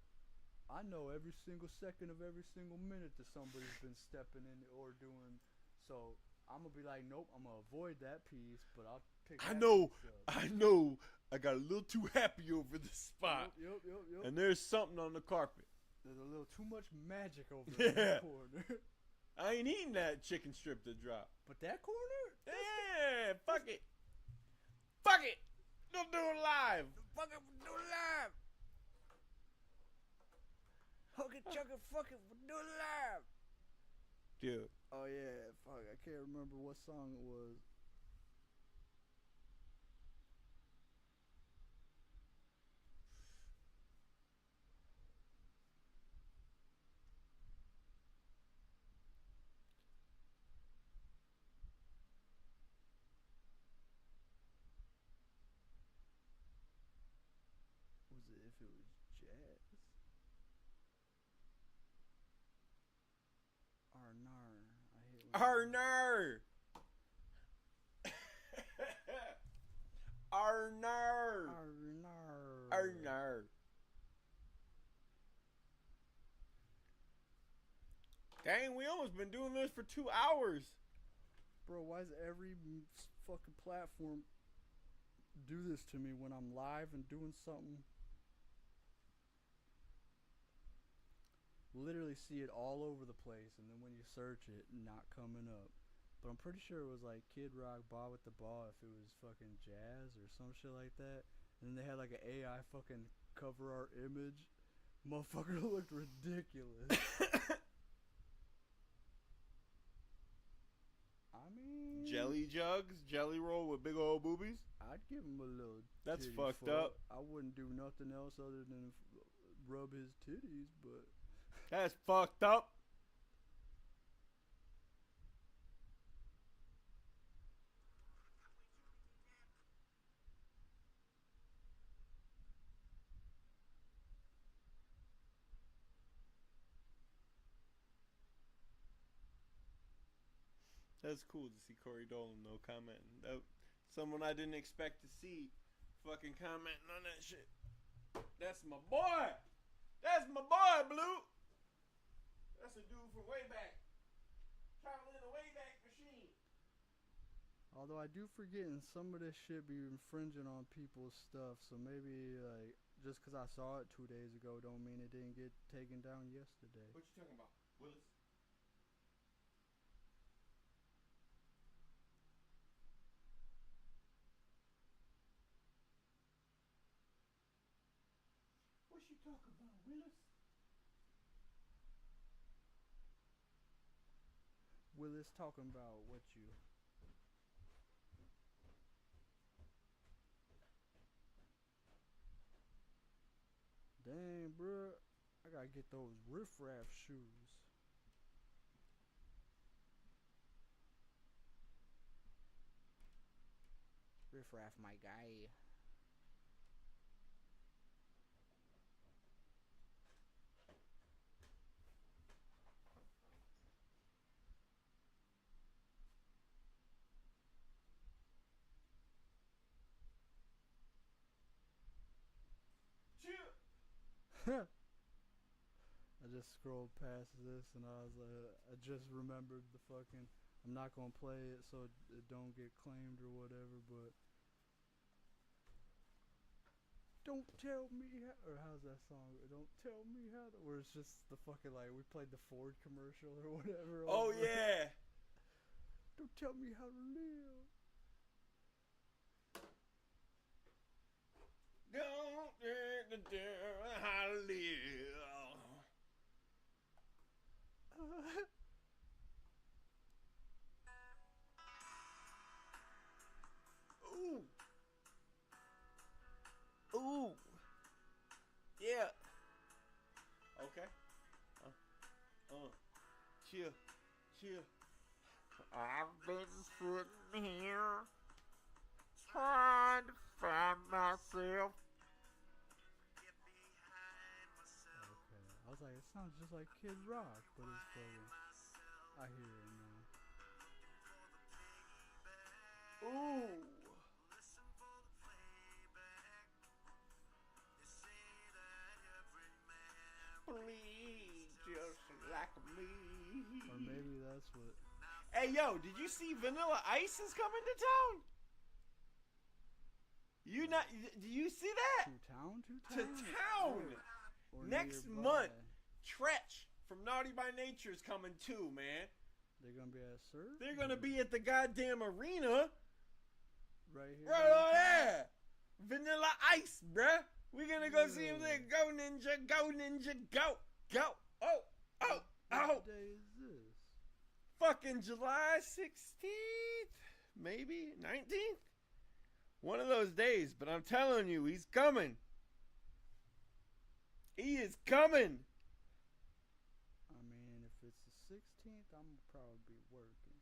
I know every single second of every single minute that somebody's been stepping in or doing. So I'm gonna be like, nope, I'm gonna avoid that piece, but I'll pick. I that know, piece up. I know. I got a little too happy over this spot, Yep. and there's something on the carpet. There's a little too much magic over in that corner. I ain't eating that chicken strip that dropped. But that corner, Yeah, fuck it. Fuck it. Don't do it live. fuck it, do it live. Hook it, chuck it, fuck it, do it live. Dude. Oh yeah, fuck, I can't remember what song it was. Was it if it was jazz? Arnar. I hate when Arnar. Arnar. Arnar. Arnar. Dang, we almost been doing this for 2 hours. Bro, why does every fucking platform do this to me when I'm live and doing something? Literally see it all over the place, and then when you search it, not coming up. But I'm pretty sure it was like Kid Rock, Bob with the Ball, if it was fucking jazz or some shit like that. And then they had like an AI fucking cover art image. Motherfucker looked ridiculous. I mean, jelly jugs, jelly roll with big old boobies. I'd give him a little. That's titty fucked fuck. up. I wouldn't do nothing else other than rub his titties, but That's fucked up. That's cool to see Corey Dolan though commenting. Someone I didn't expect to see fucking commenting on that shit. That's my boy. That's my boy, Blue. That's a dude from way back. Traveling in the way back machine. although I do forgetting some of this shit be infringing on people's stuff, so maybe like just because I saw it 2 days ago don't mean it didn't get taken down yesterday. What you talking about, Willis? What you talking about, Willis? Willis talking about what you. Dang, bruh. I gotta get those riff-raff shoes. Riff-raff, my guy. I just scrolled past this and I was like, I just remembered the fucking. I'm not gonna play it so it don't get claimed or whatever, but. Don't tell me how, or how's that song? Don't tell me how to, where it's just the fucking like, we played the Ford commercial or whatever. Oh yeah. Don't tell me how to live. Don't how to live. Ooh. Ooh. Yeah. Okay. Chill. Chill. I've been sitting here trying to find myself. Okay. I was like, it sounds just like Kid Rock, but it's fucking. I hear it now. Ooh. Please, just like me. Or maybe that's what. Hey, yo, did you see Vanilla Ice is coming to town? Do you see that? To town? To town. Or Next nearby. month. Tretch from Naughty by Nature is coming too, man. They're gonna be at Surf? They're gonna be at the goddamn arena. Right here. Right on there. Vanilla Ice, bruh. We're gonna go see him there. Go Ninja, go Ninja, go. Go. Oh, oh, oh. What day is this? Fucking July 16th? Maybe 19th? One of those days, but I'm telling you, he's coming. He is coming. I mean, if it's the 16th, I'm gonna probably be working.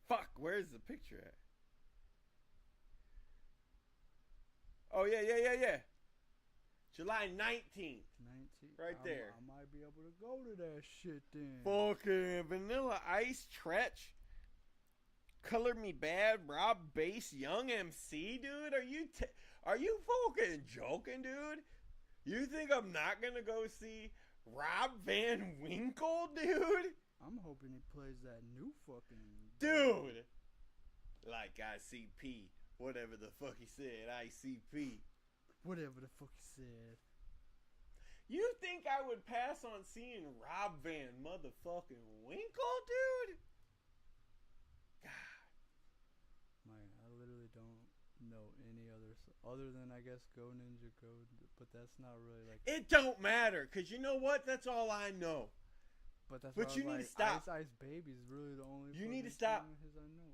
Fuck, where's the picture at? Oh, yeah. July 19th. 19th. Right there. I might be able to go to that shit then. Fucking Vanilla Ice, Tretch, Color Me Bad, Rob Bass, Young MC, dude. Are you fucking joking, dude? You think I'm not gonna go see Rob Van Winkle, dude? I'm hoping he plays that new fucking Dude! Like ICP. Whatever the fuck he said, ICP. whatever the fuck he said. You think I would pass on seeing Rob Van motherfucking Winkle, dude? God. Man, I literally don't know any other than I guess Go Ninja Go, but that's not really like. It don't matter, because you know what? That's all I know. But that's But why I you was need like, to stop. Ice Ice Baby is really the only. You need to fucking stop. song of his I know.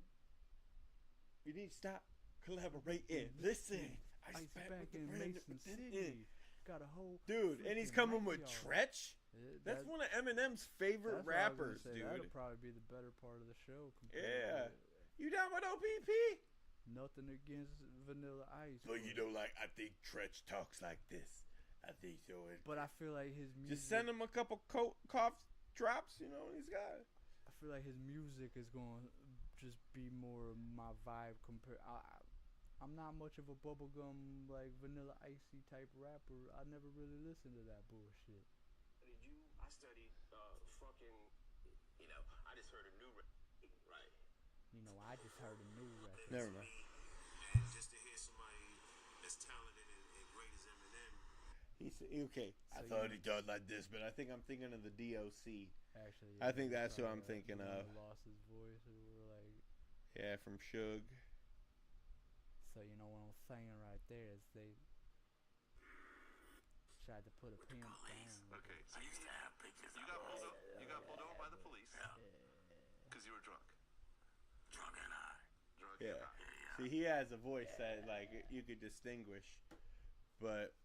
You need to stop collaborating. Listen. Ice back back with the in brand Mason new- City. Got a whole. Dude, and he's freaking coming night, with y'all. Tretch. That's one of Eminem's favorite rappers, dude. That'll probably be the better part of the show. Yeah. You down with OPP? Nothing against Vanilla Ice. But you know, like, I think Tretch talks like this. I think so. But I feel like his music. Just send him a couple cough drops, you know, and he's got it. I feel like his music is going to just be more of my vibe compared. I'm not much of a bubblegum, like, Vanilla Icy type rapper. I never really listened to that bullshit. I studied fucking, you know, I just heard a new right. You know, I just heard a new record. Never mind. And just to hear somebody as talented and great as Eminem. He's okay. I So thought you- he talked like this, but I think I'm thinking of the DOC. Actually, I think he's that's who probably, I'm thinking like, of. Lost his voice, or we're like. Yeah, from Suge. So you know what I'm saying right there is they tried to put a pimp down. Okay, so you got pulled over by the police because you were drunk. Drunk and high. Drunk Yeah. and high. See, he has a voice that, like, you could distinguish. But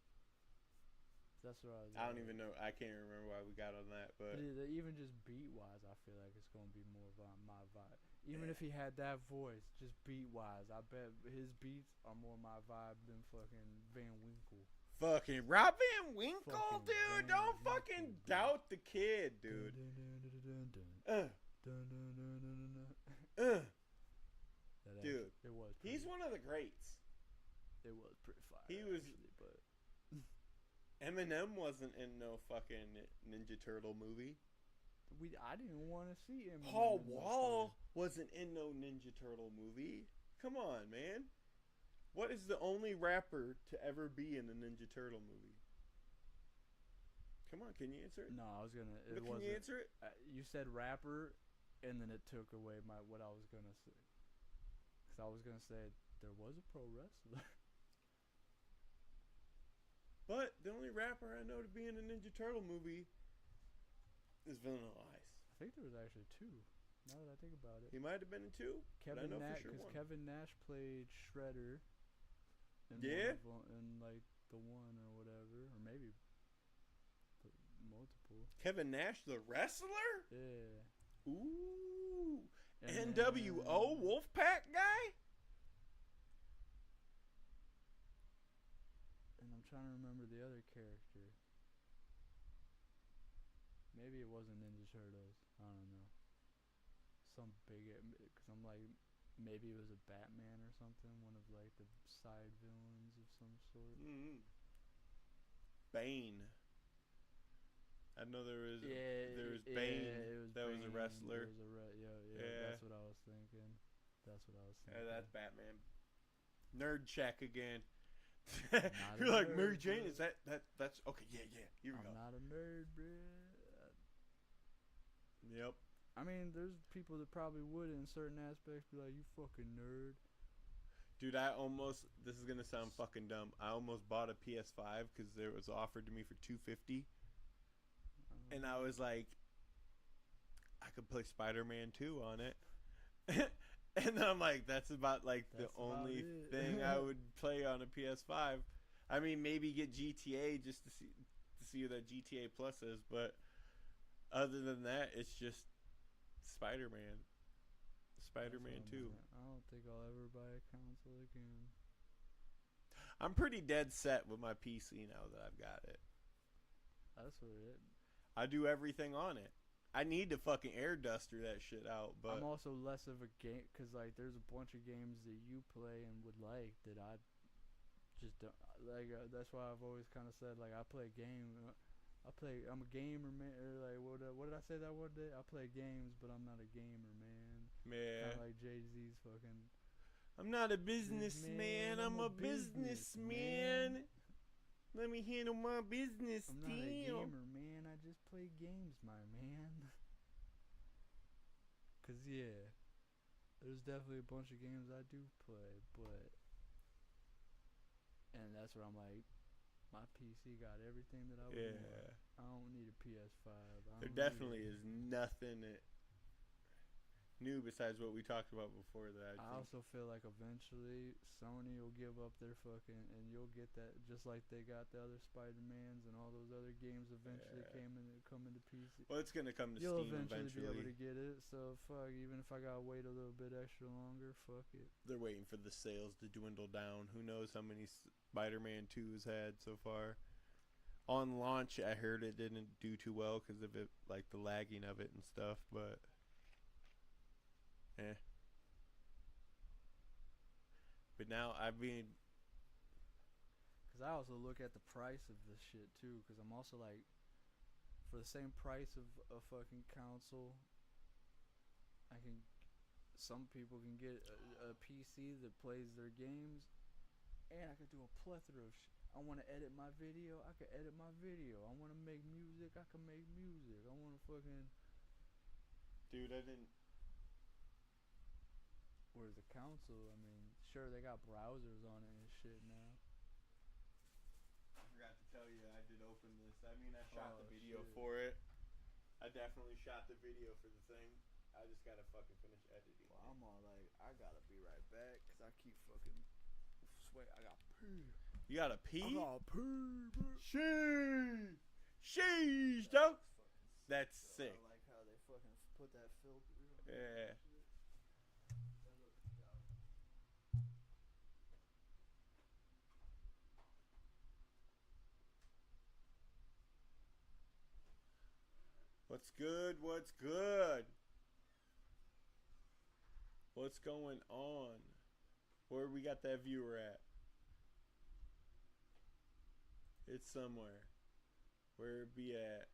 That's what I was. I don't even know. I can't remember why we got on that. But Even just beat wise, I feel like it's gonna be more of my vibe. Even if he had that voice, just beat wise, I bet his beats are more my vibe than fucking Van Winkle. fucking Rob Van Winkle, Fucking dude. Van Don't Winkle, fucking dude. doubt the kid, dude. Dun, dun, dun, dun, dun, Uh, dun, dun, dun, dun, dun, dun. uh. That Dude, actually- it was. He's pretty- one of the greats. It was pretty fire. he was- actually, but Eminem wasn't in no fucking Ninja Turtle movie. I didn't want to see him. Paul Wall wasn't in no Ninja Turtle movie. Come on, man. What is the only rapper to ever be in a Ninja Turtle movie? Come on, can you answer it? No, I was gonna. It But can wasn't. you answer it? You said rapper, and then it took away what I was gonna say. Cause I was gonna say there was a pro wrestler. But the only rapper I know to be in a Ninja Turtle movie is Vanilla Ice. I think there was actually two. Now that I think about it, He might have been in two. but I Kevin know for Nash, sure because one. Kevin Nash played Shredder. In Yeah? in like the one or whatever, or maybe multiple. Kevin Nash, the wrestler? Yeah. Ooh. And NWO then- Wolfpack guy? And I'm trying to remember the other character. Maybe it wasn't Ninja Turtles. I don't know. Some big, because I'm like, maybe it was a Batman or something. One of like the side villains of some sort. Mm-hmm. Bane. I know there was Bane. It was that was a Bane, wrestler. It was Yeah. That's what I was thinking. That's what I was thinking. Yeah, that's Batman. Nerd check again. Not a You're like nerd, Mary Jane. bro. Is that's okay? Yeah. Here we I'm go. not a nerd, bro. Yep. I mean, there's people that probably would in certain aspects be like, you fucking nerd. Dude, this is gonna sound fucking dumb. I almost bought a PS5 because it was offered to me for $250, and I was like, I could play Spider-Man 2 on it. And then I'm like, that's about like the That's about only it. thing I would play on a PS5. I mean, maybe get GTA just to see what that GTA Plus is, but other than that, it's just Spider-Man. Spider-Man 2. I don't think I'll ever buy a console again. I'm pretty dead set with my PC now that I've got it. That's what it. I do everything on it. I need to fucking air duster that shit out, but I'm also less of a game, because like there's a bunch of games that you play and would like that I just don't like. That's why I've always kind of said like I play a game. I'm a gamer, man. Or like what did I say that one day? I play games, but I'm not a gamer, man. man, Kind of like Jay-Z's fucking. I'm not a businessman. I'm a businessman. Let me handle my business. I'm not a Damn. gamer, man. I just play games, my man. Cause yeah, there's definitely a bunch of games I do play, and that's where I'm like, my PC got everything that I would want. Yeah. I don't need a PS5. There definitely is nothing new besides what we talked about before that. I also feel like eventually Sony will give up their fucking, and you'll get that just like they got the other Spider-Mans and all those other games eventually come into PC. Well, it's gonna come to You'll Steam eventually be able to get it. So fuck, even if I gotta wait a little bit extra longer, fuck it. They're waiting for the sales to dwindle down. Who knows how many Spider-Man 2's had so far? On launch, I heard it didn't do too well because of it, like the lagging of it and stuff. But But now because I also look at the price of this shit too, because I'm also like, for the same price of a fucking console, some people can get a PC that plays their games, and I can do a plethora of shit. I want to edit my video, I can edit my video. I want to make music, I can make music. I want to fucking... Dude, I didn't... Whereas the console, I mean, sure, they got browsers on it and shit now. I forgot to tell you, I did open this. I mean, I shot the video for it. I definitely shot the video for the thing. I just gotta fucking finish editing. Well, I'm all like, I gotta be right back, because I keep fucking... Sweat, I got pee. You gotta pee? I got pee, bro. Sheesh! Sheesh, though! That's sick. I like how they fucking put that filter on. Yeah. What's good? What's good? What's going on? Where we got that viewer at? It's somewhere. Where it be at?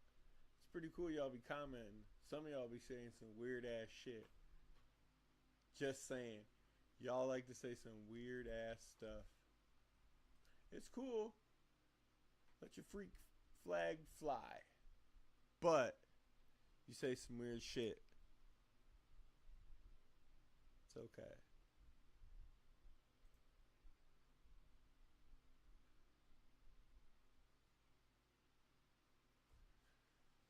It's pretty cool y'all be commenting. Some of y'all be saying some weird ass shit. Just saying. Y'all like to say some weird ass stuff. It's cool. Let your freak flag fly. But you say some weird shit. It's okay.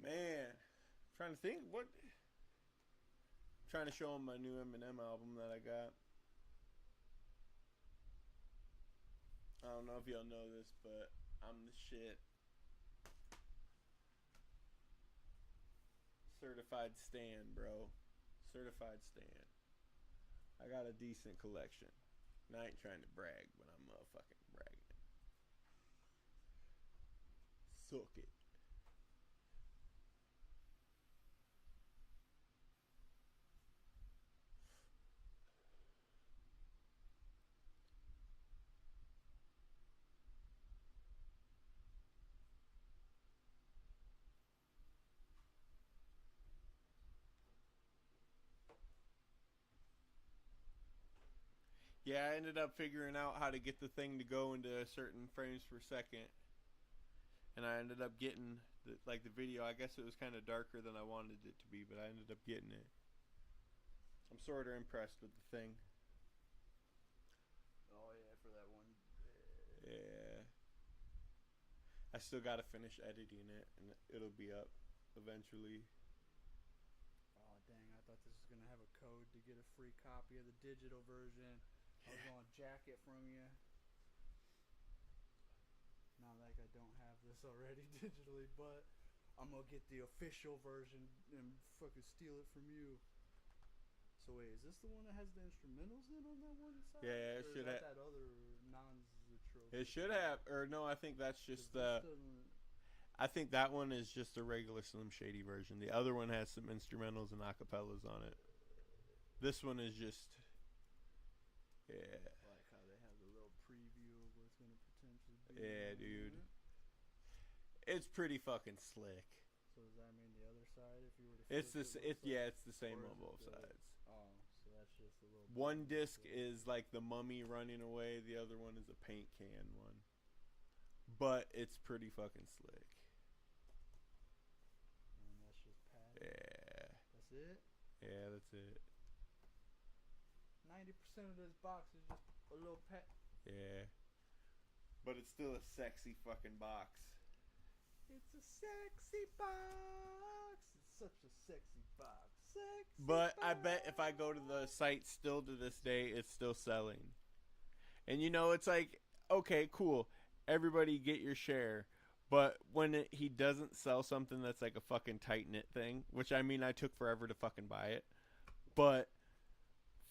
Man, I'm trying to think what. I'm trying to show him my new Eminem album that I got. I don't know if y'all know this, but I'm the shit. Certified stan, bro. Certified stan. I got a decent collection. And I ain't trying to brag, but I'm motherfucking bragging. Suck it. Yeah, I ended up figuring out how to get the thing to go into certain frames per second. And I ended up getting, the video, I guess it was kind of darker than I wanted it to be, but I ended up getting it. I'm sort of impressed with the thing. Oh, yeah, for that one. Yeah. I still got to finish editing it, and it'll be up eventually. Oh, dang, I thought this was going to have a code to get a free copy of the digital version. I was going to jack it from you. Not like I don't have this already digitally, but I'm going to get the official version and fucking steal it from you. So wait, is this the one that has the instrumentals in on that one side? Yeah, it or should is have. that other non-zitro? It should have, or no, I think that's just the. I think that one is just the regular Slim Shady version. The other one has some instrumentals and acapellas on it. This one is just. Yeah. I like how they have the little preview of what's going to potentially be. Yeah, dude. It's pretty fucking slick. So does that mean the other side, if you were to It's flip it's the same or on is it both the- sides. Oh, so that's just a little. One bit disc is like the mummy running away. The other one is a paint can one. But it's pretty fucking slick. And that's just padding. Yeah. That's it. Yeah, that's it. 90% of this box is just a little pet. Yeah. But it's still a sexy fucking box. It's a sexy box. It's such a sexy box. Sexy But box. I bet if I go to the site still to this day, it's still selling. And you know, it's like, okay, cool. Everybody get your share. But when he doesn't sell something that's like a fucking tight knit thing, which I mean, I took forever to fucking buy it. But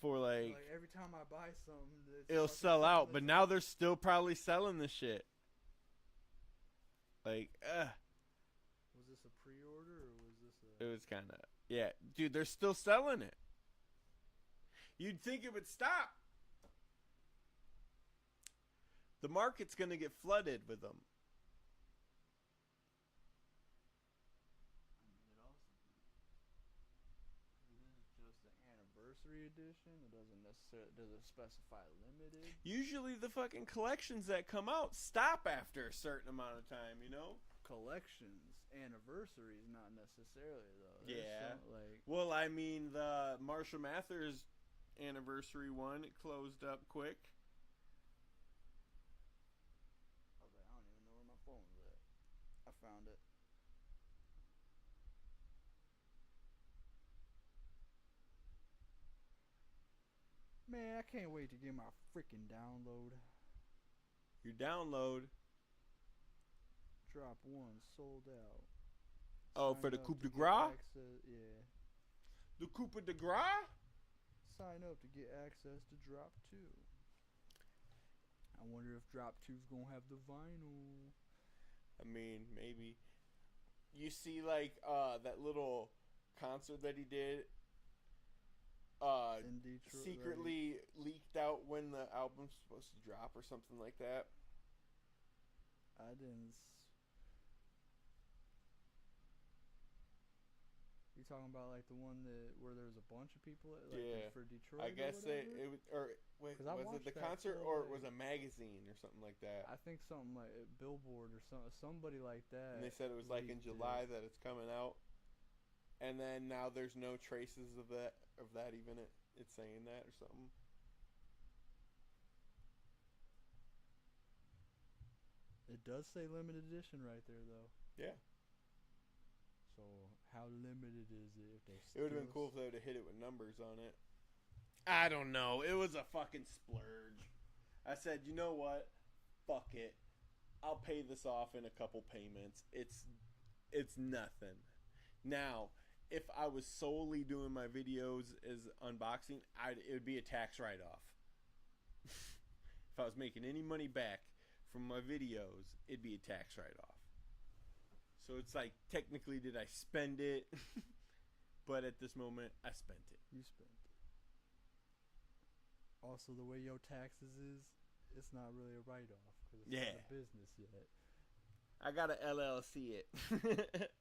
for like every time I buy something, it'll sell out. But now they're still probably selling the shit. Like, Was this a pre-order or was this it was kind of, yeah. Dude, they're still selling it. You'd think it would stop. The market's going to get flooded with them. Anniversary edition? It doesn't necessarily, does it specify limited? Usually the fucking collections that come out stop after a certain amount of time, you know? Collections, anniversaries, not necessarily though. Yeah. Like, well, I mean, the Marshall Mathers anniversary one, it closed up quick. I was like, I don't even know where my phone's at. I found it. Man, I can't wait to get my freaking download. Your download. Drop 1 sold out. Oh, Sign for the up Coupe to de get Gras? access- Yeah. The Coupe de Gras? Sign up to get access to Drop 2. I wonder if Drop 2's gonna have the vinyl. I mean, maybe. You see, like, that little concert that he did, In Detroit. secretly leaked out when the album's supposed to drop or something like that. I didn't. You talking about like the one that where there was a bunch of people at, like Yeah. for Detroit? I guess or it was, or wait, 'Cause I was it watched the that concert till, or it like- was a magazine or something like that? I think something like Billboard or somebody like that. And they said it was like in leaked it. July that it's coming out, and then now there's no traces of that even it's saying that or something. It does say limited edition right there though. Yeah, So how limited is it if they? it would have been cool if they would have hit it with numbers on it. I don't know. It was a fucking splurge. I said, you know what? Fuck it. I'll pay this off in a couple payments. It's nothing. Now, if I was solely doing my videos as unboxing, it would be a tax write-off. If I was making any money back from my videos, it'd be a tax write-off. So it's like, technically, did I spend it? But at this moment, I spent it. You spent it. Also, the way your taxes is, it's not really a write-off because it's Yeah. not a business yet. I gotta LLC it.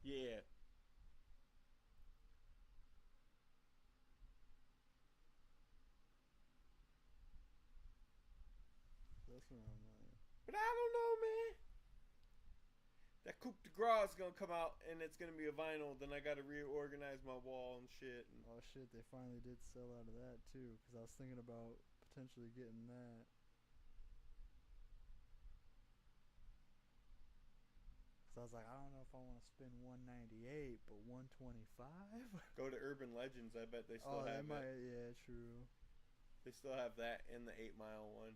Yeah. That's what I'm like. But I don't know, man. That Coupe de Gras is gonna come out and it's gonna be a vinyl. Then I gotta reorganize my wall and shit. And Oh shit, they finally did sell out of that too. Because I was thinking about potentially getting that. Because I was like, I don't know if I want to spend $198, but $125. go to Urban Legends. I bet they still Oh, they have might. it. Yeah, true. They still have that in the 8 Mile one.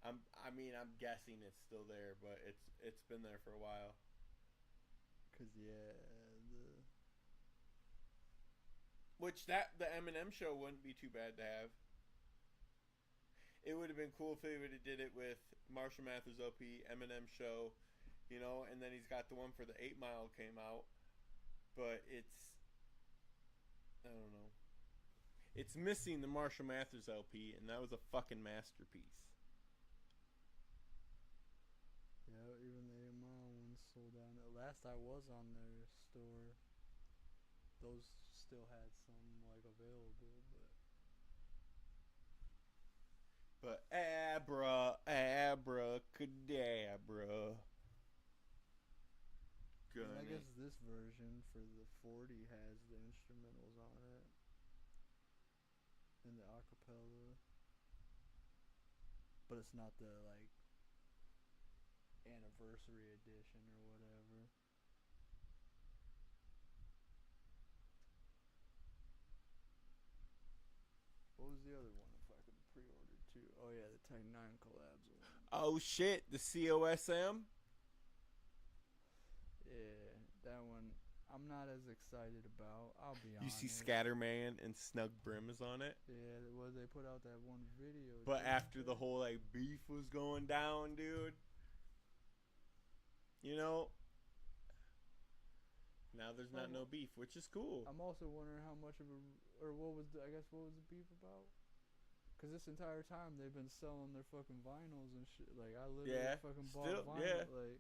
I'm guessing it's still there, but it's been there for a while. Cause yeah, Which the Eminem show wouldn't be too bad to have. It would have been cool if they would have did it with Marshall Mathers LP, Eminem show, you know, and then he's got the one for the 8 Mile came out, but I don't know. It's missing the Marshall Mathers LP, and that was a fucking masterpiece. yeah, even the 8 Mile ones sold out. Last I was on their store, those still had some like available, But abracadabra. and I guess this version for the 40 has the instrumentals on it and the acapella, but it's not the like anniversary edition or whatever. What was the other one if I could pre-order too? Oh yeah, the Tech 9 collabs one. Oh shit, the COSM? Yeah, that one I'm not as excited about. I'll be You honest. see Scatterman and Snug Brim is on it. Yeah, well, they put out that one video. But didn't after they? the whole like beef was going down, dude. You know, now there's not no beef, which is cool. I'm also wondering how much of a, or what was the, I guess what was the beef about? Cause this entire time they've been selling their fucking vinyls and shit. Like I literally fucking bought still, vinyl. yeah. Like,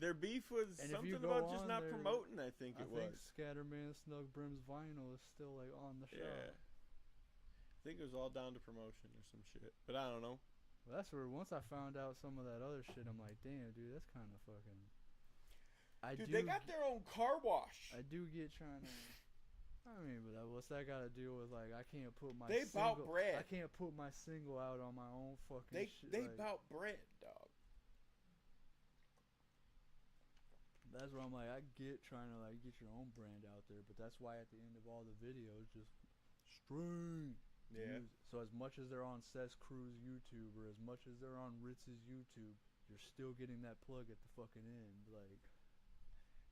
Their beef was And if something you go about just on not there, promoting, I think I it think was. Scatterman Snug Brim's vinyl is still like on the shop. Yeah. I think it was all down to promotion or some shit. But I don't know. Well, that's where once I found out some of that other shit, I'm like, damn, dude, that's kind of fucking. Dude, they got their own car wash. I do get trying to. I mean, but what's that got to do with like I can't put my They single, bout bread. I can't put my single out on my own fucking They shit. they like, bout bread, dog. That's where I'm like, I get trying to like get your own brand out there, but that's why at the end of all the videos, just string. Yeah. So as much as they're on Seth's Crew's YouTube or as much as they're on Ritz's YouTube, you're still getting that plug at the fucking end. Like,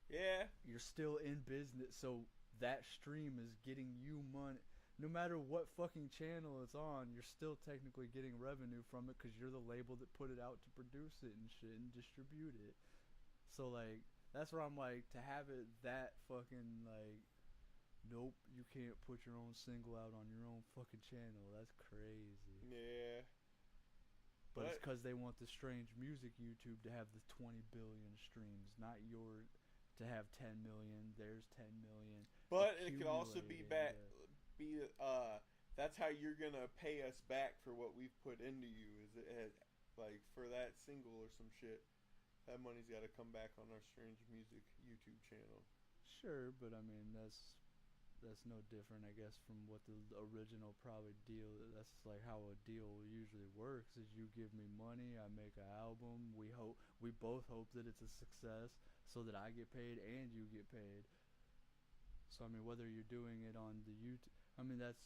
Yeah. you're still in business, so that stream is getting you money. No matter what fucking channel it's on, you're still technically getting revenue from it because you're the label that put it out to produce it and shit and distribute it. So like, that's where I'm like, to have it that fucking like, nope, you can't put your own single out on your own fucking channel. That's crazy. Yeah. But it's because they want the Strange Music YouTube to have the 20 billion streams, not your to have 10 million. There's 10 million. But it could also be accumulated, that's how you're gonna pay us back for what we've put into you. Is it like for that single or some shit? That money's got to come back on our Strange Music YouTube channel. Sure, but I mean that's no different, I guess, from what the original probably deal. That's like how a deal usually works: is you give me money, I make an album. We both hope that it's a success, so that I get paid and you get paid. So I mean, whether you're doing it on the YouTube, I mean that's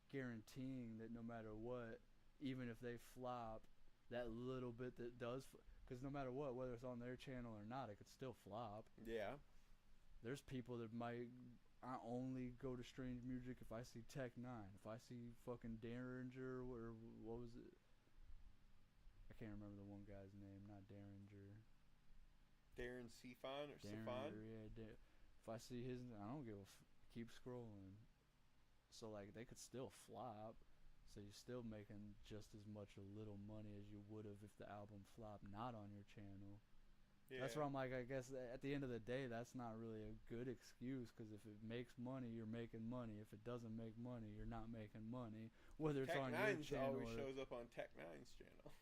guaranteeing that no matter what, even if they flop, that little bit that does, because no matter what, whether it's on their channel or not, it could still flop. Yeah. There's people that might. I only go to Strange Music if I see Tech 9. If I see fucking Derringer or what was it? I can't remember the one guy's name. Not Derringer. Darren Sifon or Derringer, Sifon? yeah. If I see his, I don't give a. Keep scrolling. So like they could still flop. So you're still making just as much a little money as you would have if the album flopped not on your channel. Yeah. That's where I'm like, I guess at the end of the day, that's not really a good excuse, because if it makes money, you're making money. If it doesn't make money, you're not making money. Whether it's Tech on your Nine's channel always or, shows up on Tech Nine's channel.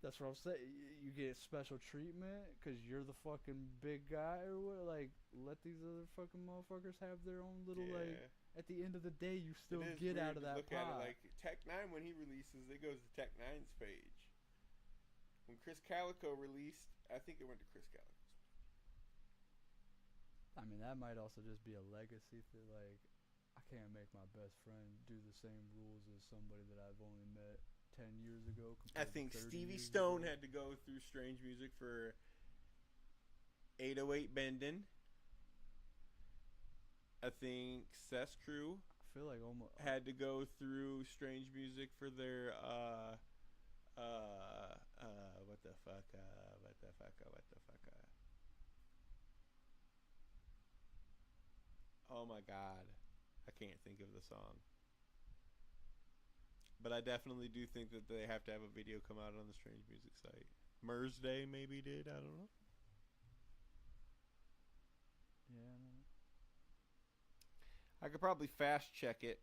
that's what I'm saying. You get special treatment because you're the fucking big guy or what? Like, let these other fucking motherfuckers have their own little like. At the end of the day, you still It is get weird out of to that look pot. at it like Tech Nine when he releases, it goes to Tech Nine's page. When Chris Calico released, I think it went to Chris Calico's. I mean, that might also just be a legacy thing. Like, I can't make my best friend do the same rules as somebody that I've only met 10 years ago. I think Stevie Stone had to go through Strange Music for 808 Bendin'. I think Seth's Crew I feel like almost had to go through Strange Music for their what the fuck. Oh my god, I can't think of the song. But I definitely do think that they have to have a video come out on the Strange Music site. Mers Day maybe did, I don't know. yeah. I don't know. I could probably fast check it.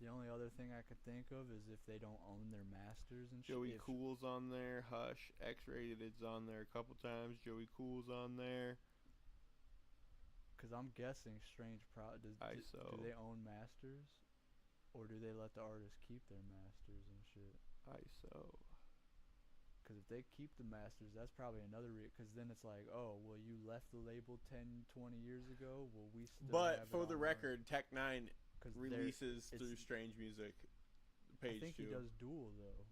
The only other other thing I could think of is if they don't own their masters and shit. Joey Cool's on there. Hush. X-Rated's on there a couple times. Joey Cool's on there. Because I'm guessing Strange do they own masters? Or do they let the artists keep their masters and shit? ISO. Because if they keep the masters, that's probably another because then it's like, oh, well, you left the label 10, 20 years ago. Well, we still But have for it the on record, Tech Nine releases it's- through Strange Music page I think 2. he does dual, though.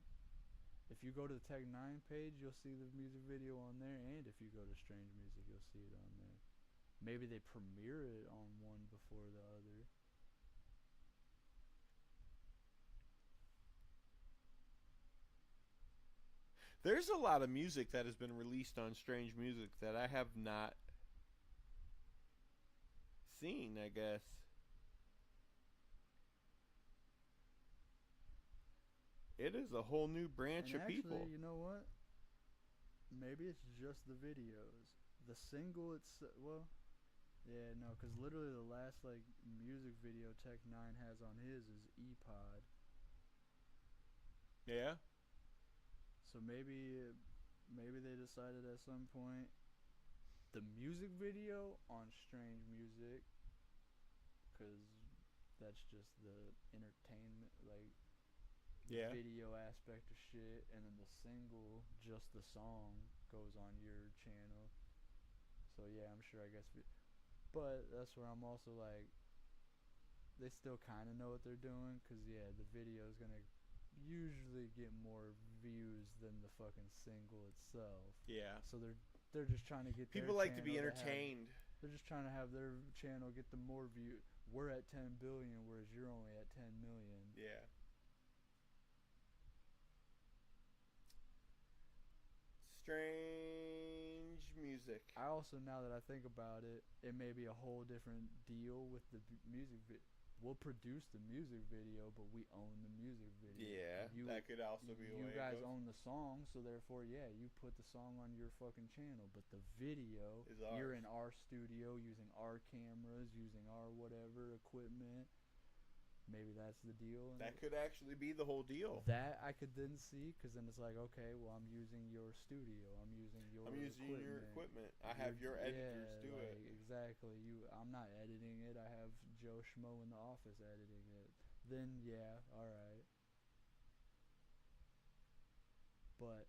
If you go to the Tech 9 page, you'll see the music video on there. And if you go to Strange Music, you'll see it on there. Maybe they premiere it on one before the other. There's a lot of music that has been released on Strange Music that I have not seen, I guess. It is a whole new branch And of actually, people. you know what? Maybe it's just the videos. The single, well, yeah, no, because literally the last, like, music video Tech 9 has on his is E-Pod. Yeah? So maybe they decided at some point the music video on Strange Music, because that's just the entertainment, like, Yeah. video aspect of shit, and then the single, just the song, goes on your channel. So yeah, I'm sure, I guess, but that's where I'm also like, they still kind of know what they're doing, because yeah, the video is gonna usually get more views than the fucking single itself. Yeah. So they're just trying to get People their like to be channel entertained. they're just trying to have their channel get the more view. We're at 10 billion, whereas you're only at 10 million. Yeah. Strange Music. I also, now that I think about it, it may be a whole different deal with the music video. We'll produce the music video, but we own the music video. Yeah, that could also be a way You it guys goes. own the song, so therefore, yeah, you put the song on your fucking channel. But the video, Is you're ours. in our studio using our cameras, using our whatever equipment. Maybe that's the deal. That could actually be the whole deal. That I could then see, because then it's like, okay, well, I'm using your studio. I'm using your equipment. I have your editors do it. Exactly. I'm not editing it. I have Joe Schmo in the office editing it. Then, yeah, all right. But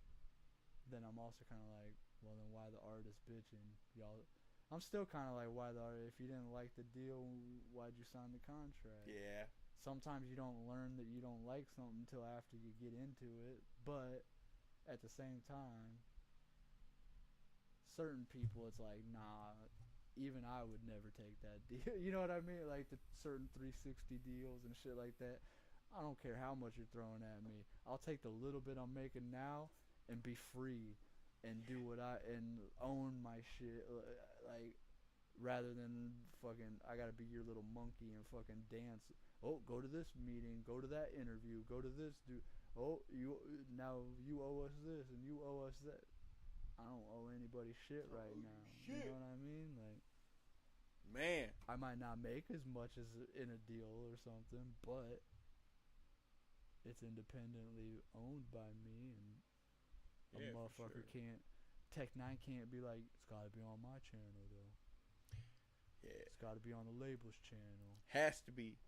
then I'm also kind of like, well, then why the artist bitching? Y'all, I'm still kind of like, why the artist? If you didn't like the deal, why'd you sign the contract? Yeah. Sometimes you don't learn that you don't like something until after you get into it. But at the same time, certain people, it's like, nah, even I would never take that deal. You know what I mean? Like the certain 360 deals and shit like that. I don't care how much you're throwing at me. I'll take the little bit I'm making now and be free and do and own my shit. Like, rather than fucking, I gotta be your little monkey and fucking dance. Oh, go to this meeting, go to that interview, go to this, oh, you owe us this and you owe us that. I don't owe anybody shit right now. Shit. You know what I mean? Like, man, I might not make as much as in a deal or something, but it's independently owned by me, and a Yeah, for motherfucker sure. can't. Tech 9 can't be like, it's gotta be on my channel though. Yeah. It's gotta be on the label's channel. Has to be.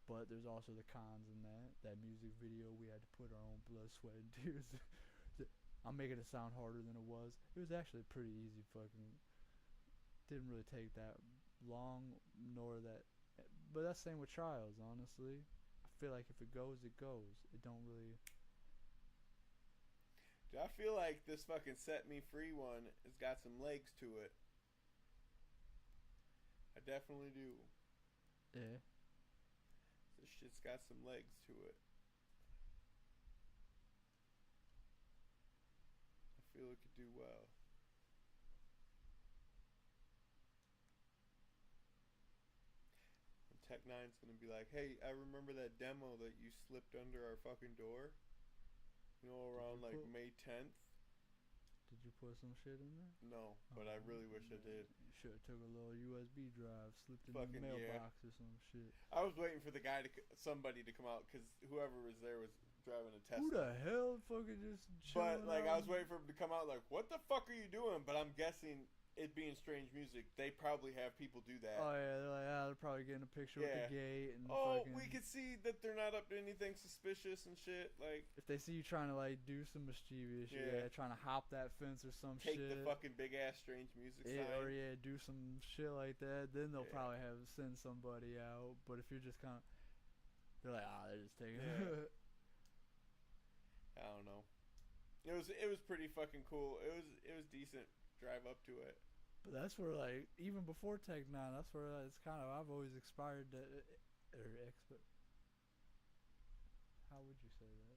But there's also the cons in that music video, we had to put our own blood, sweat, and tears. I'm making it sound harder than it was. It was actually pretty easy. Fucking didn't really take that long, nor that. But that's the same with Trials, honestly. I feel like if it goes, it goes. It don't really. Dude, I feel like this fucking Set Me Free one has got some legs to it. I definitely do. Yeah. This shit's got some legs to it. I feel it could do well. And Tech 9's gonna be like, hey, I remember that demo that you slipped under our fucking door? You know, around like May 10th? Did you put some shit in there? No, but I really wish I did. You should have took a little USB drive, slipped it in Fucking the yeah. mailbox or some shit. I was waiting for the guy somebody to come out because whoever was there was driving a Tesla. Who the hell fucking just But chilling like out? I was waiting for him to come out. Like, what the fuck are you doing? But I'm guessing it being strange music, they probably have people do that. Oh yeah, they're like, they're probably getting a picture with Yeah. the gate and Oh, fucking. we can see that they're not up to anything suspicious and shit. Like, If they see you trying to like do some mischievous shit, Yeah. trying to hop that fence or some take shit. the fucking big ass strange music Yeah, sign. or do some shit like that, then they'll Yeah. probably send somebody out. But if you're just kind of, they're like, they're just taking. Yeah. I don't know. It was pretty fucking cool. It was decent drive up to it. But that's where like even before Tech 9, that's where it's kind of I've always expired that how would you say that?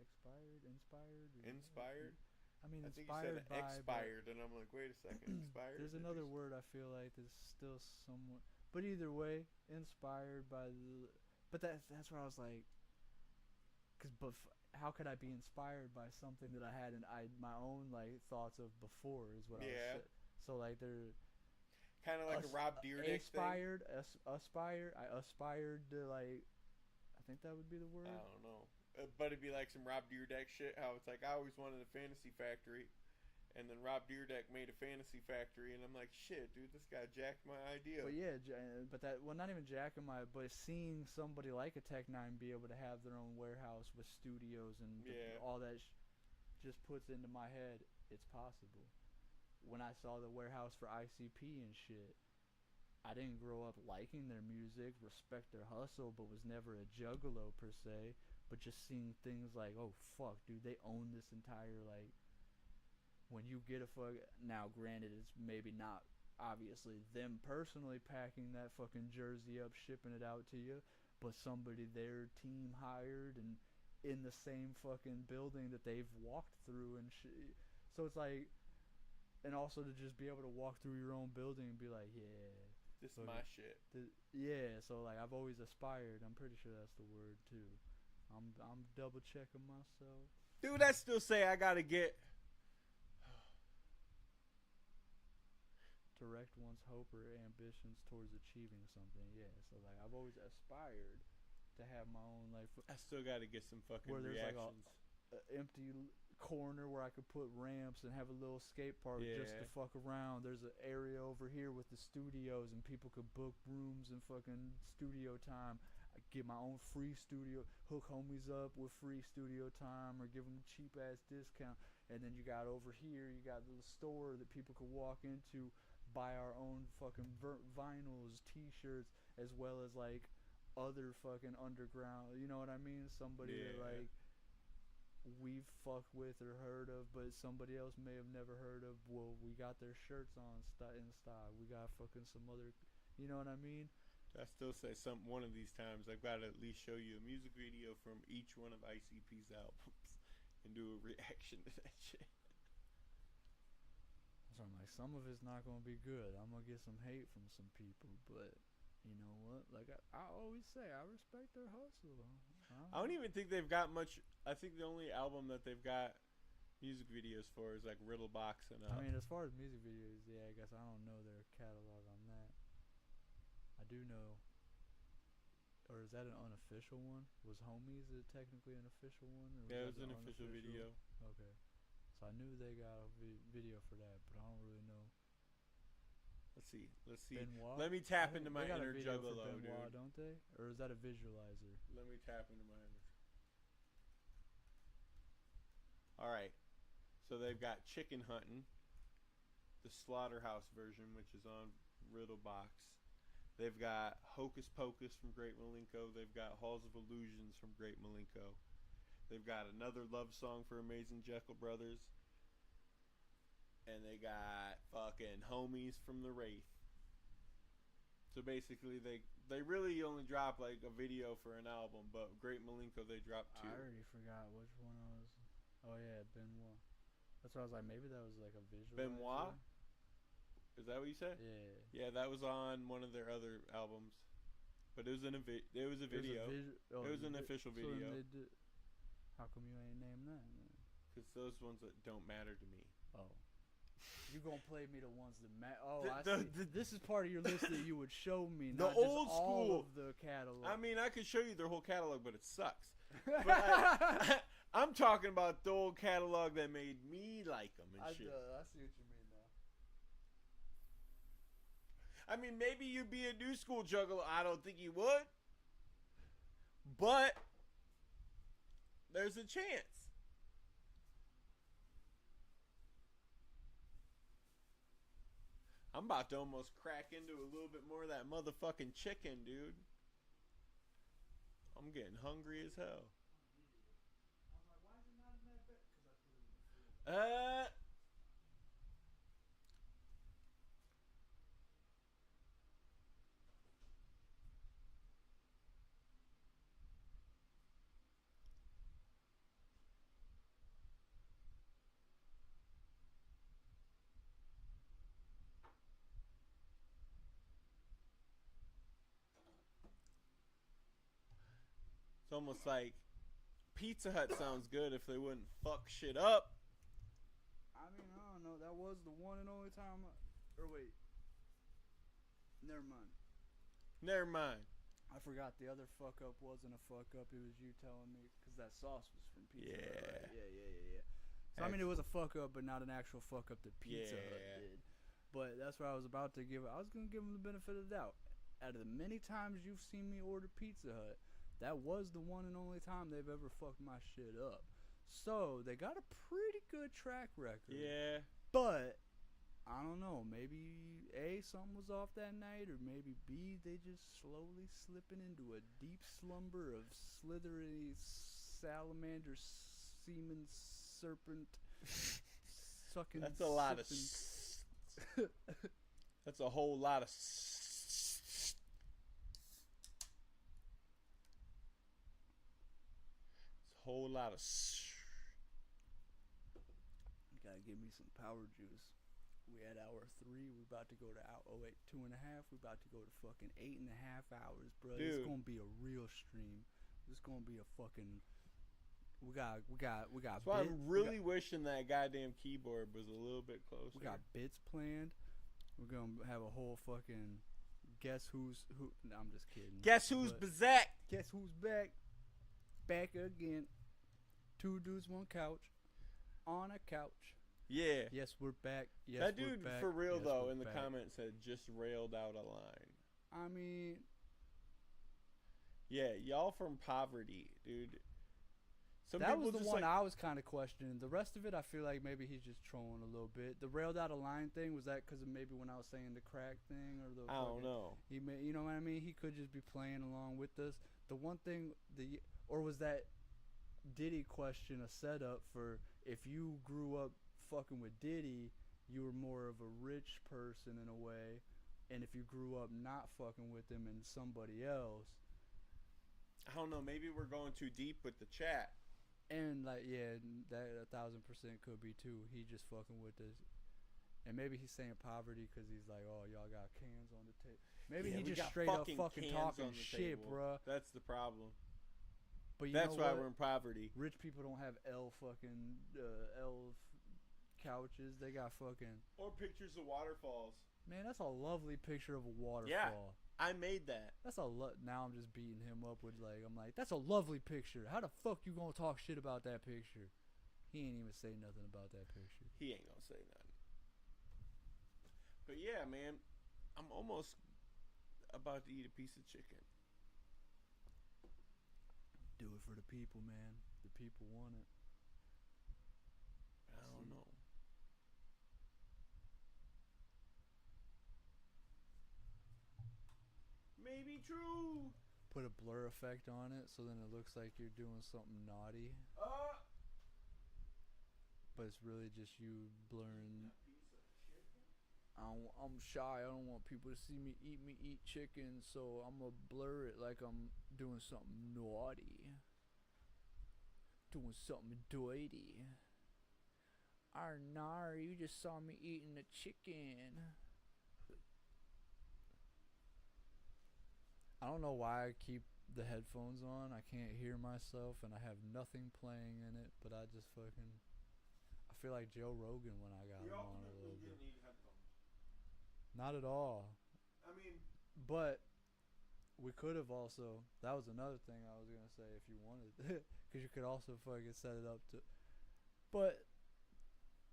Expired, inspired, Inspired? I mean, I think you inspired said by. expired, and I'm like, wait a second, expired? There's another word I feel like that's still somewhat, but either way, inspired by the. But that's where I was like, how could I be inspired by something that I had my own like thoughts of before is what I was saying. So like they're kind of like a Rob Dyrdek aspired, aspired. I aspired to like. I think that would be the word. thing. I don't know, but it'd be like some Rob Dyrdek shit. How it's like I always wanted a fantasy factory, and then Rob Dyrdek made a fantasy factory, and I'm like, shit, dude, this guy jacked my idea. But yeah, but not even jacking my, but seeing somebody like a Tech 9 be able to have their own warehouse with studios and all that, just puts into my head it's possible. When I saw the warehouse for ICP and shit, I didn't grow up liking their music, respect their hustle, but was never a juggalo per se. But just seeing things like, oh fuck, dude, they own this entire like. When you get a fuck, now granted it's maybe not obviously them personally packing that fucking jersey up, shipping it out to you, but somebody their team hired and in the same fucking building that they've walked through and shit. So it's like. And also to just be able to walk through your own building and be like, yeah. This is my shit. Yeah, so like I've always aspired. I'm pretty sure that's the word too. I'm double checking myself. Dude, I still say I gotta get... Direct one's hope or ambitions towards achieving something. Yeah, so like I've always aspired to have my own like... I still gotta get some fucking where there's reactions. like a empty corner where I could put ramps and have a little skate park just to fuck around. There's an area over here with the studios and people could book rooms and fucking studio time. I get my own free studio, hook homies up with free studio time or give them cheap ass discount. And then you got over here, you got the store that people could walk into, buy our own fucking vinyls, t-shirts, as well as like other fucking underground, you know what I mean? Somebody that like we've fucked with or heard of, but somebody else may have never heard of. Well, we got their shirts on in style. We got fucking some other, you know what I mean? I still say one of these times I've got to at least show you a music video from each one of ICP's albums and do a reaction to that shit. So I'm like, some of it's not gonna be good. I'm gonna get some hate from some people, but you know what? Like I always say, I respect their hustle. I don't even think they've got much. I think the only album that they've got music videos for is like Riddle Box and I mean, as far as music videos, yeah, I guess I don't know their catalog on that. I do know, or is that an unofficial one? Was Homies technically an official one? Or yeah, it was was an official video. Okay, so I knew they got a video for that, but I don't really know. Let's see. Benoit? Let me tap into my they got inner a video for juggalo, Benoit, dude. Don't they? Or is that a visualizer? Let me tap into my inner. All right. So they've got Chicken Huntin', the Slaughterhouse version, which is on Riddle Box. They've got Hocus Pocus from Great Milenko. They've got Halls of Illusions from Great Milenko. They've got another love song for Amazing Jekyll Brothers. And they got fucking Homies from The Wraith. So basically, they really only drop like a video for an album, but Great Milenko they dropped 2. I already forgot which one I was. Oh yeah, Benoit. That's why I was like, maybe that was like a visual. Benoit? Is that what you said? Yeah. Yeah, that was on one of their other albums, but it was a video. It was an official video. How come you ain't named that? Because those ones that don't matter to me. Oh. You gonna play me the ones that Oh, The- I the- see. This is part of your list that you would show me, The not old just all school. of the catalog. I mean, I could show you their whole catalog, but it sucks. But I'm talking about the old catalog that made me like them and shit. I see what you mean now. I mean, maybe you'd be a new school juggler. I don't think you would. But there's a chance. I'm about to almost crack into a little bit more of that motherfucking chicken, dude. I'm getting hungry as hell. It's almost like Pizza Hut sounds good if they wouldn't fuck shit up. I mean, I don't know. That was the one and only time. Or wait. Never mind. Never mind. I forgot the other fuck up wasn't a fuck up. It was you telling me because that sauce was from Pizza Hut. Yeah. Right? Yeah. So I mean, it was a fuck up, but not an actual fuck up that Pizza Hut did. But that's what I was about to give. I was gonna give him the benefit of the doubt. Out of the many times you've seen me order Pizza Hut, that was the one and only time they've ever fucked my shit up. So they got a pretty good track record. Yeah. But I don't know. Maybe A, something was off that night, or maybe B, they just slowly slipping into a deep slumber of slithery salamander, semen, serpent, sucking. That's a lot of. That's a whole lot of. It's a whole lot of. You gotta give me some power juice. We at hour 3. We about to go to 2.5. We about to go to fucking 8.5 hours, bro. Dude. It's gonna be a real stream. It's gonna be a fucking. We got. That's why I'm really wishing that goddamn keyboard was a little bit closer. We got bits planned. We're gonna have a whole fucking. Guess who's who? No, I'm just kidding. Guess who's But back? Guess who's back? Back again. 2 dudes, 1 couch. On a couch. Yeah. Yes, we're back. Yes, That we're dude, back. for real Yes, though, we're in the back. comments said just railed out a line. I mean, Yeah, y'all from poverty, dude. Some that people was the just one like, I was kind of questioning. The rest of it, I feel like maybe he's just trolling a little bit. The railed out a line thing, was that because of maybe when I was saying the crack thing or the? I don't know. He may, you know what I mean? He could just be playing along with us. The one thing, or was that Diddy question a setup for if you grew up fucking with Diddy, you were more of a rich person in a way, and if you grew up not fucking with him and somebody else, I don't know. Maybe we're going too deep with the chat. and like yeah, that 1,000% could be too. He just fucking with us, and maybe he's saying poverty because he's like, oh y'all got cans on the table. Maybe Yeah, he we just got straight up fucking cans talking on the shit, table. bruh. That's the problem. But you That's know why what? we're in poverty. Rich people don't have couches. They got fucking. Or pictures of waterfalls. Man, that's a lovely picture of a waterfall. Yeah. I made that. That's a now I'm just beating him up with like I'm like that's a lovely picture. How the fuck you gonna talk shit about that picture? He ain't even say nothing about that picture. He ain't gonna say nothing. But yeah, man, I'm almost about to eat a piece of chicken. Do it for the people, man. The people want it. I don't know. Maybe true. Put a blur effect on it so then it looks like you're doing something naughty, but it's really just you blurring. I'm shy. I don't want people to see me eat chicken, so I'm gonna blur it like I'm doing something naughty, doing something dirty. Arnar, you just saw me eating the chicken. I don't know why I keep the headphones on. I can't hear myself, and I have nothing playing in it. But I feel like Joe Rogan when I got We him on a ultimately little didn't bit. need headphones. Not at all. I mean, But we could have also. That was another thing I was gonna say if you wanted, because you could also fucking set it up to. But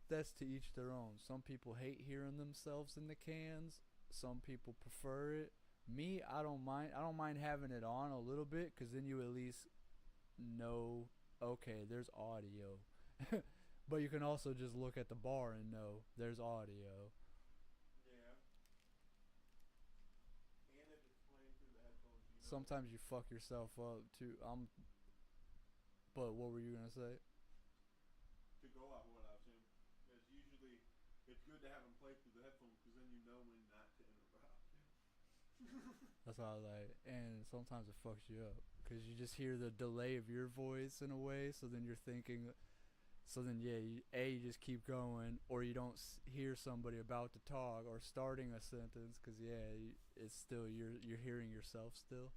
that's to each their own. Some people hate hearing themselves in the cans. Some people prefer it. Me, I don't mind. I don't mind having it on a little bit, because then you at least know, okay, there's audio. But you can also just look at the bar and know there's audio. yeah. And if it's playing through the headphones, you know. Sometimes you fuck yourself up too. But what were you gonna say? To go off what I was saying, it's usually it's good to have them play through the headphones because then you know when not to interrupt. That's all I like. And sometimes it fucks you up because you just hear the delay of your voice in a way. So then you're thinking. So then yeah, you just keep going, or you don't hear somebody about to talk or starting a sentence because yeah, it's still you're hearing yourself still.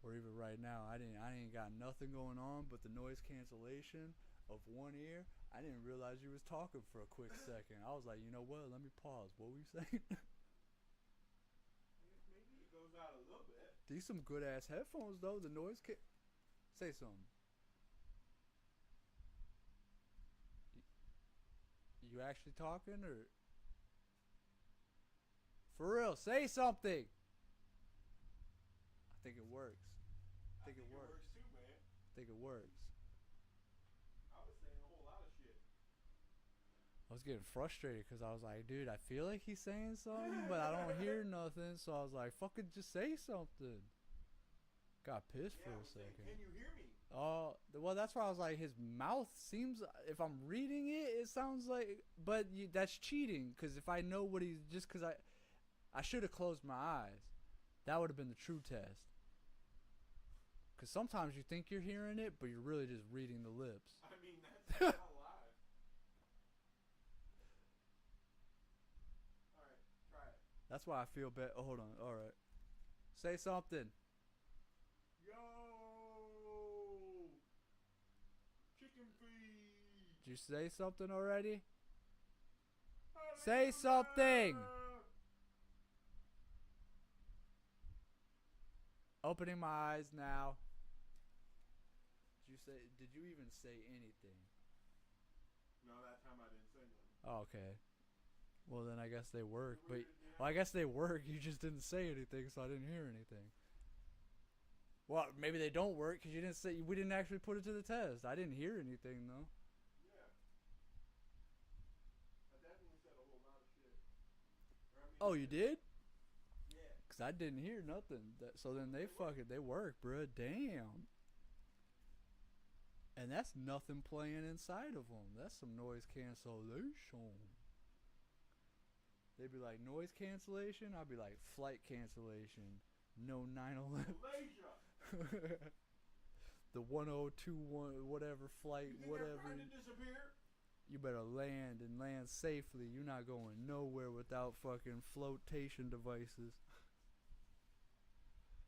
Or even right now, I ain't got nothing going on but the noise cancellation of one ear. I didn't realize you was talking for a quick second. I was like, you know what? Let me pause. What were you saying? Maybe it goes out a little bit. These some good ass headphones though. The noise say something. You actually talking or for real? Say something. I think it works. I think it works too, man. I think it works. I was saying a whole lot of shit. I was getting frustrated because I was like, dude, I feel like he's saying something, but I don't hear nothing. So I was like, fucking just say something. Got pissed for a second. Can you hear me? Well, that's why I was like, his mouth seems, if I'm reading it, it sounds like, but that's cheating. Because if I know what he's, just because I should have closed my eyes. That would have been the true test. Because sometimes you think you're hearing it, but you're really just reading the lips. I mean, that's not a lie. Alright, try it. That's why I feel bad. Oh, hold on. Alright. Say something. Yo! Chicken feed! Did you say something already? Say something! Opening my eyes now. Did you even say anything? No, that time I didn't say nothing. Oh, okay. Well, then I guess they work. But well, I guess they work. You just didn't say anything, so I didn't hear anything. Well, maybe they don't work because you didn't say. We didn't actually put it to the test. I didn't hear anything though. Yeah. I definitely said a whole lot of shit. Oh, you did? Yeah. Cause I didn't hear nothing. So then they work, bruh. Damn. And that's nothing playing inside of them. That's some noise cancellation. They'd be like, noise cancellation? I'd be like, flight cancellation. No 911. Malaysia! The 1021, whatever flight, You think whatever. they're trying to disappear? You better land and land safely. You're not going nowhere without fucking flotation devices.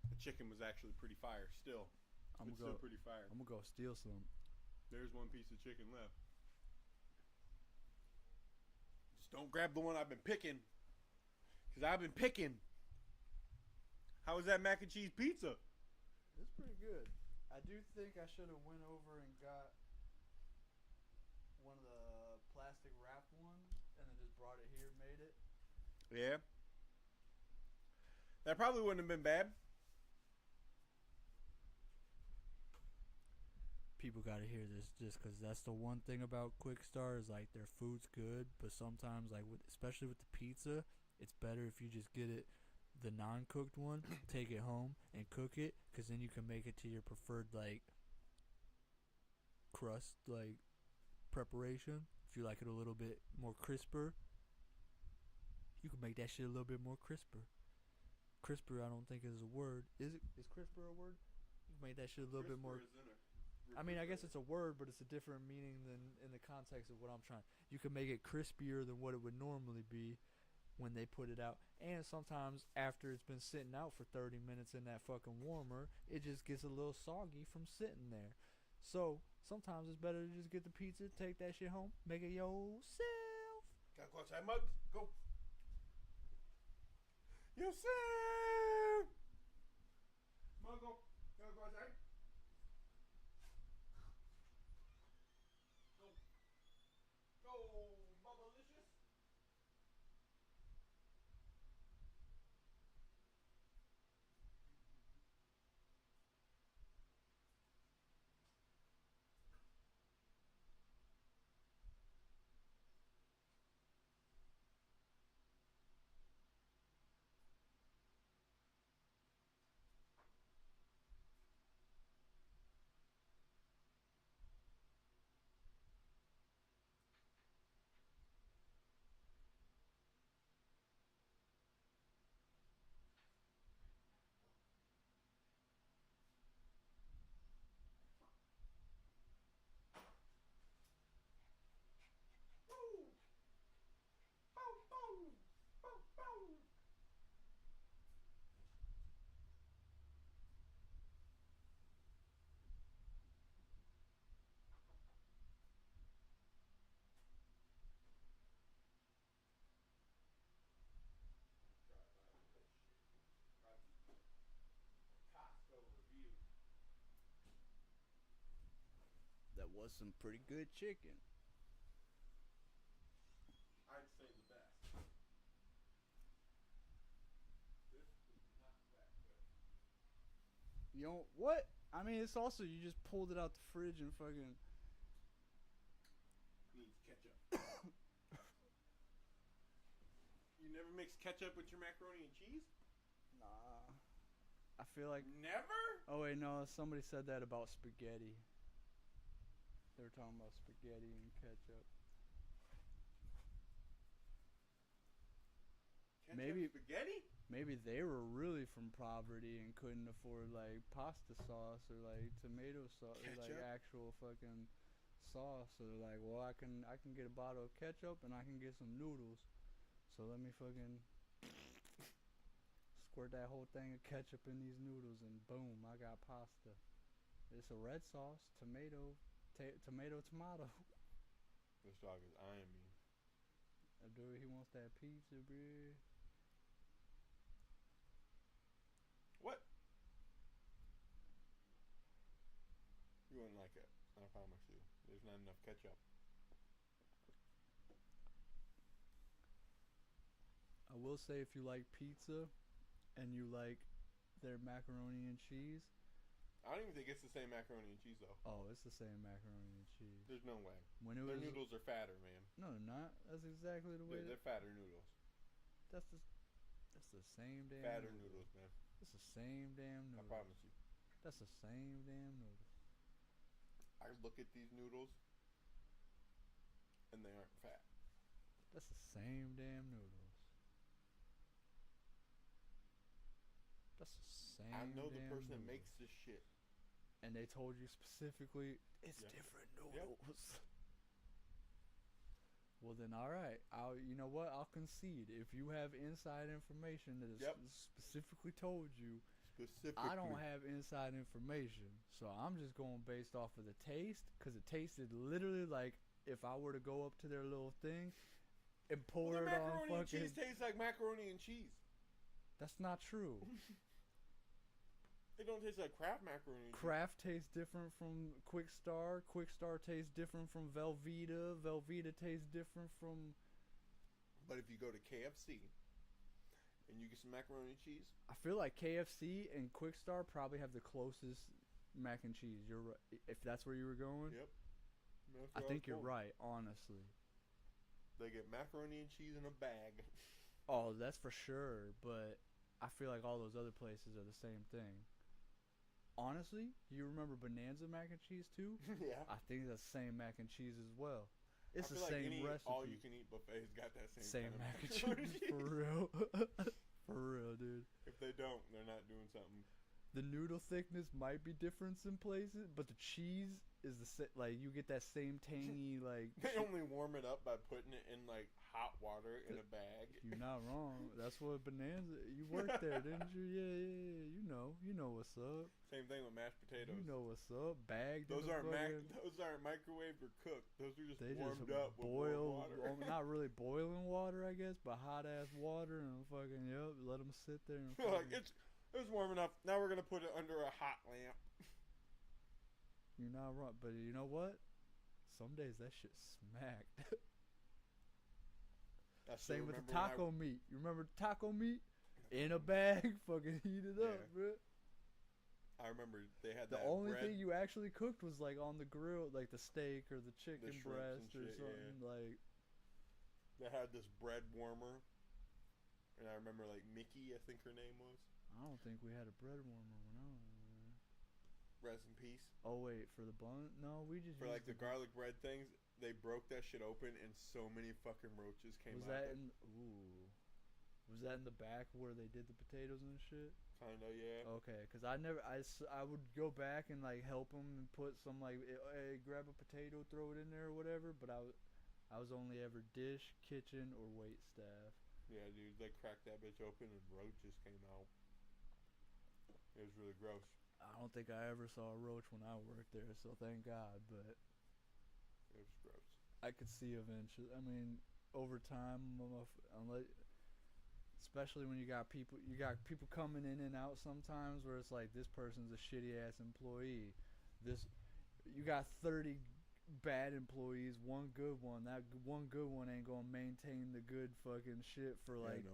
The chicken was actually pretty fire still. I'm It's still pretty fire. gonna go steal some. There's one piece of chicken left. Just don't grab the one I've been picking. Because I've been picking. How was that mac and cheese pizza? It's pretty good. I do think I should have went over and got one of the plastic wrapped ones and then just brought it here and made it. Yeah. That probably wouldn't have been bad. People gotta hear this just because that's the one thing about Quick Star is like their food's good, but sometimes like especially with the pizza, it's better if you just get it the non-cooked one, take it home and cook it, because then you can make it to your preferred like crust like preparation. If you like it a little bit more crisper, you can make that shit a little bit more crisper. Crisper, I don't think is a word. Is it? Is crisper a word? You can make that shit a little bit more. I mean, I guess it's a word, but it's a different meaning than in the context of what I'm trying. You can make it crispier than what it would normally be, when they put it out. And sometimes after it's been sitting out for 30 minutes in that fucking warmer, it just gets a little soggy from sitting there. So sometimes it's better to just get the pizza, take that shit home, make it yourself. Gotta go outside, Mugs. Go. Yourself. Mug, go. Gotta go outside. Go. Go, Bubblicious. That was some pretty good chicken. I'd say the best. This is not that good. You know what? I mean, it's also you just pulled it out the fridge and fucking. Needs ketchup. You never mix ketchup with your macaroni and cheese? Nah. I feel like. Never? Oh wait, no. Somebody said that about spaghetti. They were talking about spaghetti and ketchup. Ketchup Maybe- spaghetti? Maybe they were really from poverty and couldn't afford like pasta sauce or like tomato sauce or like Ketchup? actual fucking sauce. So they're like, well, I can get a bottle of ketchup and I can get some noodles. So let me fucking squirt that whole thing of ketchup in these noodles and boom, I got pasta. It's a red sauce, tomato. This dog is eyeing me. Dude, he wants that pizza, bro. What? You wouldn't like it. I promise you. There's not enough ketchup. I will say if you like pizza and you like their macaroni and cheese. I don't even think it's the same macaroni and cheese though. Oh, it's the same macaroni and cheese. There's no way. When it Their was noodles are fatter, man. no, they're not. That's exactly the way. They're fatter noodles. That's the same damn. Fatter noodles, man. That's the same damn I noodles. promise you. That's the same damn noodles. I look at these noodles, and they aren't fat. That's the same damn noodles. That's the same. I know the damn person that noodles. makes this shit. And they told you specifically it's Yep. different Yep. noodles. Well then, all right. You know what? I'll concede. If you have inside information that is Yep. specifically told you, Specifically. I don't have inside information, so I'm just going based off of the taste, because it tasted literally like if I were to go up to their little thing and pour Well, it their on macaroni and fucking. cheese tastes like macaroni and cheese. That's not true. They don't taste like Kraft macaroni and cheese. Kraft tastes different from Quick Star. Quick Star tastes different from Velveeta. Velveeta tastes different from. But if you go to KFC and you get some macaroni and cheese, I feel like KFC and Quick Star probably have the closest mac and cheese. You're right. If that's where you were going, yep. That's I where think was you're going. right. Honestly. They get macaroni and cheese in a bag. Oh, that's for sure. But I feel like all those other places are the same thing. Honestly, you remember Bonanza mac and cheese too? Yeah. I think that's the same mac and cheese as well. It's I the feel like same any recipe. all-you-can-eat buffet's got that Same same kind of mac and macaroni cheese, for real. For real, dude. If they don't, they're not doing something. The noodle thickness might be different in places, but the cheese is the like you get that same tangy like. They only warm it up by putting it in like hot hot water in a bag. You're not wrong. That's what Bonanza. You worked there, didn't you? Yeah. You know what's up. Same thing with mashed potatoes. You know what's up. Bagged. Those aren't microwaved or cooked. Those are just warmed just up with warm water. Not really boiling water, I guess, but hot ass water and fucking let them sit there and like it was warm enough. Now we're gonna put it under a hot lamp. You're not wrong, but you know what? Some days that shit smacked. Same with the taco meat. You remember taco meat? In a bag, fucking heat it up, bro. I remember they had the only thing you actually cooked was like on the grill, like the steak or the chicken breast or something. Like they had this bread warmer, and I remember like Mickey, I think her name was. I don't think we had a bread warmer when I was there. Rest in peace. Oh wait, for the bun? No, we just for like the garlic bread things. They broke that shit open, and so many fucking roaches came out. Was that in the back where they did the potatoes and shit? Kinda, yeah. Okay, because I would go back and like help them and put some like, hey, grab a potato, throw it in there or whatever. But I was only ever dish, kitchen, or wait staff. Yeah, dude, they cracked that bitch open and roaches came out. It was really gross. I don't think I ever saw a roach when I worked there, so thank God. But it was gross. I could see eventually. I mean, over time, especially when you got people coming in and out sometimes, where it's like this person's a shitty ass employee. You got 30 bad employees, one good one. That one good one ain't gonna maintain the good fucking shit for like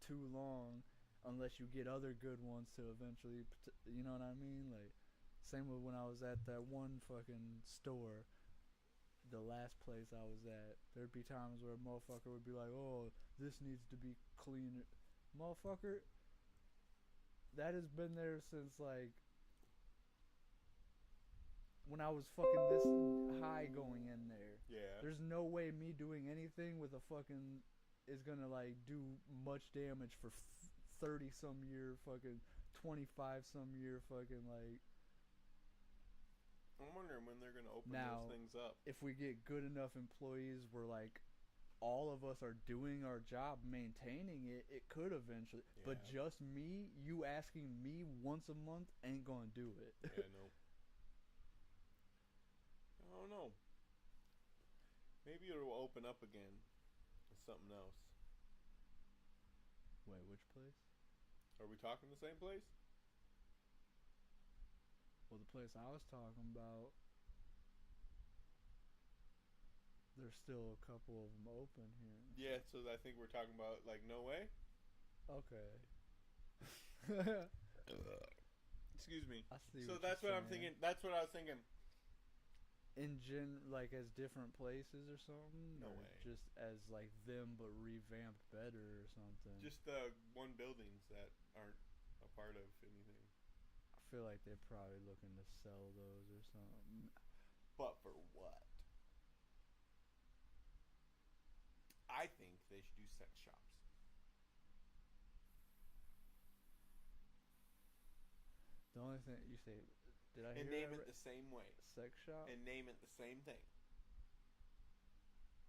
too long. Unless you get other good ones to eventually, you know what I mean? Like, same with when I was at that one fucking store, the last place I was at. There'd be times where a motherfucker would be like, oh, this needs to be cleaner. Motherfucker, that has been there since, like, when I was fucking this high going in there. Yeah. There's no way me doing anything with a fucking is gonna, like, do much damage for 30-some year fucking 25-some year fucking like. I'm wondering when they're gonna open those things up. If we get good enough employees where like all of us are doing our job maintaining it, it could eventually. Yeah. But just you asking me once a month ain't gonna do it. Yeah, no. I don't know. Maybe it'll open up again with something else. Wait, which place? Are we talking the same place? Well, the place I was talking about, there's still a couple of them open here. Yeah, so I think we're talking about, like, No Way? Okay. Excuse me. I see. So that's what I'm thinking. That's what I was thinking. Like as different places or something? No or way. Just as like them but revamped better or something? Just the one buildings that aren't a part of anything. I feel like they're probably looking to sell those or something. But for what? I think they should do sex shops. The only thing you say, did I and hear name it the same way. Sex shop? And name it the same thing.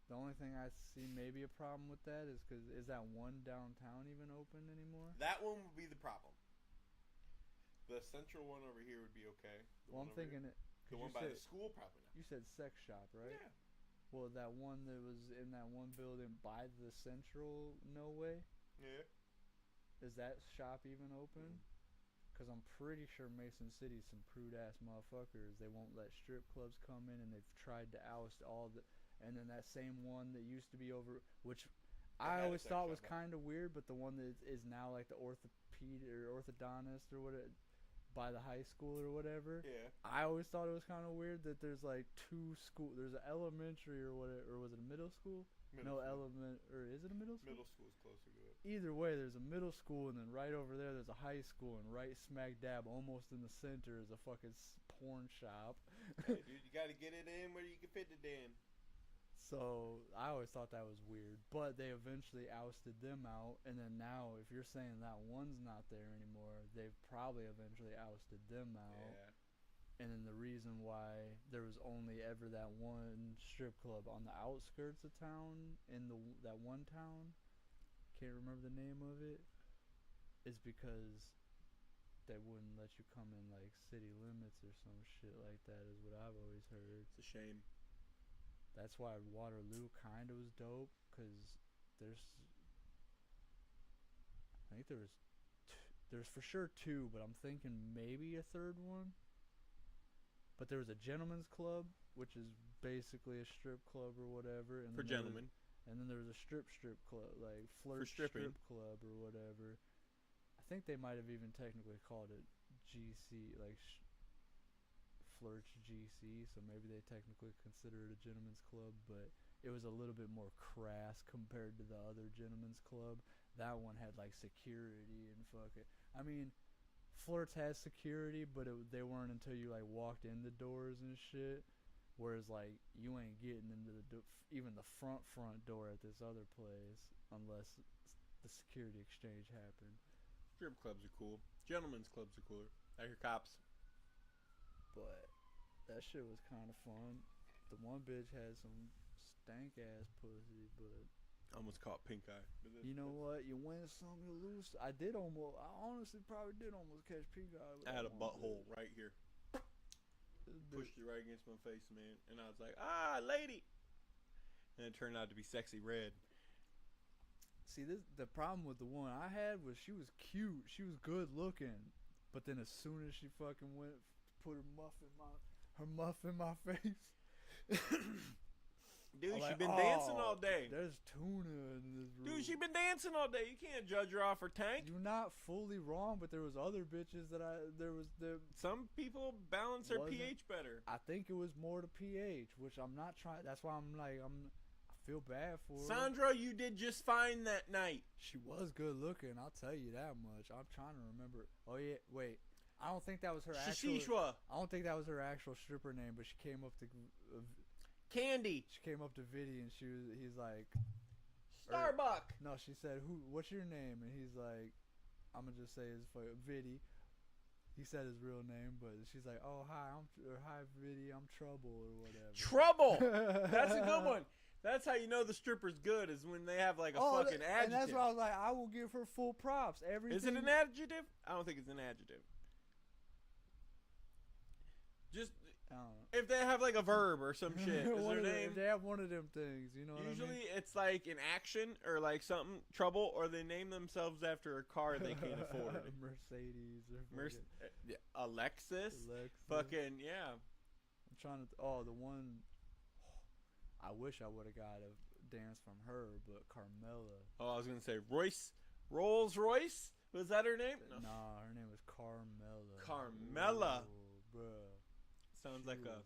The only thing I see maybe a problem with that is because is that one downtown even open anymore? That one would be the problem. The central one over here would be okay. I'm thinking it. The one by the school, probably not. You said sex shop, right? Yeah. Well, that one that was in that one building by the central, no way? Yeah. Is that shop even open? Because I'm pretty sure Mason City's some prude-ass motherfuckers. They won't let strip clubs come in, and they've tried to oust all the... And then that same one that used to be over... Which I always thought was kind of weird, but the one that is now like the orthodontist or whatever... by the high school or whatever. Yeah. I always thought it was kind of weird that there's like two school. There's an elementary or whatever, or was it a middle school? Or is it a middle school? Middle school's closer to it. Either way, there's a middle school, and then right over there, there's a high school, and right smack dab, almost in the center, is a fucking porn shop. Hey, dude, you gotta get it in where you can fit it in. So I always thought that was weird, but they eventually ousted them out, and then now, if you're saying that one's not there anymore, they've probably eventually ousted them out. Yeah. And then the reason why there was only ever that one strip club on the outskirts of town in that one town, can't remember the name of it, is because they wouldn't let you come in like city limits or some shit like that, is what I've always heard. It's a shame. That's why Waterloo kind of was dope, because I think there's for sure two, but I'm thinking maybe a third one. But there was a gentleman's club, which is basically a strip club or whatever. And For gentlemen. And then there was a strip club, like flirt For stripping. strip club or whatever. I think they might have even technically called it GC, like Flirt GC, so maybe they technically consider it a gentleman's club, but it was a little bit more crass compared to the other gentleman's club. That one had like security and fuck it. I mean, Flirts has security, but they weren't until you like walked in the doors and shit. Whereas like you ain't getting into even the front door at this other place unless the security exchange happened. Strip clubs are cool. Gentlemen's clubs are cooler. I hear cops. But that shit was kind of fun. The one bitch had some stank ass pussy, but Almost caught pink eye. you know what? You win some, you lose. I honestly probably did almost catch pink eye. I had a butthole right here. Pushed it right against my face, man. And I was like, lady. And it turned out to be sexy red. See, the problem with the one I had was she was cute. She was good looking. But then as soon as she fucking went, put her muff in my face. Dude, I'm she like, been dancing all day. There's tuna in this room. Dude, she been dancing all day. You can't judge her off her tank. You're not fully wrong, but there was other bitches that Some people balance their pH better. I think it was more the pH, which I'm not trying. That's why I feel bad for her. Sandra, you did just fine that night. She was good looking, I'll tell you that much. I'm trying to remember. Oh yeah, wait. I don't think that was her actual. Shishishwa. I don't think that was her actual stripper name, but she came up to Candy. She came up to Viddy and he's like, Starbuck. No, she said, what's your name? And he's like, I'm gonna just say his Viddy. He said his real name, but she's like, oh hi Viddy, I'm Trouble or whatever. Trouble. That's a good one. That's how you know the stripper's good, is when they have like a fucking adjective. And that's why I was like, I will give her full props. Everything. Is it an adjective? I don't think it's an adjective. Just if they have like a verb or some shit, is their name? If they have one of them things, you know what I mean? Usually it's like an action or like something, trouble, or they name themselves after a car they can't afford. Mercedes or Alexis. Fucking, yeah. I'm trying to, the one, I wish I would have got a dance from her, but Carmella. Oh, I was going to say Rolls Royce? Was that her name? No. Nah, her name was Carmella. Carmella. Oh, bruh. Sounds like a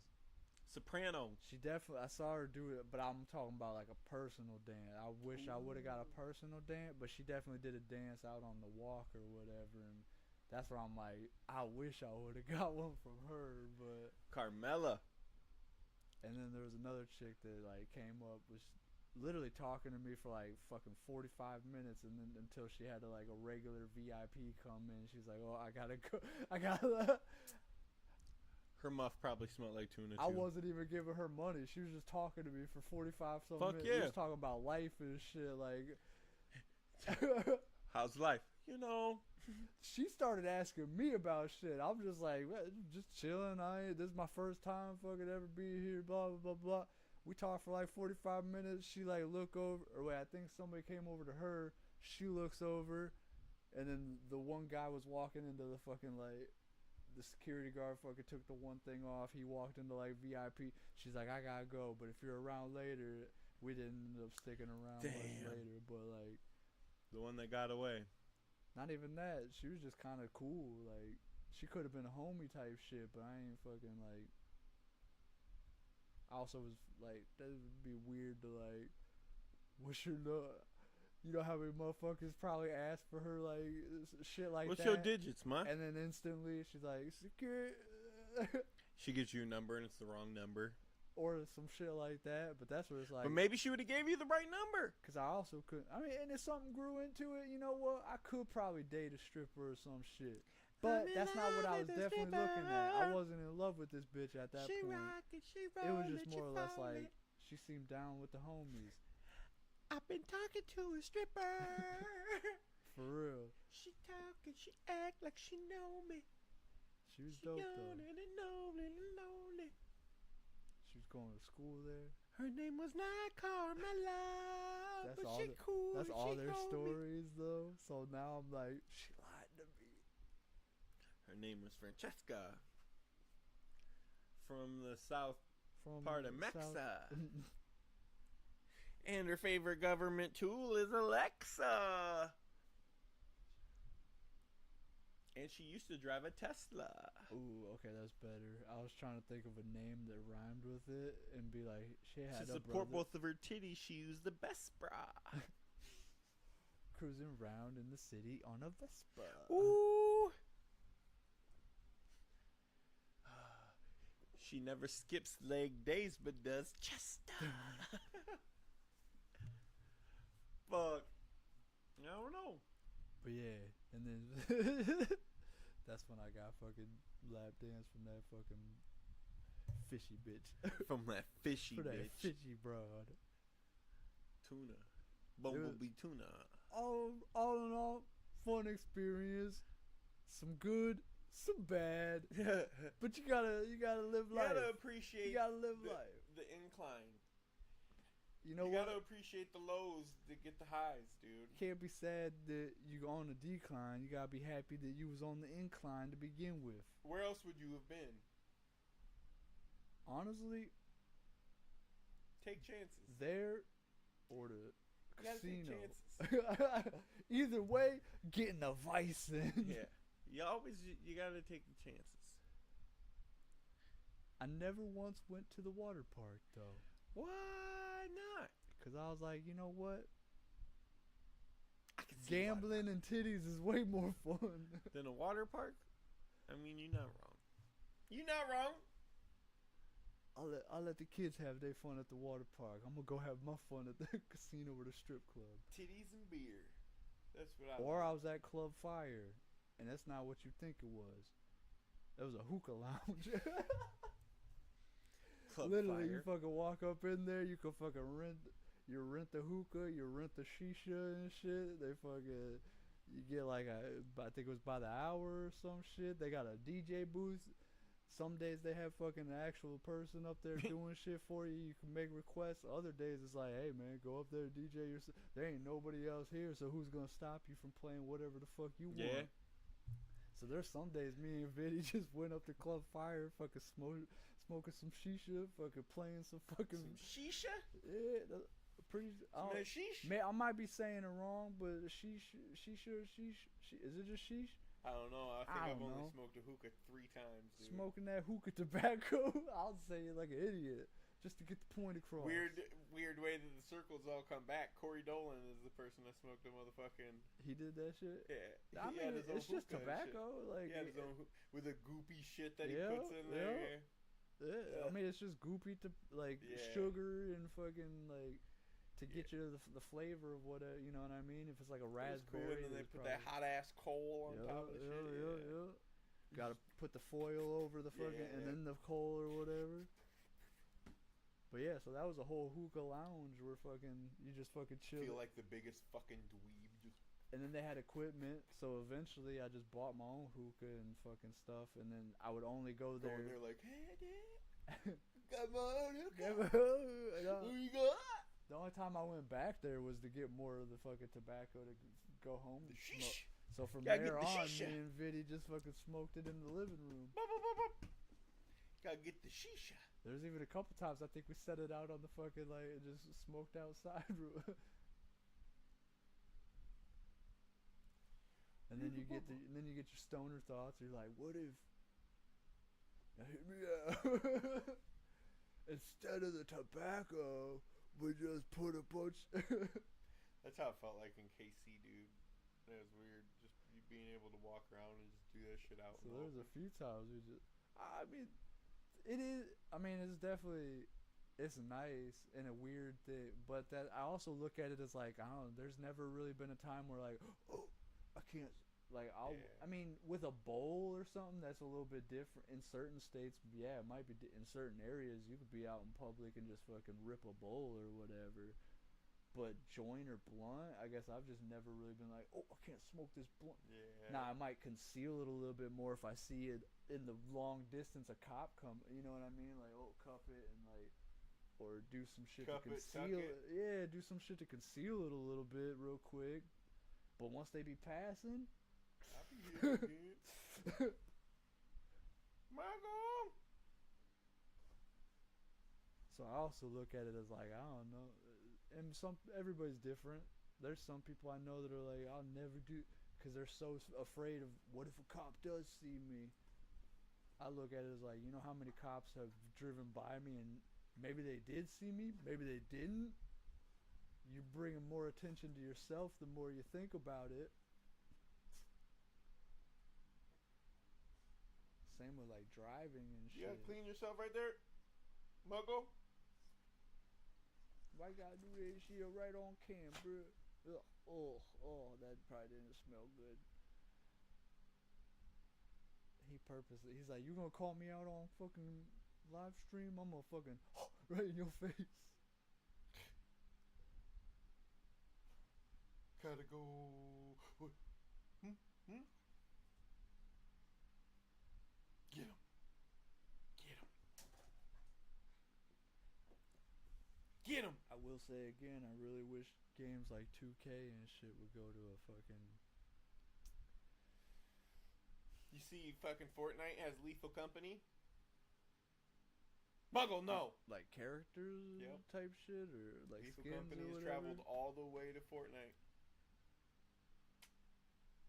soprano. She definitely, I saw her do it, but I'm talking about like a personal dance. I wish I would have got a personal dance, but she definitely did a dance out on the walk or whatever, and that's where I'm like, I wish I would have got one from her, but Carmella. And then there was another chick that like came up, was literally talking to me for like fucking 45 minutes, and then until she had to like a regular VIP come in, she's like, oh, I gotta go, Her muff probably smelled like tuna too. I wasn't even giving her money. She was just talking to me for 45 something minutes. Yeah. She was talking about life and shit. Like, how's life? You know. She started asking me about shit. I'm just like, just chilling. This is my first time fucking ever being here. Blah blah blah blah. We talked for like 45 minutes. She like look over, or wait, I think somebody came over to her. She looks over, and then the one guy was walking into the fucking like. The security guard fucking took the one thing off. He walked into like VIP. She's like, I gotta go, but if you're around later, we didn't end up sticking around much later. But like, the one that got away. Not even that. She was just kind of cool. Like, she could have been a homie type shit, but I ain't fucking like. I also was like, that would be weird to like, what's your nut? You know how many motherfuckers probably ask for her, like, shit like What's that. your digits, ma? And then instantly, she's like, security. She gives you a number, and it's the wrong number. Or some shit like that. But that's what it's like. But maybe she would have gave you the right number. Because I also couldn't. I mean, and if something grew into it, you know what? I could probably date a stripper or some shit. But that's not what I was definitely looking at. I wasn't in love with this bitch at that point. It was just more or less like she seemed down with the homies. I've been talking to a stripper. For real. She talk and she act like she know me. She was dope though. Lonely. She was going to school there. Her name was not Carmela, That's but all she cool. That's all she their homie. stories though. So now I'm like, she lied to me. Her name was Francesca. From the south From part of South- Mexa. And her favorite government tool is Alexa. And she used to drive a Tesla. Ooh, okay, that's better. I was trying to think of a name that rhymed with it and be like, she had To a support brother both of her titties, she used the Vespa. cruising around in the city on a Vespa. Ooh. She never skips leg days but does chest. Fuck. I don't know. But yeah, and then that's when I got fucking lap dance from that fucking fishy bitch. From that fishy For that bitch. fishy broad. Tuna. Bumblebee tuna. All in all, fun experience. Some good, some bad. But you gotta live You life. gotta appreciate You gotta live the, life. the incline. You know You what? gotta appreciate the lows to get the highs, dude. Can't be sad that you on a decline. You gotta be happy that you was on the incline to begin with. Where else would you have been? Honestly, Take chances. there or the You gotta take casino. chances. Either way, getting a vice in. Yeah. You gotta take the chances. I never once went to the water park though, Why not? cause I was like, you know what? I can see water Gambling and titties is way more fun. park. Than a water park? I mean, you're not wrong. You're not wrong. I'll let the kids have their fun at the water park. I'm gonna go have my fun at the casino or the strip club. Titties and beer. That's what I. Or I was at Club Fire, and that's not what you think it was. That was a hookah lounge. Club Literally, you Fire. fucking walk up in there. You can fucking rent the hookah. You rent the shisha and shit. They fucking, you get like I think it was by the hour or some shit. They got a DJ booth. Some days they have fucking an actual person up there doing shit for you. You can make requests. Other days it's like, hey man, go up there, DJ yourself. There ain't nobody else here, so who's gonna stop you from playing whatever the fuck you Yeah. want? So there's some days me and Vinny just went up to Club Fire, fucking smoking some shisha, fucking playing some fucking Some shisha? yeah, pretty. Some that sheesh? I might be saying it wrong, but shisha, is it just sheesh? I don't know. I think I I've don't only know. smoked a hookah 3 times, dude. Smoking that hookah tobacco, I'll say it like an idiot just to get the point across. Weird way that the circles all come back. Corey Dolan is the person that smoked a motherfucking. He did that shit. Yeah. I he had mean, his own it's just hookah and shit. tobacco, like He had his own with the goopy shit that Yeah, he puts in there. yeah. yeah. I mean, it's just goopy to like Yeah. sugar and fucking like to get you the flavor of what you know what I mean. If it's like a It was cool, raspberry, and then they it's put that hot ass coal on top of the shit. yeah. Got to put the foil over the fucking and Yeah. then the coal or whatever. But yeah, so that was a whole hookah lounge where fucking you just fucking chill. Feel like the biggest fucking dweeb. Just And then they had equipment, so eventually I just bought my own hookah and fucking stuff, and then I would only go there. going there like, hey, dude, got my own hookah. the Who you got? only time I went back there was to get more of the fucking tobacco to go home The and smoke. sheesh. So from Gotta there get the on, shisha. me and Viddy just fucking smoked it in the living room. Bop, bop, bop, bop. Gotta get the shisha. There's even a couple times I think we set it out on the fucking like and just smoked outside. And then you get your stoner thoughts. You're like, what if? Now hear me out. Instead of the tobacco, we just put a bunch. That's how it felt like in KC, dude. That was weird. Just you being able to walk around and just do that shit out. So in the there's a open. few times we just. I mean, it is. I mean, it's definitely. It's nice and a weird thing, but that I also look at it as like I don't know. There's never really been a time where like, oh, I can't Like Yeah. I mean, with a bowl or something, that's a little bit different. In certain states, yeah, it might be. In certain areas, you could be out in public and just fucking rip a bowl or whatever. But joint or blunt, I guess I've just never really been like, oh, I can't smoke this blunt. Yeah. Now I might conceal it a little bit more if I see it in the long distance. A cop come, you know what I mean? Like, oh, cup it and like, or do some shit Cup to it, tuck conceal it. it. Yeah, do some shit to conceal it a little bit real quick. But once they be passing, I'll be here again. Malcolm. so I also look at it as like, I don't know, and everybody's different. There's some people I know that are like, I'll never do, because they're so afraid of what if a cop does see me. I look at it as like, you know how many cops have driven by me and maybe they did see me, maybe they didn't. You bringing more attention to yourself the more you think about it. Same with like driving and You shit. gotta clean yourself right there, Muggle. Why gotta do that shit right on cam, bro? Ugh. Oh, that probably didn't smell good. He purposely, he's like, you gonna call me out on fucking live stream? I'm gonna fucking right in your face. Gotta go. Get him. Get him. Get him. I will say again, I really wish games like 2K and shit would go to a fucking. You see, fucking Fortnite has Lethal Company. Muggle, no. Like characters Yep. type shit or like Lethal skins Company or has whatever. traveled all the way to Fortnite.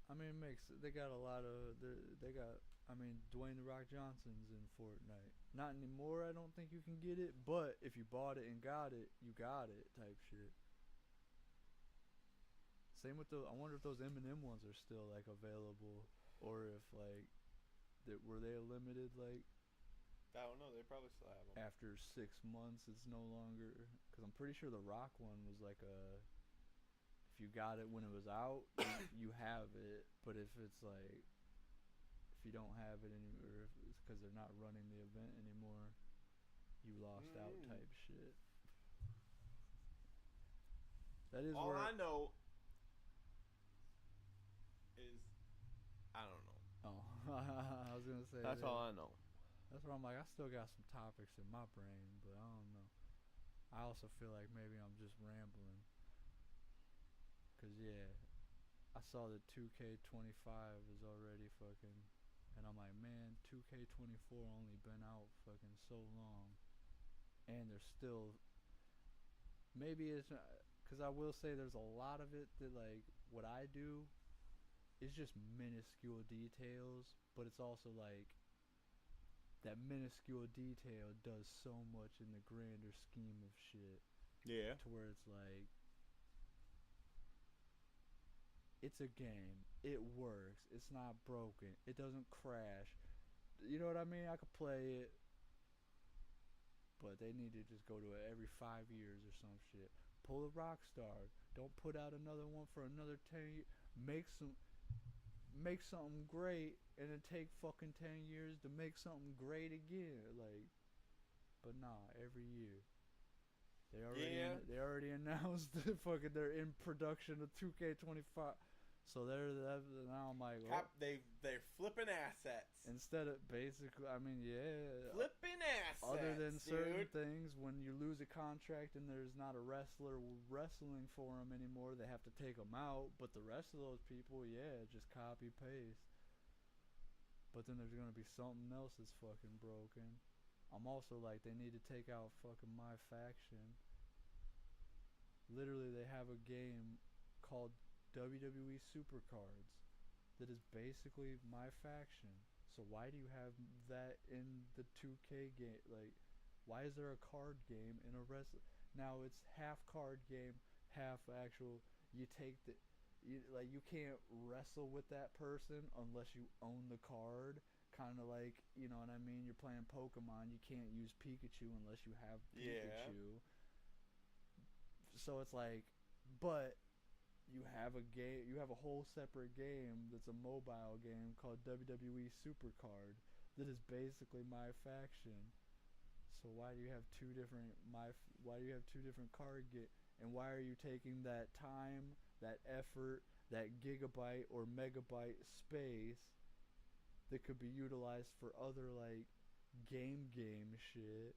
I mean, it makes they got a lot of they got. I mean, Dwayne the Rock Johnson's in Fortnite. Not anymore. I don't think you can get it. But if you bought it and got it, you got it. Type shit. Same with the. I wonder if those Eminem ones are still like available, or if like, were they limited like I don't know. They probably still have them. after 6 months? It's no longer because I'm pretty sure the Rock one was like a. If you got it when it was out, you have it. But if it's like, if you don't have it anymore, if it's because they're not running the event anymore, you lost out type shit. That is All where I know is I don't know. Oh, I was gonna say That's that. all I know. That's where I'm like, I still got some topics in my brain, but I don't know. I also feel like maybe I'm just rambling. Cause yeah, I saw that 2K25 is already fucking, and I'm like, man, 2K24 only been out fucking so long, and there's still. Maybe it's because I will say there's a lot of it that like what I do is just minuscule details, but it's also like that minuscule detail does so much in the grander scheme of shit. Yeah. To where it's like, it's a game. It works. It's not broken. It doesn't crash. You know what I mean? I could play it, but they need to just go to it every 5 years or some shit. Pull a Rockstar. Don't put out another one for another 10 years. Make something great, and then take fucking 10 years to make something great again. Like, but nah, every year. They already announced fucking they're in production of 2K25. So now I'm like, oh. They're flipping assets. Instead of basically, I mean, yeah. Flipping assets. Other than certain dude. things, when you lose a contract and there's not a wrestler wrestling for them anymore, they have to take them out. But the rest of those people, yeah, just copy paste. But then there's gonna be something else that's fucking broken. I'm also like, they need to take out fucking My Faction. Literally, they have a game called WWE Supercards that is basically My Faction. So why do you have that in the 2K game? Like, why is there a card game in a Now it's half card game, half actual. You take you can't wrestle with that person unless you own the card. Kind of like, you know what I mean? You're playing Pokemon. You can't use Pikachu unless you have Pikachu. Yeah. So it's like, but you have a game, you have a whole separate game that's a mobile game called WWE Supercard that is basically my faction. So why do you have two different card get, and why are you taking that time, that effort, that gigabyte or megabyte space that could be utilized for other like game shit?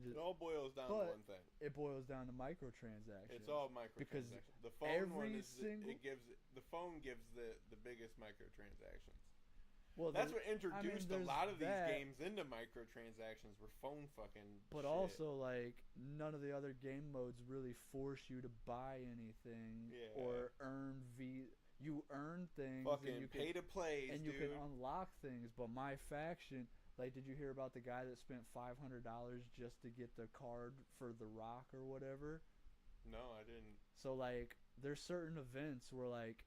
It all boils down to one thing. It boils down to microtransactions. It's all microtransactions. Because the phone one is the phone gives the biggest microtransactions. Well, that's what introduced a lot of these games into microtransactions were phone fucking But shit. also, like, none of the other game modes really force you to buy anything or earn You earn things. Fucking and you pay to play, and you can unlock things. But my faction, like, did you hear about the guy that spent $500 just to get the card for The Rock or whatever? No, I didn't. So, like, there's certain events where, like,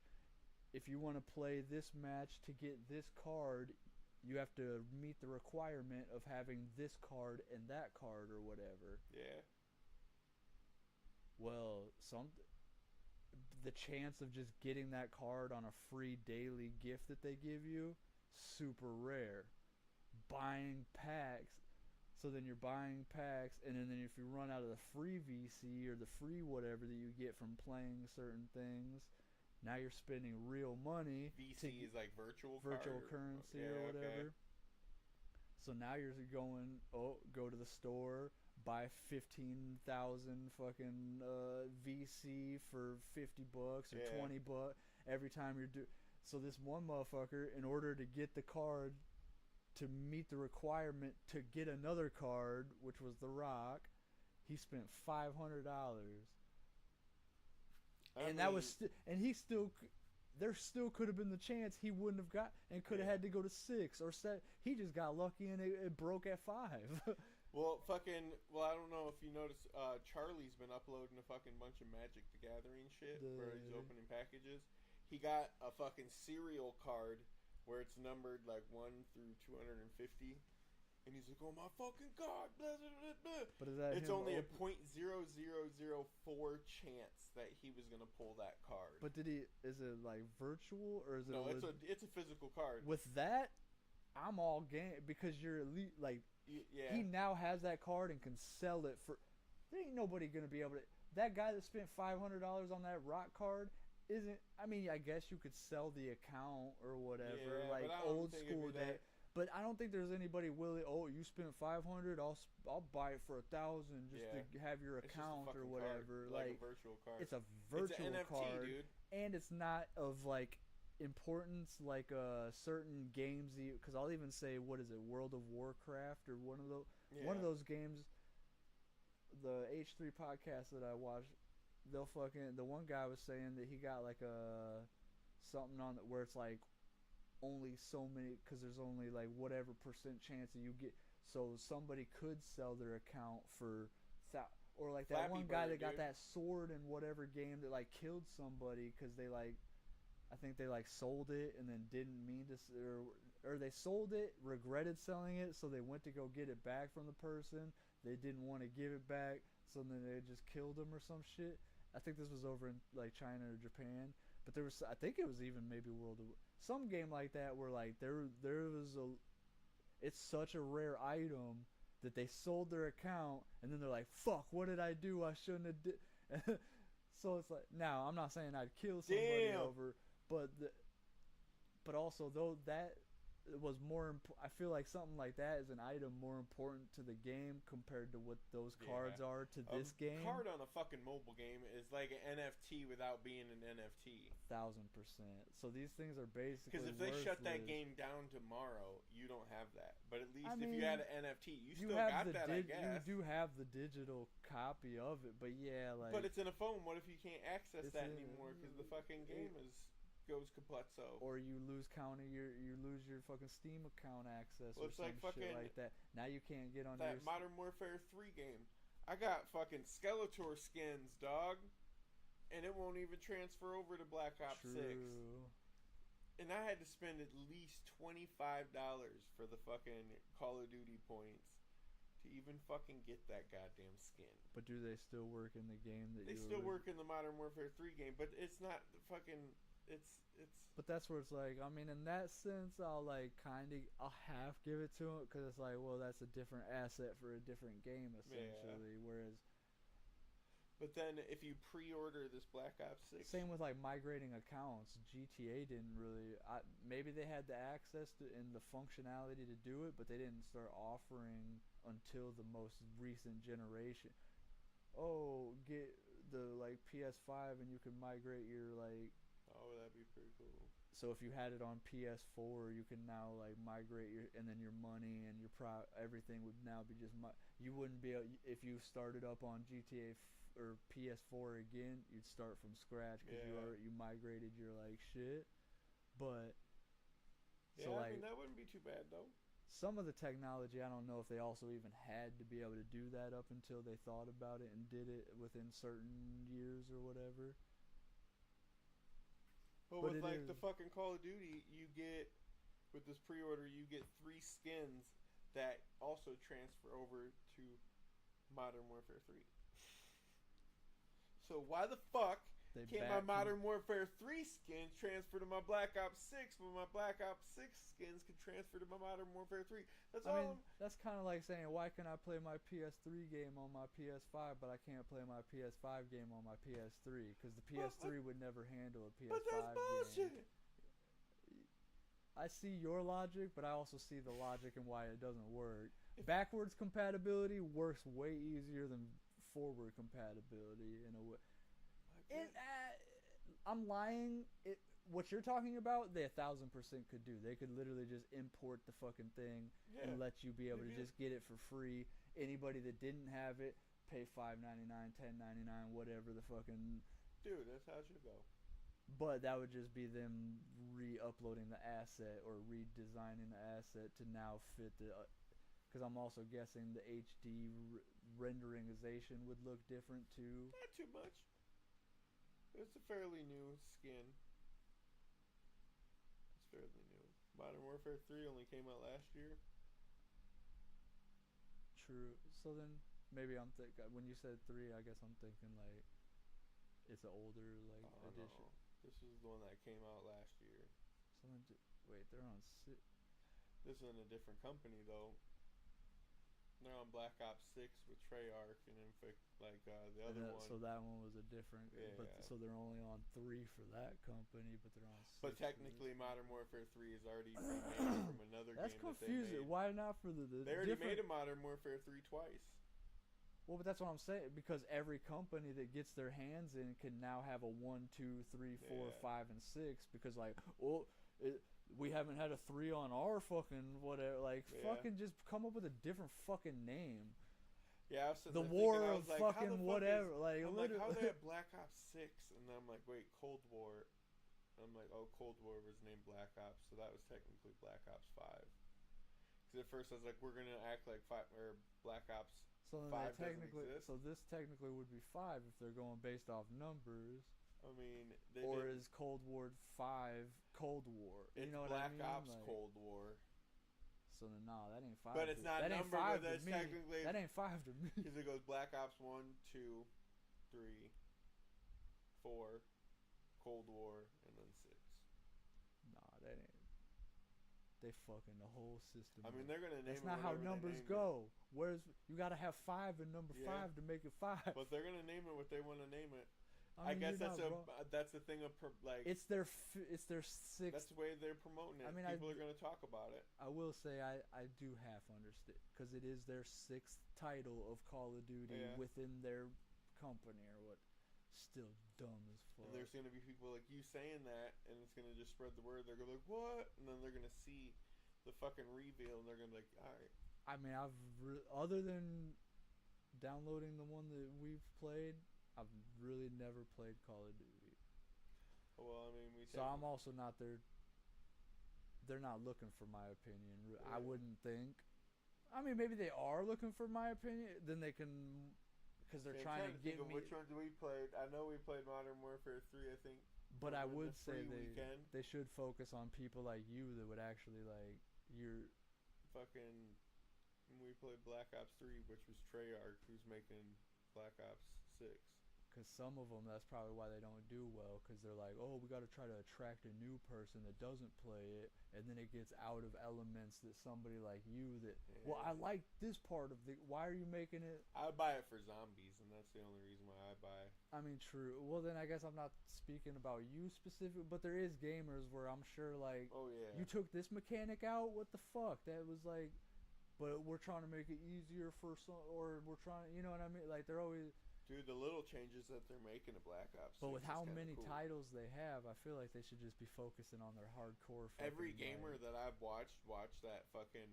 if you want to play this match to get this card, you have to meet the requirement of having this card and that card or whatever. Yeah. Well, the chance of just getting that card on a free daily gift that they give you, super rare. Buying packs, so then you're buying packs, and then if you run out of the free VC or the free whatever that you get from playing certain things, now you're spending real money. VC is like virtual currency or whatever. Okay. So now you're go to the store, buy 15,000 fucking VC for $50 or $20 every time you're So this one motherfucker, in order to get the card to meet the requirement to get another card, which was The Rock, he spent $500. There still could have been the chance he wouldn't have got and could have had to go to 6 or 7. He just got lucky and it broke at 5. Well, I don't know if you noticed, Charlie's been uploading a fucking bunch of Magic the Gathering shit where he's opening packages. He got a fucking serial card where it's numbered like 1 through 250. And he's like, oh my fucking god, blah, blah, blah, blah. But is that it's only a 0.0004 chance that he was gonna pull that card. But is it like virtual or is it? No, it's a physical card. With that, I'm all game because you're elite. Like, he now has that card and can sell it for. There ain't nobody gonna be able to. That guy that spent $500 on that Rock card isn't. I mean, I guess you could sell the account or whatever, like old school day. But I don't think there's anybody willing. Oh, you spent $500. I'll buy it for $1,000 just to have your account or whatever. Like a virtual card. It's a virtual NFT, card, dude. And it's not of like importance like certain games. Because I'll even say, what is it, World of Warcraft or one of those games. The H3 podcast that I watched, the one guy was saying that he got like something on it where it's like. Only so many, because there's only like whatever percent chance that you get. So somebody could sell their account for or like that one guy that got that sword in whatever game that like killed somebody because they like, I think they like sold it and then didn't mean to, or they sold it, regretted selling it, so they went to go get it back from the person. They didn't want to give it back, so then they just killed him or some shit. I think this was over in like China or Japan. But there was, I think it was even maybe some game like that where like there was it's such a rare item that they sold their account and then they're like, fuck, what did I do? I shouldn't have did. So it's like, now I'm not saying I'd kill somebody over, but also though that was more. I feel like something like that is an item more important to the game compared to what those cards are to this game. A card on a fucking mobile game is like an NFT without being an NFT. 1,000%. So these things are basically because if they shut that game down tomorrow, you don't have that. But at least if you had an NFT, you still got that. I guess you do have the digital copy of it, but like. But it's in a phone. What if you can't access that anymore because the fucking game goes complexo? Or you lose you lose your fucking Steam account access or it's some like fucking, shit like that. Now you can't get on that Modern Warfare 3 game. I got fucking Skeletor skins, dog, and it won't even transfer over to Black Ops 6. And I had to spend at least $25 for the fucking Call of Duty points to even fucking get that goddamn skin. But do they still work in the game that They you still were- work in the Modern Warfare 3 game, but it's not fucking. It's. But that's where it's like, I mean, in that sense, I'll half give it to it because it's like, well, that's a different asset for a different game essentially. Whereas, But then if you pre-order this Black Ops 6, same with like migrating accounts. GTA didn't really. Maybe they had the access to and the functionality to do it, but they didn't start offering until the most recent generation. Oh, get the like PS5 and you can migrate your like. oh, that'd be pretty cool. So if you had it on PS4, you can now like migrate your and then your money and your everything would now be just you wouldn't be able, if you started up on GTA or PS4 again, you'd start from scratch because you migrated your like shit. But Yeah, so I like mean that wouldn't be too bad though. some of the technology, I don't know if they also even had to be able to do that up until they thought about it and did it within certain years or whatever. But with it like is- the fucking Call of Duty, you get with this pre-order, you get 3 skins that also transfer over to Modern Warfare 3. So why the fuck They can't my Modern Warfare 3 skins transfer to my Black Ops 6, but my Black Ops 6 skins can transfer to my Modern Warfare 3? That's I all. mean, that's kind of like saying, why can I play my PS3 game on my PS5, but I can't play my PS5 game on my PS3? Because the PS3 would never handle a PS5 but that's bullshit. game. I see your logic, but I also see the logic and why it doesn't work. Backwards compatibility works way easier than forward compatibility in a way. I'm lying. What you're talking about, they 1,000% could do. They could literally just import the fucking thing and let you be able to just get it for free. Anybody that didn't have it, pay $5.99, $10.99, whatever the fucking. Dude, that's how it should go. But that would just be them re-uploading the asset or redesigning the asset to now fit the. Because I'm also guessing the HD renderization would look different too. Not too much. It's a fairly new skin. It's fairly new. Modern Warfare 3 only came out last year. True. So then maybe I'm when you said 3, I guess I'm thinking like it's an older like edition. No. This is the one that came out last year. So then wait, they're on This is in a different company though. They're on Black Ops 6 with Treyarch and like the other one. So that one was a different. But Yeah. so they're only on 3 for that company, but they're on 6. But for technically, this. Modern Warfare 3 is already remade from another That's game. confusing. That Why not for the they already different... made a Modern Warfare 3 twice. Well, but that's what I'm saying, because every company that gets their hands in can now have a 1, 2, 3, 4, Yeah. 5, and 6 because like, we haven't had a 3 on our fucking whatever. Like, Yeah. fucking just come up with a different fucking name. Yeah, I was sitting The there war thinking, I of was like, how the fucking fuck whatever. Is, like, I'm like, how literally. they have Black Ops 6? And then I'm like, wait, Cold War. I'm like, oh, Cold War was named Black Ops, so that was technically Black Ops 5. Because at first I was like, we're gonna act like Black Ops. So then 5 they doesn't technically, exist? so this technically would be 5 if they're going based off numbers. I mean, Or is Cold War 5 Cold War? it's You know what Black I mean? Ops Like, Cold War. So then, no, that ain't 5. But it's not that ain't numbered, 5 but to that's me. technically That ain't 5 to me. because it goes Black Ops 1, 2, 3, 4, Cold War, and then 6. Nah, that ain't. They fucking the whole system. I mean, up. they're gonna name That's it not how whatever they numbers name go. Where's you gotta have 5 and number Yeah. 5 to make it 5. But they're gonna name it what they want to name it. mean, I guess you're that's not wrong. that's the thing of like It's their 6th. that's the way they're promoting it. I mean, People are gonna talk about it. I will say I do half understand because it is their 6th title of Call of Duty Yeah. within their company or what. Still dumb as fuck. And there's gonna be people like you saying that, and it's gonna just spread the word. They're gonna be like, what? And then they're gonna see the fucking reveal, and they're gonna be like, all right. I mean, other than downloading the one that we've played, I've really never played Call of Duty. Well, I mean, So I'm also not there. They're not looking for my opinion. I Yeah. wouldn't think. I mean, maybe they are looking for my opinion. Then they can, because they're I'm trying to think get of me. which ones we played. I know we played Modern Warfare 3. I think. But I on the would say free weekend. they should focus on people like you that would actually like your. Fucking And we played Black Ops 3, which was Treyarch, who's making Black Ops 6. Because some of them, that's probably why they don't do well. Because they're like, oh, we got to try to attract a new person that doesn't play it. And then it gets out of elements that somebody like you that, well, I like this part of the, why are you making it? I would buy it for zombies, and that's the only reason why I buy. I mean, true. Well, then I guess I'm not speaking about you specific, but there is gamers where I'm sure, like, oh, yeah. you took this mechanic out? What the fuck? That was like, but we're trying to make it easier for some, or we're trying, you know what I mean? Like, they're always... Dude, the little changes that they're making to Black Ops 6 But with how many cool. titles they have, I feel like they should just be focusing on their hardcore fucking, every gamer that I've watched that fucking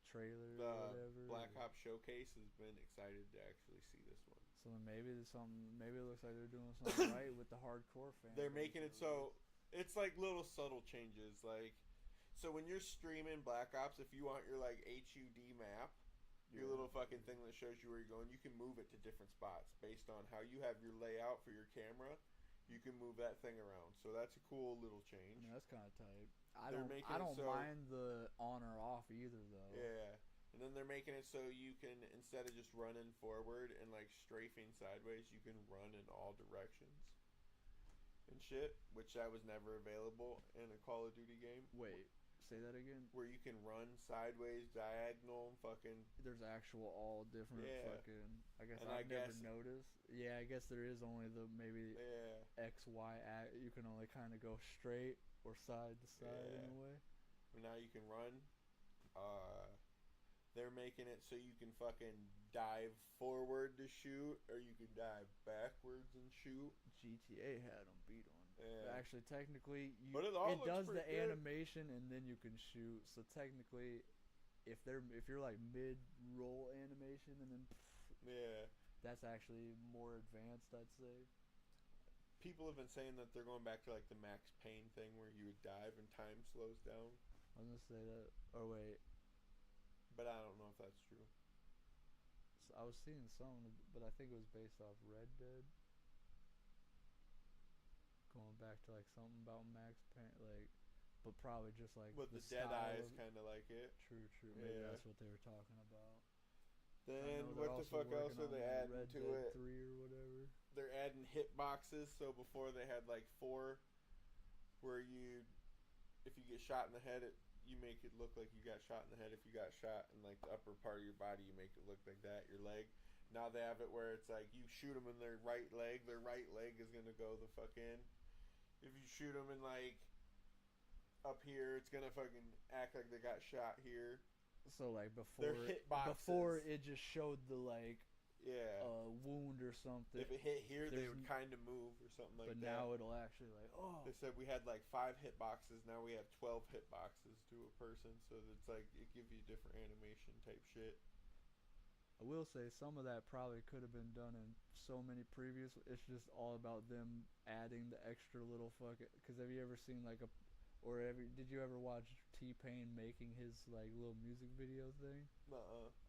trailer the or whatever. Black Ops showcase has been excited to actually see this one. So then maybe there's something, maybe it looks like they're doing something right with the hardcore fans. They're making it so it's like little subtle changes. Like, so when you're streaming Black Ops, if you want your like HUD map, your little fucking thing that shows you where you're going, you can move it to different spots based on how you have your layout for your camera. You can move that thing around, so that's a cool little change. I mean, that's kind of tight. I They're don't mind the on or off either, though. Yeah, and then they're making it so you can, instead of just running forward and like strafing sideways, you can run in all directions and shit, which that was never available in a Call of Duty game. Wait, say that again? Where you can run sideways, diagonal, fucking... There's actual all different fucking... I guess and I've never noticed. Yeah, I guess there is only the maybe X, Y, you can only kind of go straight or side to side in a way. But now you can run. They're making it so you can fucking dive forward to shoot, or you can dive backwards and shoot. GTA had them beat on. Yeah. Actually, technically, but it does the good. animation and then you can shoot. So technically, if you're like mid-roll animation and then that's actually more advanced, I'd say. People have been saying that they're going back to like the Max Payne thing where you would dive and time slows down. I was gonna say that. Oh wait, but I don't know if that's true. So I was seeing something, but I think it was based off Red Dead. Going back to like something about Max Payne, like, but probably just like with the Dead Eyes, kind of like it. True. Maybe that's what they were talking about. Then what the fuck else are they adding Red to Dead it? 3 or whatever. They're adding hitboxes. So before they had like 4, where you, if you get shot in the head, you make it look like you got shot in the head. If you got shot in like the upper part of your body, you make it look like that. Your leg. Now they have it where it's like you shoot them in their right leg is gonna go the fuck in. If you shoot them in like up here, it's gonna fucking act like they got shot here. So like before it just showed the like wound or something. If it hit here, they would kind of move or something like that. But now it'll actually like They said we had like 5 hitboxes. Now we have 12 hitboxes to a person. So it's like it gives you different animation type shit. I will say some of that probably could have been done in so many previous. It's just all about them adding the extra little fucking. Because have you ever seen like did you ever watch T-Pain making his like little music video thing?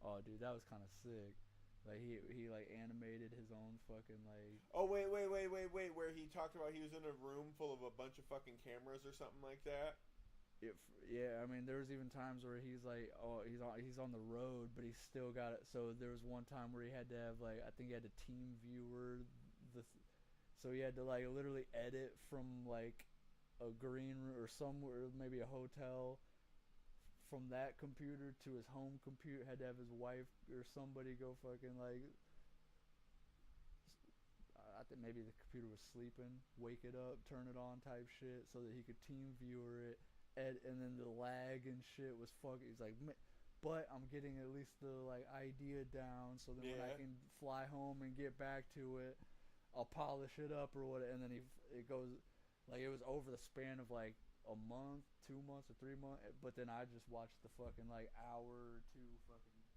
Oh, dude, that was kind of sick. Like he like animated his own fucking like. Oh wait! Where he talked about he was in a room full of a bunch of fucking cameras or something like that. Yeah, I mean, there was even times where he's like, he's on the road, but he's still got it. So there was one time where he had to have like, I think he had a team viewer, so he had to like literally edit from like a green room or somewhere, maybe a hotel, from that computer to his home computer. Had to have his wife or somebody go fucking like, I think maybe the computer was sleeping, wake it up, turn it on type shit, so that he could team viewer it. And then the lag and shit was fucking. He's like, but I'm getting at least the like idea down, so that when I can fly home and get back to it, I'll polish it up or what. And then it goes like it was over the span of like a month, 2 months, or 3 months. But then I just watched the fucking like hour or two fucking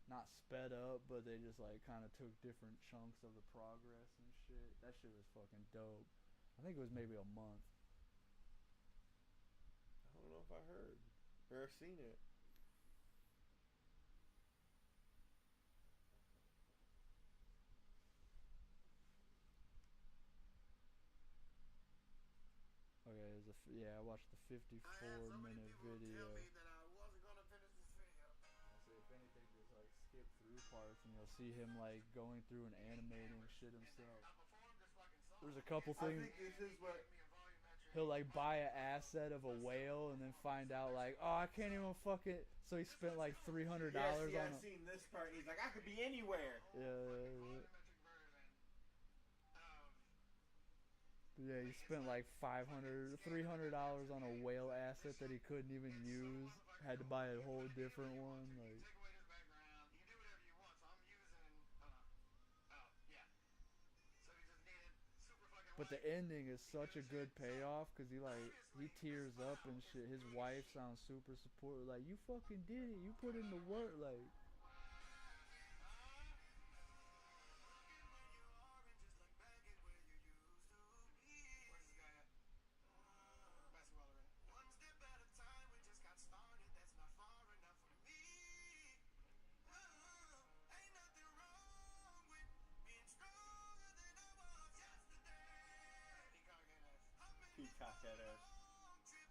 not sped up, but they just like kind of took different chunks of the progress and shit. That shit was fucking dope. I think it was maybe a month. I don't know if I heard or I've seen it. Okay, I watched the 54-minute video. Tell me that I wasn't gonna finish this video. So if anything, parts, and you'll see him like going through and animating shit himself. There's a couple I things. think this is what. He'll like buy an asset of a whale and then find out like, oh, I can't even fucking. So he spent like $300 Yes, on. I've seen this part. He's like, I could be anywhere. Yeah, he spent like $300 on a whale asset that he couldn't even use. Had to buy a whole different one. Like, but the ending is such a good payoff because he tears up and shit. His wife sounds super supportive, like you fucking did it, you put in the work, like. Peacock that ass.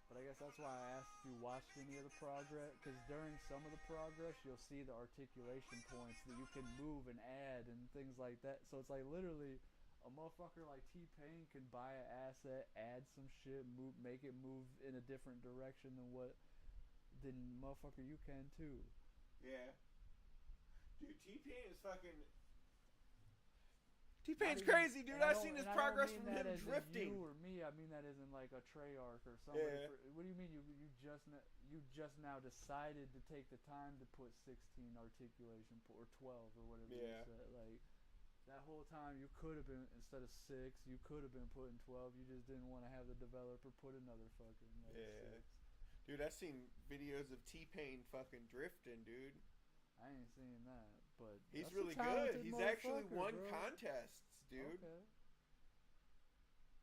But I guess that's why I asked if you watched any of the progress, because during some of the progress you'll see the articulation points that you can move and add and things like that. So it's like literally a motherfucker like T-Pain can buy an asset, add some shit, make it move in a different direction than motherfucker you can too. Yeah. Dude, T-Pain is fucking... T-Pain's crazy, dude. I've seen his progress from him drifting. You or me, I mean that isn't like a Treyarch or something. Yeah. What do you mean you just now decided to take the time to put 16 articulation or 12 or whatever you said? Like that whole time you could have been, instead of 6, you could have been putting 12. You just didn't want to have the developer put another fucking 6. Dude, I've seen videos of T-Pain fucking drifting, dude. I ain't seen that, but he's really good. He's actually won contests, dude. Okay.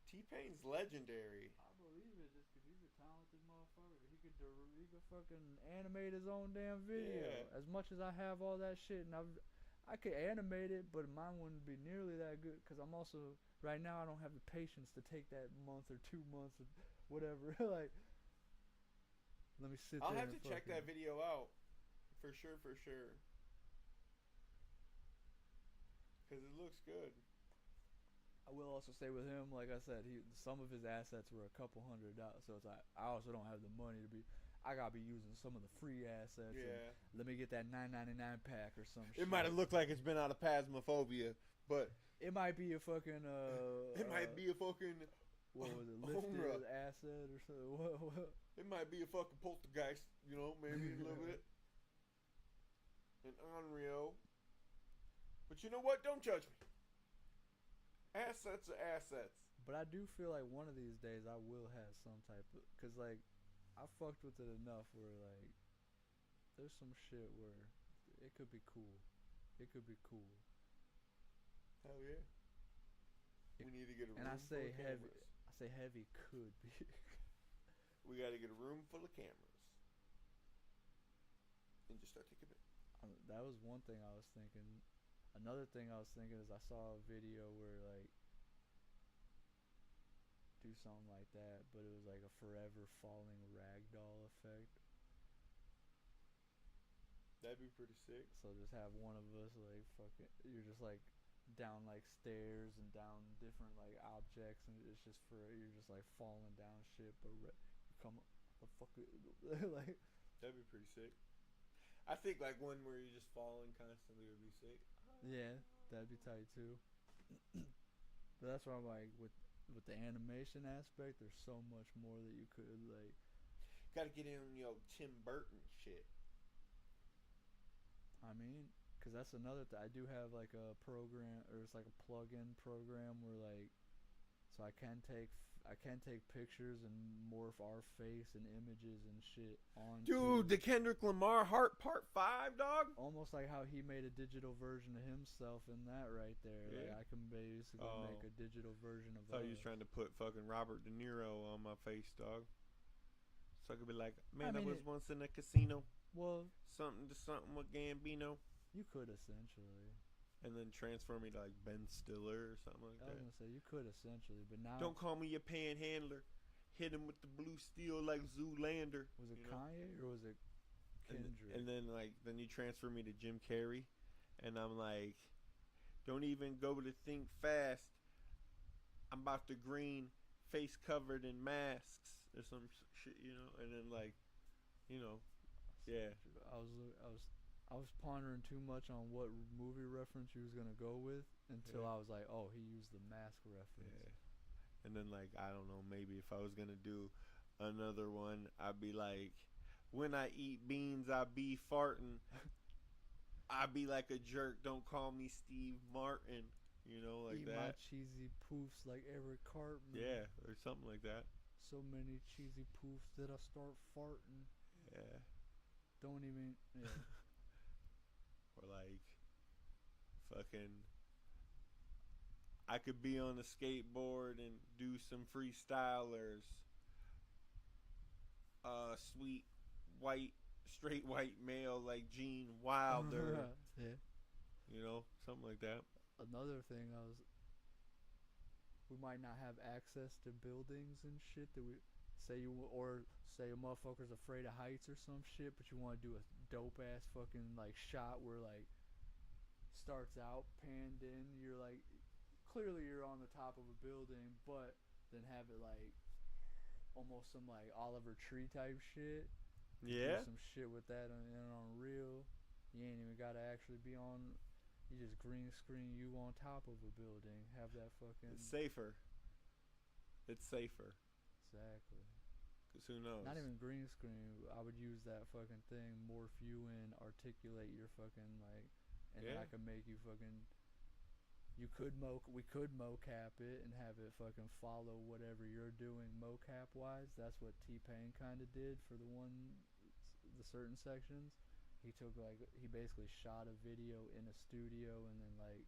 T-Pain's legendary. I believe it, just because he's a talented motherfucker. He could fucking animate his own damn video. Yeah. As much as I have all that shit, and I could animate it, but mine wouldn't be nearly that good. Because I'm also right now I don't have the patience to take that month or 2 months or whatever. Like, let me sit. I'll have to check that video out. For sure. Because it looks good. I will also say with him, like I said, some of his assets were a couple $100. So it's like, I also don't have the money to be... I got to be using some of the free assets. Yeah. Let me get that $9.99 pack or some shit. It might have looked like it's been out of Phasmophobia, but... It might be a fucking... it might be a fucking... What was it? Lifted asset or something? What? It might be a fucking poltergeist, you know, maybe a little bit. And Unreal. But you know what? Don't judge me. Assets are assets. But I do feel like one of these days I will have some type of... Because, like, I fucked with it enough where, like, there's some shit where it could be cool. It could be cool. Hell yeah. We need to get a room and I say full of heavy. cameras. I say heavy could be. We got to get a room full of cameras. And just start taking it. That was one thing I was thinking. Another thing I was thinking is I saw a video where, like, do something like that, but it was like a forever falling ragdoll effect. That'd be pretty sick. So just have one of us, like, fucking, you're just like down like stairs and down different like objects, and it's just you're just like falling down shit, but you come the fuck like. That'd be pretty sick. I think like one where you're just falling constantly would be sick. Yeah, that'd be tight too. But that's why I'm like with the animation aspect, there's so much more that you could like. Got to get in, Tim Burton shit. I mean, because that's another thing. I do have like a program, or it's like a plug-in program where like, so I can take pictures and morph our face and images and shit on. Dude, the Kendrick Lamar Heart Part 5, dog. Almost like how he made a digital version of himself in that right there. Yeah. Like I can basically make a digital version of. I thought you was trying to put fucking Robert De Niro on my face, dog. So I could be like, man, I was once in a casino. Well, something to something with Gambino. You could essentially. And then transform me to like Ben Stiller or something like that. I was gonna say you could essentially, but now don't call me your panhandler. Hit him with the blue steel like Zoolander. Was it Kanye or was it Kendrick? And then you transfer me to Jim Carrey, and I'm like, don't even go to think fast. I'm about to green, face covered in masks or some shit, and then like, you know, yeah. I was pondering too much on what movie reference you was gonna go with until I was like, oh, he used the mask reference. Yeah. And then like, I don't know, maybe if I was gonna do another one, I'd be like, when I eat beans, I be farting. I be like a jerk. Don't call me Steve Martin. Like Eat that. my cheesy poofs like Eric Cartman. Yeah, or something like that. So many cheesy poofs that I start farting. Yeah. Don't even. Yeah. Or like, fucking, I could be on a skateboard and do some freestylers. Sweet white, straight white male like Gene Wilder. Yeah. Something like that. Another thing we might not have access to buildings and shit that we say a motherfucker's afraid of heights or some shit, but you want to do a dope ass fucking like shot where like starts out panned in, you're like clearly you're on the top of a building, but then have it like almost some like Oliver Tree type shit. Yeah. Do some shit with that on real. You ain't even gotta actually be on. You just green screen you on top of a building. Have that fucking. It's safer. Exactly. Cause who knows? Not even green screen. I would use that fucking thing, morph you in, articulate your fucking like, and then I could make you fucking. We could mocap it and have it fucking follow whatever you're doing mocap wise. That's what T-Pain kind of did for the certain sections. He basically shot a video in a studio and then like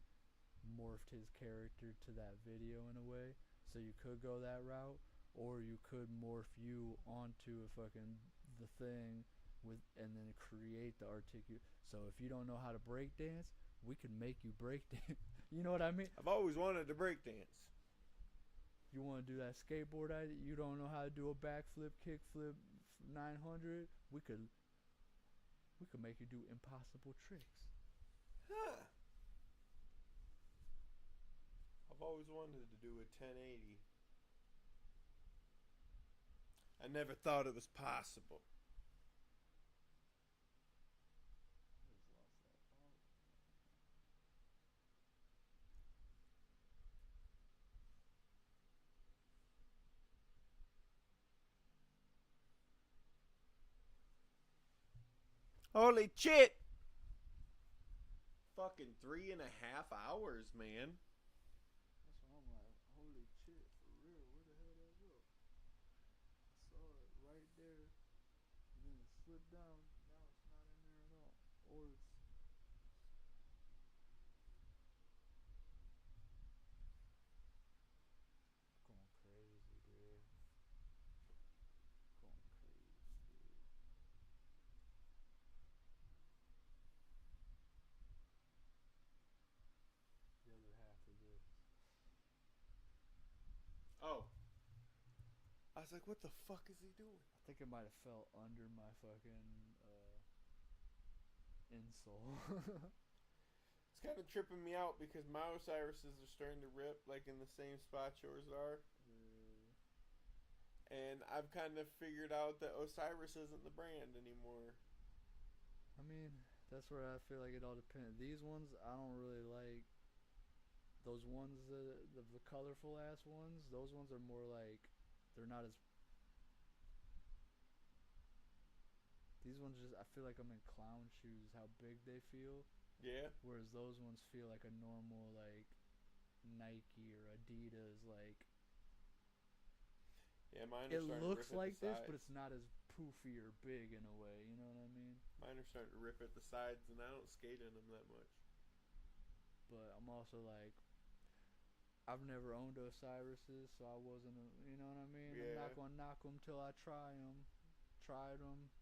morphed his character to that video in a way. So you could go that route, or you could morph you onto a fucking the thing and then create the articulate. So if you don't know how to break dance, we can make you break dance. You know what I mean? I've always wanted to break dance. You want to do that skateboard idea? You don't know how to do a backflip, kickflip, 900? We could make you do impossible tricks. Huh. I've always wanted to do a 1080. I never thought it was possible. Holy shit! Fucking 3.5 hours, man. That's what I'm like. Holy shit, for real. Where the hell did that go? I saw it right there. And then it slipped down. Now it's not in there at all. Or it's. Going crazy, dude. Going crazy, dude. The other half of this. Oh. I was like, what the fuck is he doing? I think it might have fell under my fucking insole. It's kind of tripping me out because my Osiris's are starting to rip like in the same spot yours are. And I've kind of figured out that Osiris isn't the brand anymore. I mean, that's where I feel like it all depends. These ones, I don't really like. Those ones, the colorful ass ones, those ones are more like, they're not as. These ones just, I feel like I'm in clown shoes, how big they feel. Yeah. Whereas those ones feel like a normal, like, Nike or Adidas, like. Yeah, mine It are starting looks to rip like at the this, sides. but it's not as poofy or big in a way, you know what I mean? Mine are starting to rip at the sides, and I don't skate in them that much. But I'm also like, I've never owned Osiris's, so I wasn't, you know what I mean? Yeah. I'm not going to knock them till I try them. Tried them.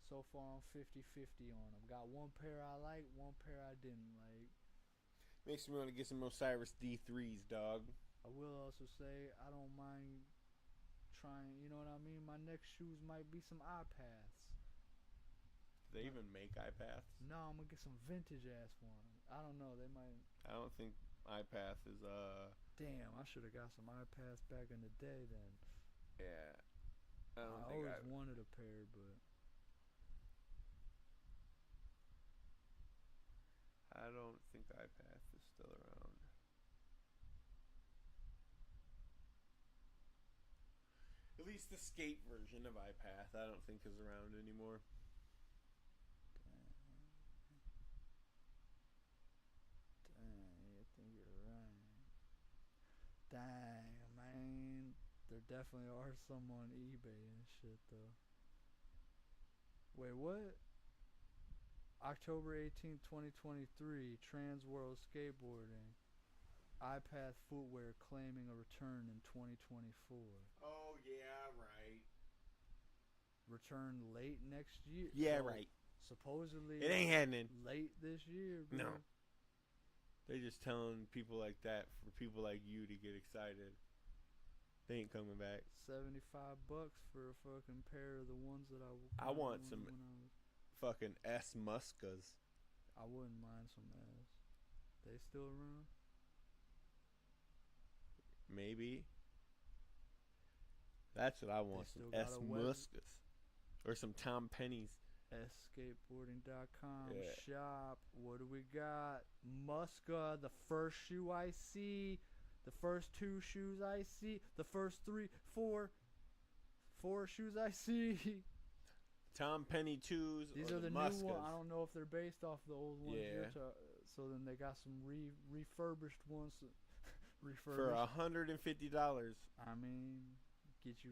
So far, I'm 50-50 on them. Got one pair I like, one pair I didn't like. Makes me want to get some Osiris D3s, dog. I will also say, I don't mind trying, you know what I mean? My next shoes might be some iPaths. Do they even make iPaths? No, I'm going to get some vintage ass ones. I don't know. They might. I don't think iPath is Damn, I should have got some iPads back in the day then. yeah. I I don't think always wanted a pair, but I don't think iPath is still around. At least the skate version of iPath I don't think is around anymore. dang, I think you're right. Dang, man, there definitely are some on eBay and shit though. Wait, what? October 18th, 2023, Trans World Skateboarding. iPath Footwear claiming a return in 2024. Oh yeah, right. Return late next year. Yeah, So, right. Supposedly It ain't happening. late this year, bro. No. They just telling people like that for people like you to get excited. They ain't coming back. $75 for a fucking pair of the ones that I want some when I was. fucking S Muskas. I wouldn't mind some ass. They still around? Maybe. That's what I want. still Some got S a web- Muskas. Or some Tom Pennies. skateboarding.com Yeah. shop. What do we got? Muska, the first shoe I see. The first two shoes I see. The first four shoes I see. Tom Penny 2s. These or are the Muskas. new ones. I don't know if they're based off the old ones. Yeah. So then they got some refurbished ones. For refurbished. $150. I mean, get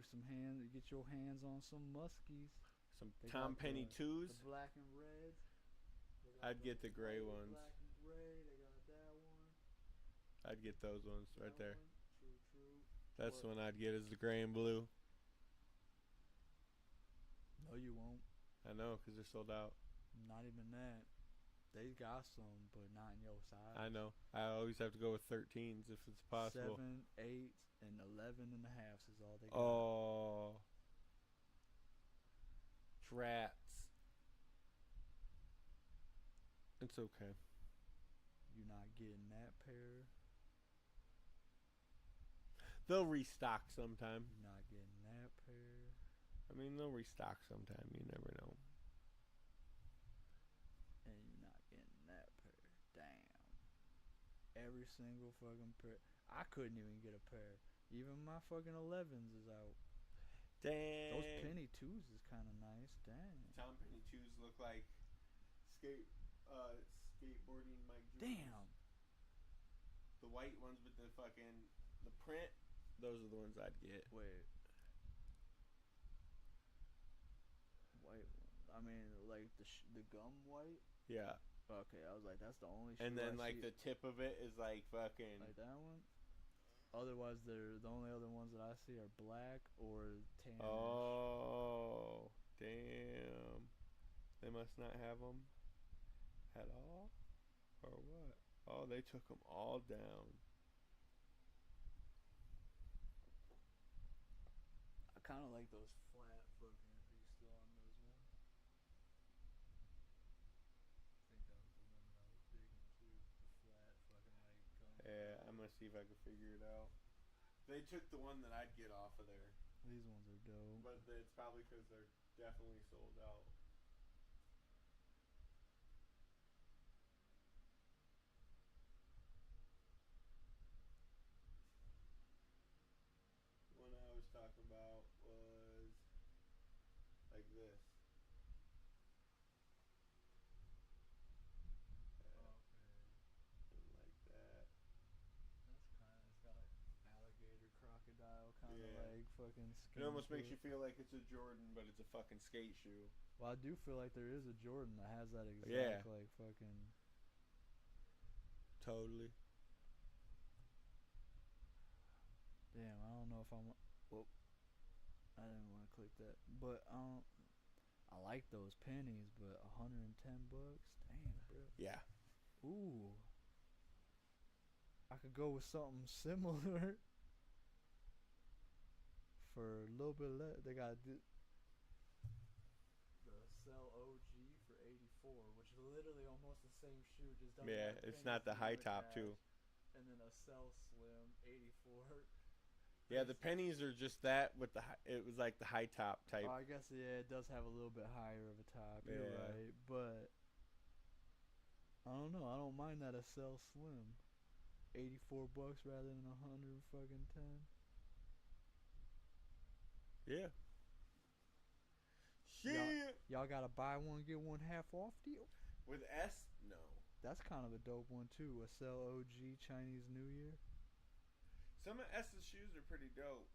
your hands on some muskies. Some They Tom got Penny the 2s. black and reds. They got I'd get the gray white, ones. Black and gray. They got that one. I'd get those ones right that there. one. True. That's What? the one I'd get is the gray and blue. No, you won't. I know, because they're sold out. Not even that. They got some, but not in your size. I know. I always have to go with 13s if it's possible. 7, 8, and 11 and a half is all they got. Oh. Drats. It's okay. You're not getting that pair. They'll restock sometime. You're not getting that pair. I mean, they'll restock sometime. You never know. And you're not getting that pair. Damn. Every single fucking pair. I couldn't even get a pair. Even my fucking 11s is out. Dang. Those penny 2s is kind of nice. Dang. Tom Penny 2s look like skateboarding Mike Jr. Damn. The white ones with the print, those are the ones I'd get. Wait. White one. I mean, like the gum white? Yeah. Okay, I was like, that's the only shoe And then I like see. the tip of it is like fucking Like that one? Otherwise, the only other ones that I see are black or tan. Oh, damn. They must not have them at all? Or what? Oh, they took them all down. I kind of like those flat fucking. Are you still on those ones? I think that was the one that I was digging too. The flat fucking like gum. Yeah, I'm gonna see if I can figure it out. They took the one that I'd get off of there, These ones are dope. but it's probably because they're definitely sold out. The one I was talking about was like this. And like that. That's kind of. It's got a alligator crocodile kind of Yeah. like fucking skin. It almost to makes it. you feel like it's a Jordan, but it's a fucking skate shoe. Well, I do feel like there is a Jordan that has that exact Yeah. like fucking. Totally. Damn, I don't know if I want. Whoop. I didn't want to click that, but I like those pennies, but $110. Damn, bro. Yeah. Ooh. I could go with something similar for a little bit less. They got the Cell OG for $84, which literally almost the same shoe. Just doesn't Yeah, have it's not the pennies high top attached. too. And then a Cell Slim 84. Yeah, the pennies are just that with the. It was like the high top type. I guess it does have a little bit higher of a top. You're Yeah. right, but I don't know. I don't mind that a Cell Slim, $84 rather than 100 fucking 10. Yeah. Shit. Y'all got a buy one get one half off deal. With S, no. That's kind of a dope one too. A Cell OG Chinese New Year. Some of S's shoes are pretty dope.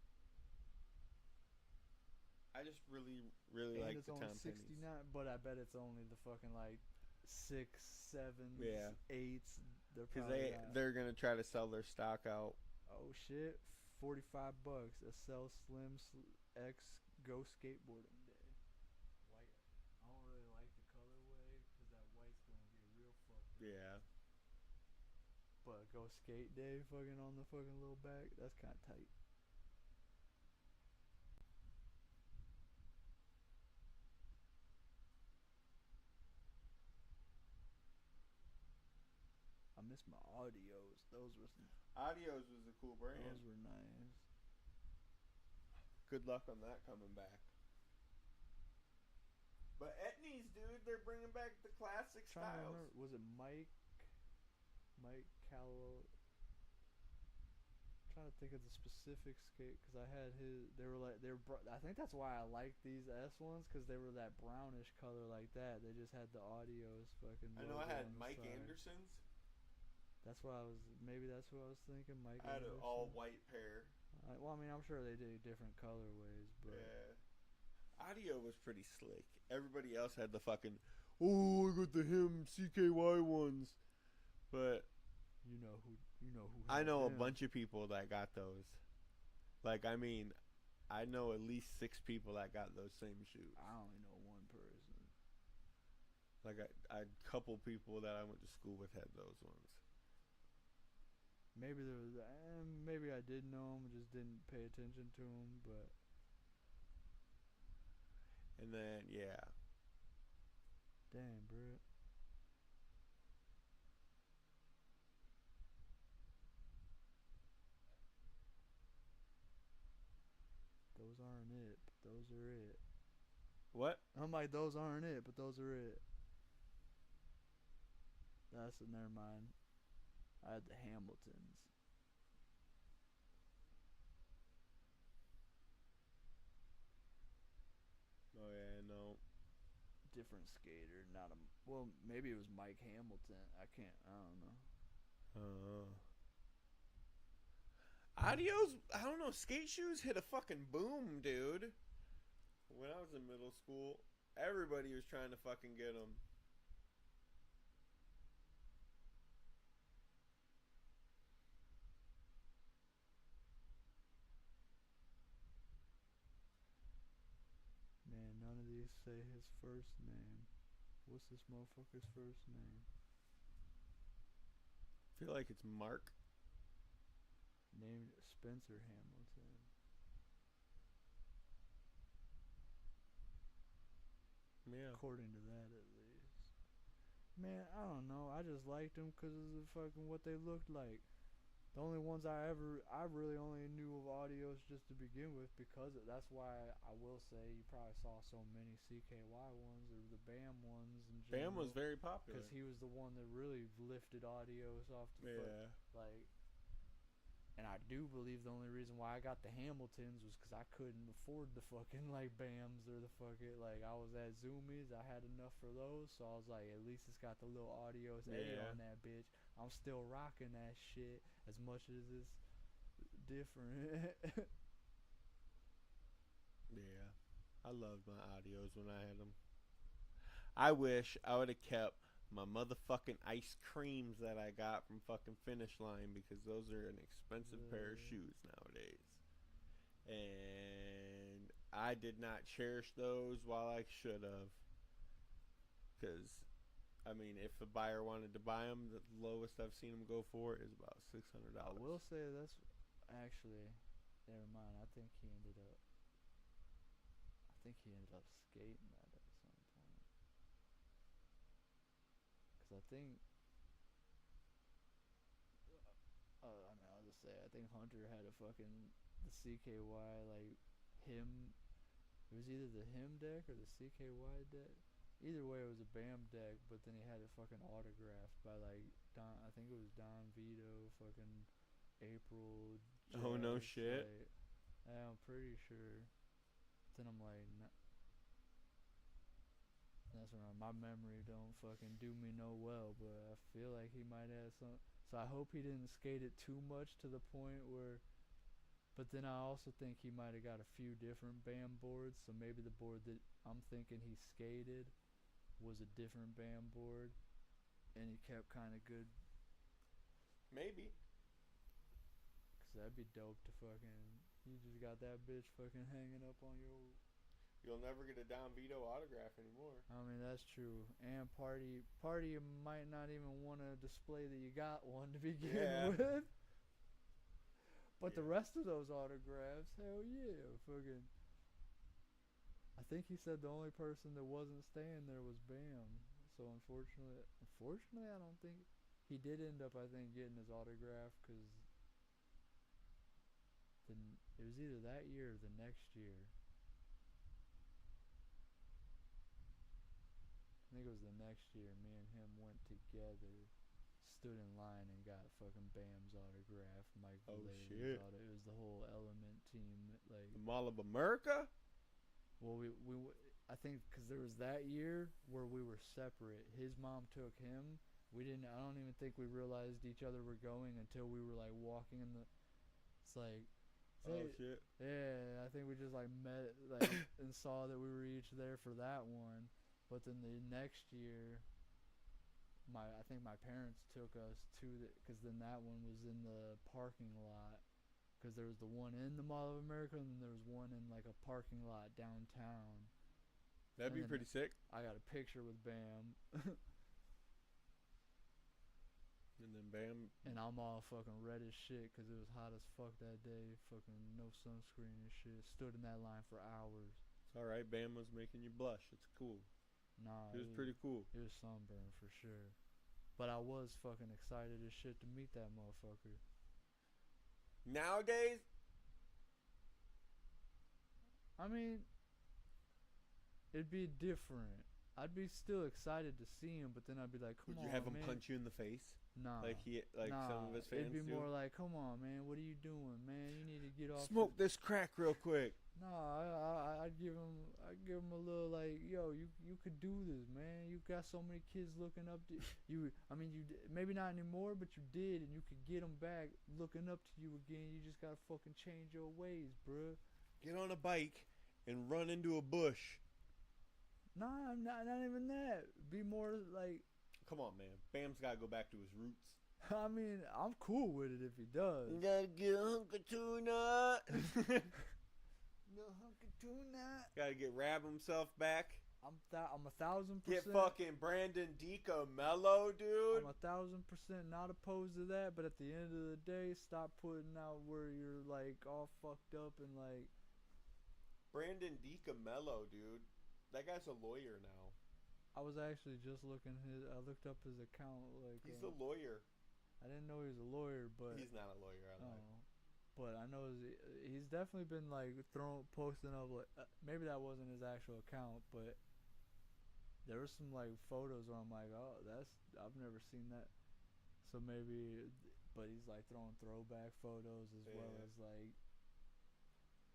I just really And like it's the only Tom 69, Pennies. but I bet it's only the fucking like 6, 7s, Yeah. 8s. They're Because probably not. they're gonna try to sell their stock out. Oh shit, $45. A Cell Slim X Go Skateboarding Day. White. I don't really like the colorway because that white's gonna get real fucked up. Yeah. But Go Skate Day, fucking on the fucking little back, that's kind of tight. I miss my audios. Those were Adios was a cool brand. those were nice. Good luck on that coming back. But Etnies, dude, they're bringing back the classic Trying to styles. remember, was it Mike Callow? Trying to think of the specific skate because I had his. They were like I think that's why I like these S ones because they were that brownish color like that. They just had the audios fucking. I know I logo had on the Mike side. Anderson's. That's what I was. Maybe that's what I was thinking. Mike. I had an Anderson. all white pair. Well, I mean, I'm sure they did different colorways, but Yeah. Audio was pretty slick. Everybody else had the fucking, oh, I got the him CKY ones. But you know who. I know a them. bunch of people that got those. Like, I mean, I know at least 6 people that got those same shoes. I only know one person. Like, a couple people that I went to school with had those ones. Maybe there was. Maybe I did know him, just didn't pay attention to him. But And then, yeah. damn, bro. Those aren't it, but those are it. What? I'm like, those aren't it, but those are it. That's never mind. I had the Hamiltons. Oh, yeah, no. Different skater, not a. Well, maybe it was Mike Hamilton. I don't know. Adios, I don't know, skate shoes hit a fucking boom, dude. When I was in middle school, everybody was trying to fucking get them. Man, none of these say his first name. What's this motherfucker's first name? I feel like it's Mark. Named Spencer Hamilton. Yeah. According to that, at least. Man, I don't know. I just liked them because of the fucking what they looked like. The only ones I really only knew of Audios just to begin with because that's why I will say you probably saw so many CKY ones or the BAM ones. Bam was very popular. because he was the one that really lifted Audios off the foot. Yeah. Like, and I do believe the only reason why I got the Hamiltons was because I couldn't afford the fucking like BAMs or the fucking like I was at Zoomies. I had enough for those, so I was like, at least it's got the little Audios A Yeah. on that bitch. I'm still rocking that shit as much as it's different. Yeah. I loved my Audios when I had them. I wish I would have kept my motherfucking ice creams that I got from fucking Finish Line because those are an expensive pair of shoes nowadays. And I did not cherish those while I should have. Because, I mean, if a buyer wanted to buy them, the lowest I've seen them go for is about $600. I will say that's actually, never mind. I think he ended up skating that at some point. I think. I mean, I'll just say I think Hunter had a fucking the CKY like him. It was either the him deck or the CKY deck. Either way, it was a Bam deck, but then he had it fucking autographed by like Don. I think it was Don Vito, fucking April. Oh, no Jess, shit. Like, yeah, I'm pretty sure. Then I'm like, that's when my memory don't fucking do me no well, but I feel like he might have some. So I hope he didn't skate it too much to the point where. But then I also think he might have got a few different Bam boards, so maybe the board that I'm thinking he skated was a different Bam board, and he kept kind of good. Maybe. Cause that'd be dope to fucking. You just got that bitch fucking hanging up on your. You'll never get a Don Vito autograph anymore. I mean, that's true. And party might not even want to display that you got one to begin with. But the rest of those autographs, hell yeah, fucking. I think he said the only person that wasn't staying there was Bam. So unfortunately, I don't think he did end up. I think getting his autograph because then it was either that year or the next year. I think it was the next year. Me and him went together, stood in line and got fucking Bam's autograph. Mike Valeri's shit. It was the whole Element team, like The Mall of America? well, I think because there was that year where we were separate. His mom took him. We didn't. I don't even think we realized each other were going until we were like walking in the. It's like. Oh shit. Yeah, I think we just like met like and saw that we were each there for that one. But then the next year, I think my parents took us to because then that one was in the parking lot. Because there was the one in the Mall of America and then there was one in like a parking lot downtown. That'd be pretty sick. I got a picture with Bam. And then Bam. And I'm all fucking red as shit because it was hot as fuck that day. Fucking no sunscreen and shit. Stood in that line for hours. It's alright, Bam was making you blush. It's cool. Nah, It was pretty cool. It was sunburn for sure. But I was fucking excited as shit to meet that motherfucker. Nowadays, I mean, it'd be different. I'd be still excited to see him, but then I'd be like, come would on, you have him man. punch you in the face? Nah. Some of his fans it'd be do? more like, come on, man, what are you doing, man? You need to get off. Smoke this crack real quick. No, I'd give him a little like, yo, you could do this, man. You got so many kids looking up to you. I mean, maybe not anymore, but you did, and you could get them back looking up to you again. You just gotta fucking change your ways, bruh. Get on a bike and run into a bush. Nah, not even that. Be more like. Come on, man. Bam's gotta go back to his roots. I mean, I'm cool with it if he does. You gotta get a hunk of tuna. No hunk of tuna. Gotta get Rab himself back. I'm 1,000%. Get fucking Brandon Dico Mello, dude. I'm 1,000% not opposed to that, but at the end of the day, stop putting out where you're like all fucked up and like. Brandon Dico Mello, dude. That guy's a lawyer now. I was actually just looking I looked up his account. Like He's a lawyer. I didn't know he was a lawyer, but He's not a lawyer. I lied. but I know he's definitely been like posting up like maybe that wasn't his actual account, but there was some like photos where I'm like, oh, I've never seen that. So maybe, but he's like throwing throwback photos as well as like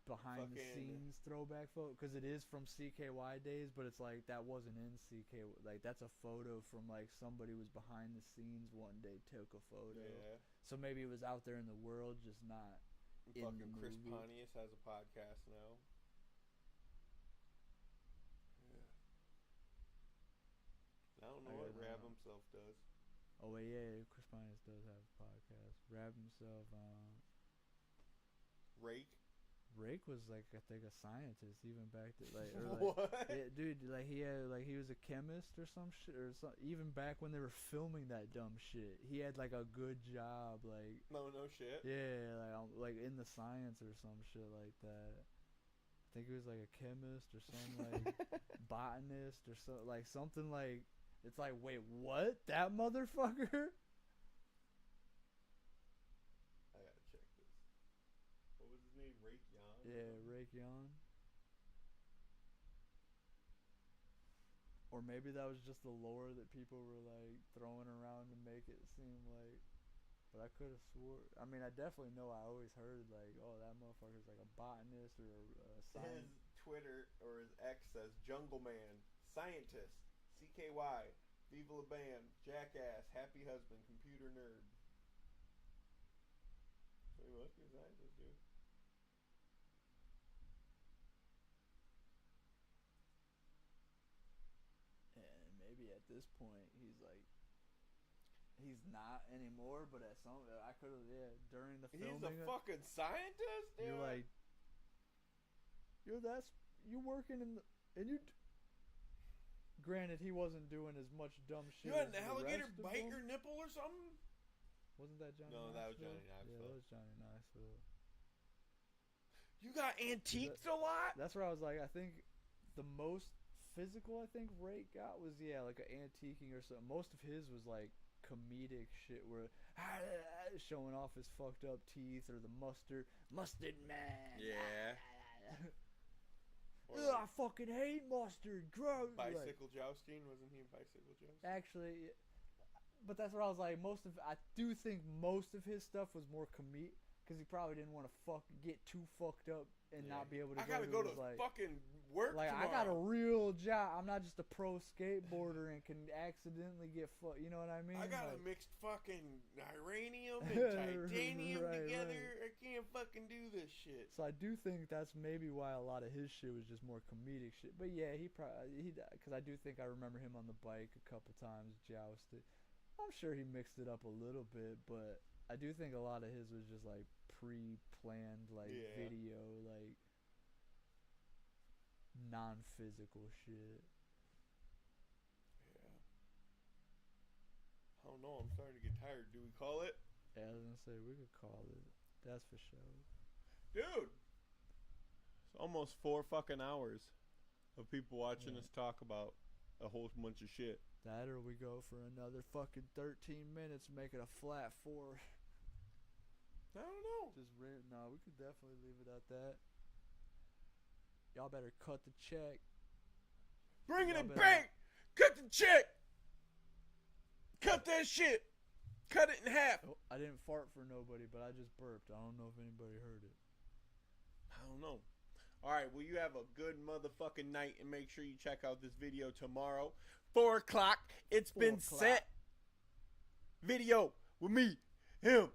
behind the scenes throwback photo because it is from CKY days, but it's like that wasn't in CK. Like that's a photo from like somebody was behind the scenes one day took a photo. Yeah. So maybe it was out there in the world, just not. Fucking Chris Pontius has a podcast now. Yeah. I don't know what Rab himself does. Oh wait, yeah, Chris Pontius does have a podcast. Rab himself. Rake was like I think a scientist even back to like, or like what? yeah, dude, like he was a chemist or some shit or some, even back when they were filming that dumb shit, he had like a good job like no shit. Yeah, like in the science or some shit like that. I think he was like a chemist or some like botanist or so like something like It's like, wait, what? That motherfucker? I gotta check this. What was his name? Raytheon? Yeah, Raytheon. Or maybe that was just the lore that people were like throwing around to make it seem like. But I could have swore. I mean, I definitely know. I always heard like, oh, that motherfucker's like a botanist or a His scientist. Twitter or his X says Jungle Man, Scientist, CKY, Viva La Bam, Jackass, Happy Husband, Computer Nerd. So he must be a scientist, dude. And maybe at this point he's like, he's not anymore. But at some, I could have, yeah, during the filming. He's a fucking scientist, dude. You're like, you working in the, and you. Granted, he wasn't doing as much dumb shit. You had as an the alligator rest of bite them. your nipple or something? Wasn't that Johnny? No, that was Knoxville? Johnny Knoxville. Yeah, that was Johnny Knoxville. You got antiques a lot? That's where I was like, I think the most physical I think Ray got was like an antiquing or something. Most of his was like comedic shit where showing off his fucked up teeth or the mustard man. Yeah. Or Ugh, I fucking hate mustard. Gross. bicycle jousting, wasn't he in bicycle jousting? Actually, but that's what I was like. I do think most of his stuff was more comedic because he probably didn't want to get too fucked up and not be able to. I gotta go to his, like, fucking work like tomorrow. I got a real job. I'm not just a pro skateboarder and can accidentally get fucked. You know what I mean? I got like, a mixed fucking uranium and titanium Right, together. right. I can't fucking do this shit. So I do think that's maybe why a lot of his shit was just more comedic shit. But yeah, he because I do think I remember him on the bike a couple times jousted. I'm sure he mixed it up a little bit, but I do think a lot of his was just like pre-planned, like video, like non-physical shit. Yeah. I don't know. I'm starting to get tired. Do we call it? Yeah, I was gonna say we could call it. That's for sure. Dude! It's almost 4 fucking hours of people watching us talk about a whole bunch of shit. That or we go for another fucking 13 minutes, make it a flat 4. I don't know. No, we could definitely leave it at that. Y'all better cut the check. Bringing Y'all it better- back! Cut the check! Cut that shit! Cut it in half! Oh, I didn't fart for nobody, but I just burped. I don't know if anybody heard it. I don't know. Alright, well, you have a good motherfucking night, and make sure you check out this video tomorrow. 4 o'clock. It's 4 been o'clock. set. Video with me, him,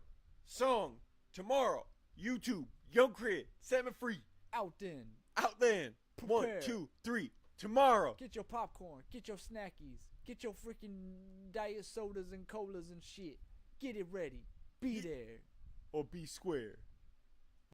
song, tomorrow. YouTube, Young Cred, 7 free. Out then. Out then. 1, Prepare. 2, 3. Tomorrow. Get your popcorn. Get your snackies. Get your freaking diet sodas and colas and shit. Get it ready. Be there. Or be square.